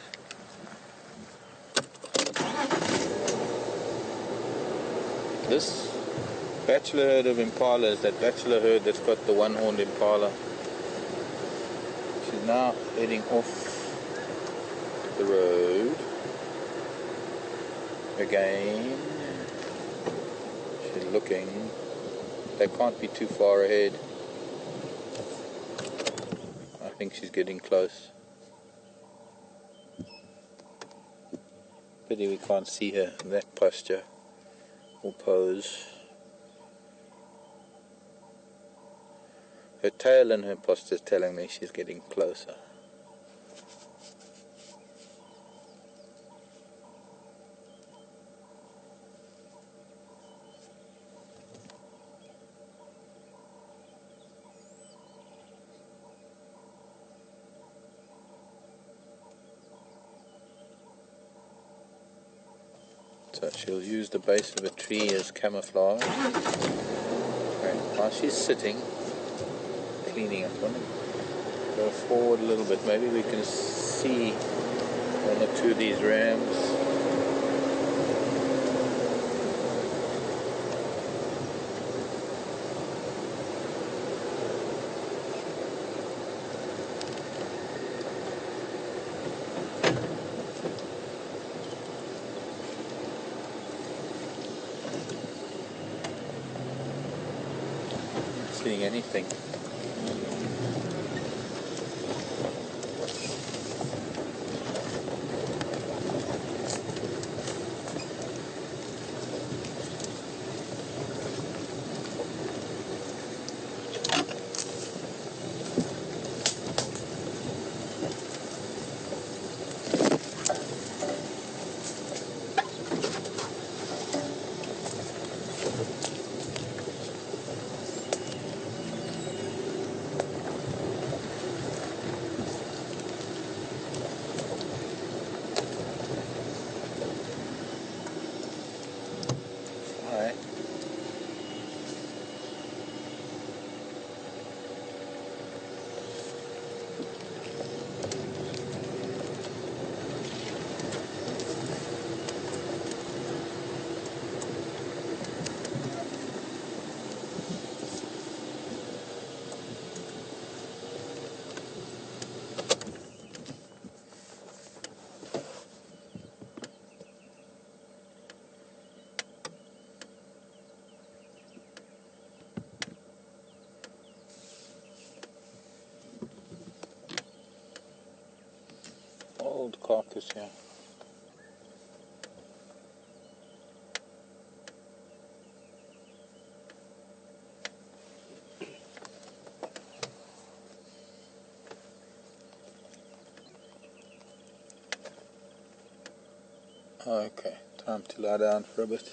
This bachelor herd of impala is that bachelor herd that's got the one-horned impala. She's now heading off the road again. She's looking. They can't be too far ahead. I think she's getting close. Pity we can't see her in that posture or pose. Her tail and her posture is telling me she's getting closer. So she'll use the base of a tree as camouflage. Okay. While she's sitting, cleaning up on it, go forward a little bit. Maybe we can see one or two of these rams. Seeing anything. old carcass here. Okay, time to lie down for a bit.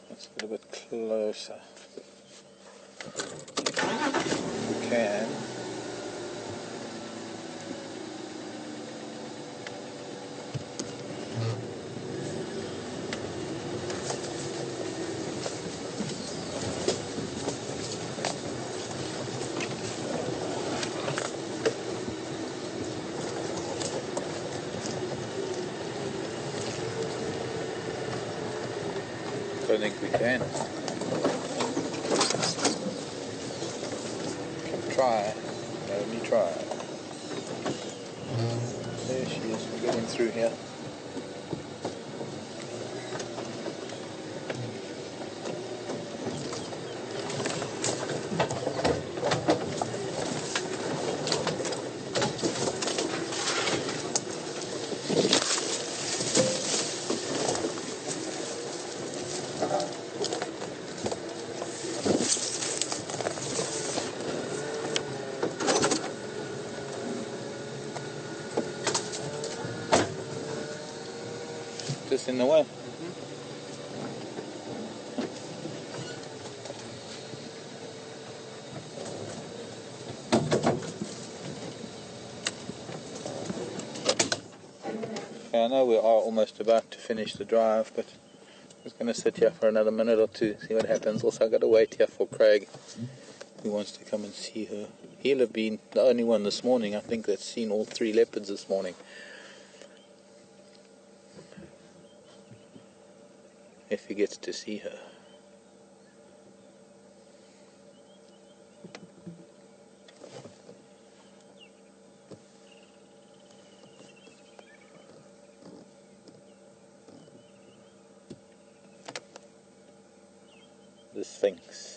Let's get a bit closer. We can. I think we can. Try. Let me try. There she is. We're getting through here. Just in the way. I know we are almost about to finish the drive, but I'm just going to sit here for another minute or two, see what happens. Also, I've got to wait here for Craig, who wants to come and see her. He'll have been the only one this morning, I think, that's seen all 3 leopards this morning. If he gets to see her. The Sphinx.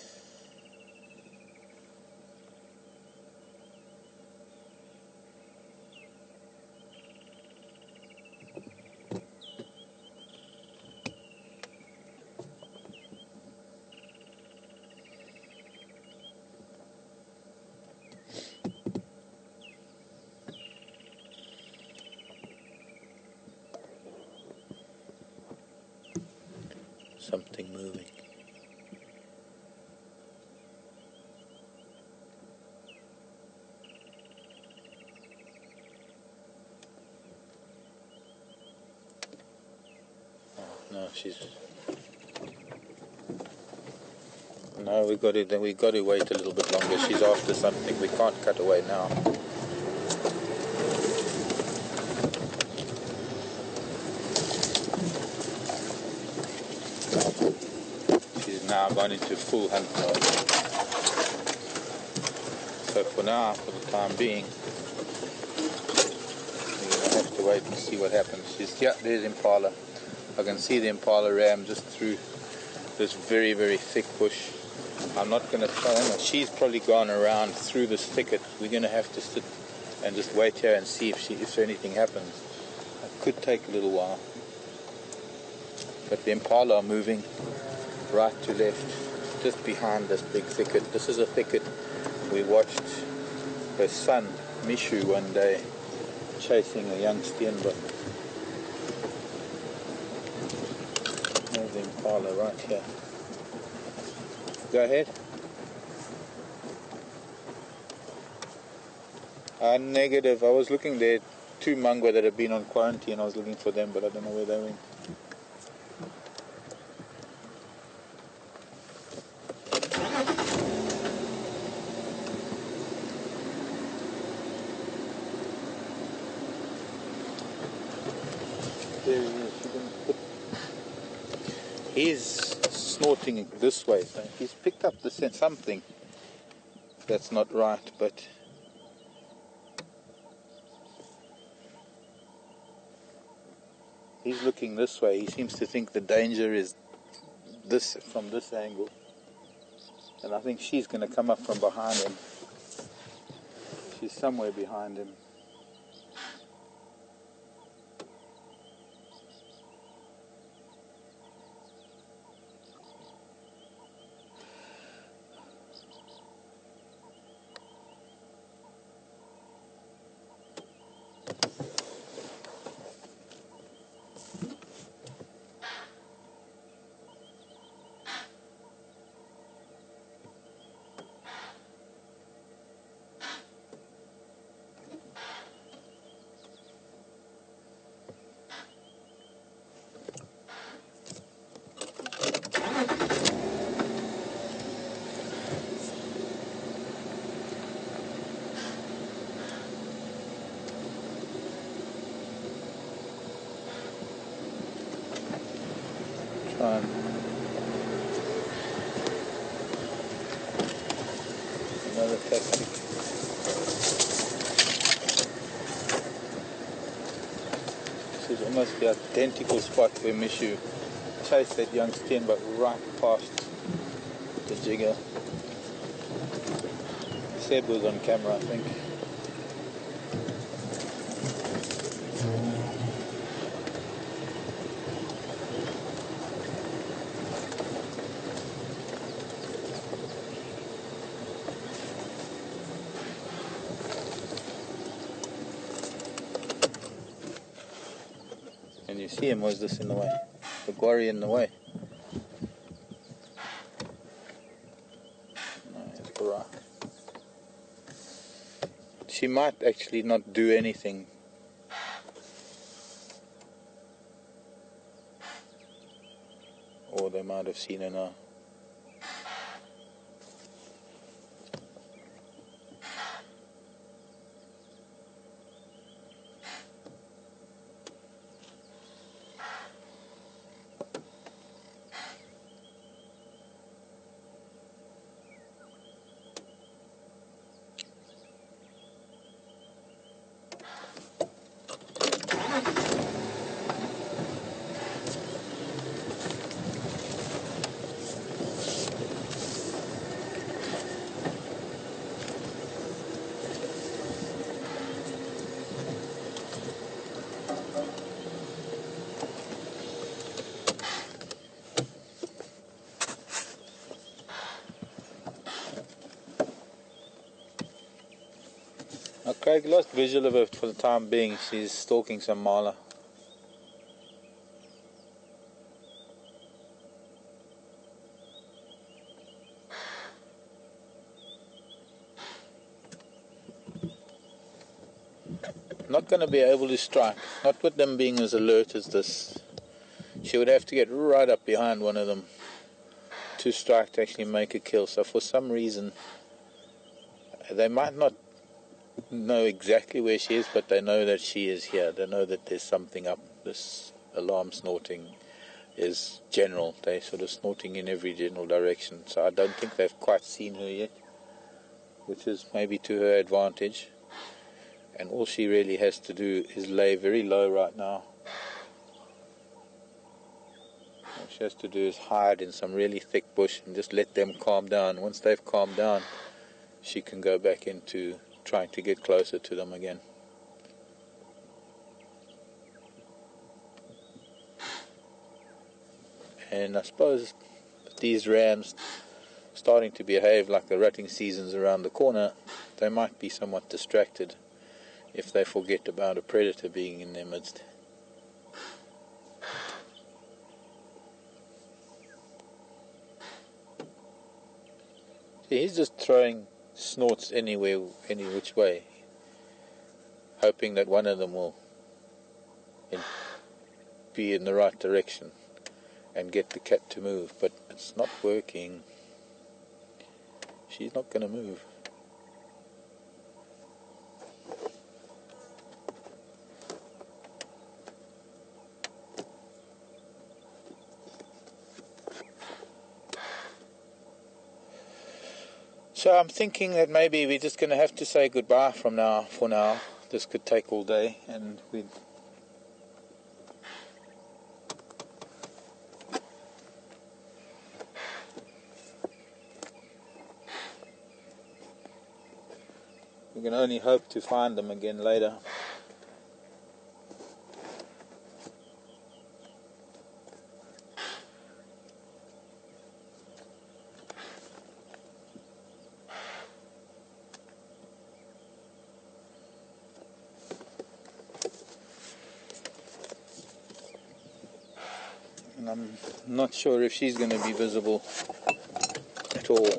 Something moving. No, she's. No, we got to wait a little bit longer. She's after something. We can't cut away now. She's now gone into full hunt mode. So for now, for the time being, we're going to have to wait and see what happens. There's Impala. I can see the Impala ram just through this very, very thick bush. I'm not going to try her. She's probably gone around through this thicket. We're going to have to sit and just wait here and see if anything happens. It could take a little while. But the Impala are moving right to left, just behind this big thicket. This is a thicket we watched her son, Mishu, one day chasing a young steenbok. There's the Impala right here. Go ahead. Negative. I was looking there. 2 mangwa that have been on quarantine. I was looking for them, but I don't know where they went. There he is. He's snorting this way, so he's picked up the scent, something that's not right, but he's looking this way. He seems to think the danger is this, from this angle, and I think she's going to come up from behind him. She's somewhere behind him. time. Another tactic. This is almost the identical spot where Mishu chased that young skin, but right past the jigger. Seb was on camera, I think. And you see him, was this in the way? The quarry in the way. No, it's Karula. She might actually not do anything. Or they might have seen her now. Now Craig lost visual of her for the time being. She's stalking some marla. Not going to be able to strike, not with them being as alert as this. She would have to get right up behind one of them to strike to actually make a kill. So for some reason, they might not know exactly where she is, but they know that she is here. They know that there's something up. This alarm snorting is general. They're sort of snorting in every general direction. So I don't think they've quite seen her yet, which is maybe to her advantage. And all she really has to do is lay very low right now. All she has to do is hide in some really thick bush and just let them calm down. Once they've calmed down, she can go back into trying to get closer to them again. And I suppose these rams starting to behave like the rutting season's around the corner, they might be somewhat distracted if they forget about a predator being in their midst. See, he's just throwing snorts anywhere, any which way, hoping that one of them will be in the right direction and get the cat to move, but it's not working. She's not going to move. So I'm thinking that maybe we're just going to have to say goodbye for now. This could take all day, and we're going to only hope to find them again later. And I'm not sure if she's going to be visible at all.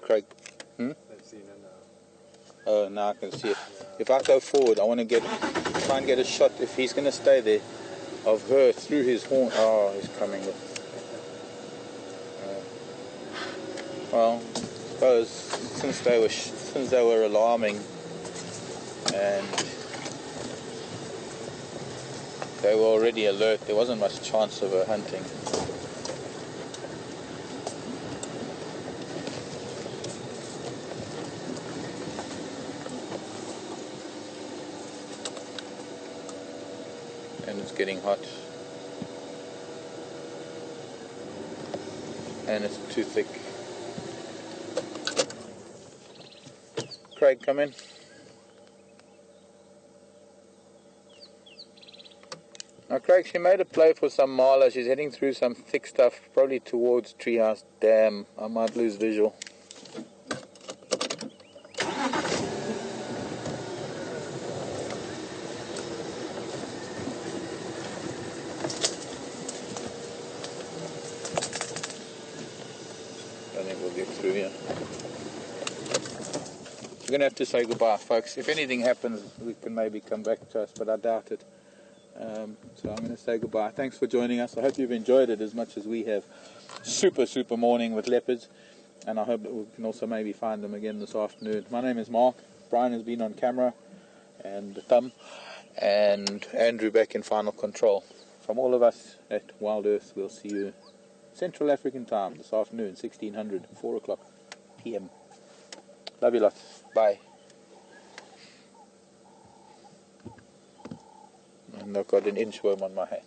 Craig. I've seen it now. Oh, now I can see it. Yeah. If I go forward, I want to try and get a shot, if he's going to stay there, of her through his horn. Oh, he's coming. Well, I suppose since they were alarming and they were already alert, there wasn't much chance of her hunting. And it's getting hot. And it's too thick. Craig, come in. Now Craig, she made a play for some marla. She's heading through some thick stuff, probably towards Treehouse Dam. I might lose visual. I think we'll get through here. We're going to have to say goodbye, folks. If anything happens, we can maybe come back to us, but I doubt it. So I'm going to say goodbye. Thanks for joining us. I hope you've enjoyed it as much as we have. Super morning with leopards, and I hope that we can also maybe find them again this afternoon. My name is Mark. Brian has been on camera, and Thumb, and Andrew back in final control. From all of us at Wild Earth, we'll see you Central African time this afternoon, 1600, 4 o'clock p.m. Love you lots. Bye. And I've got an inchworm on my hat.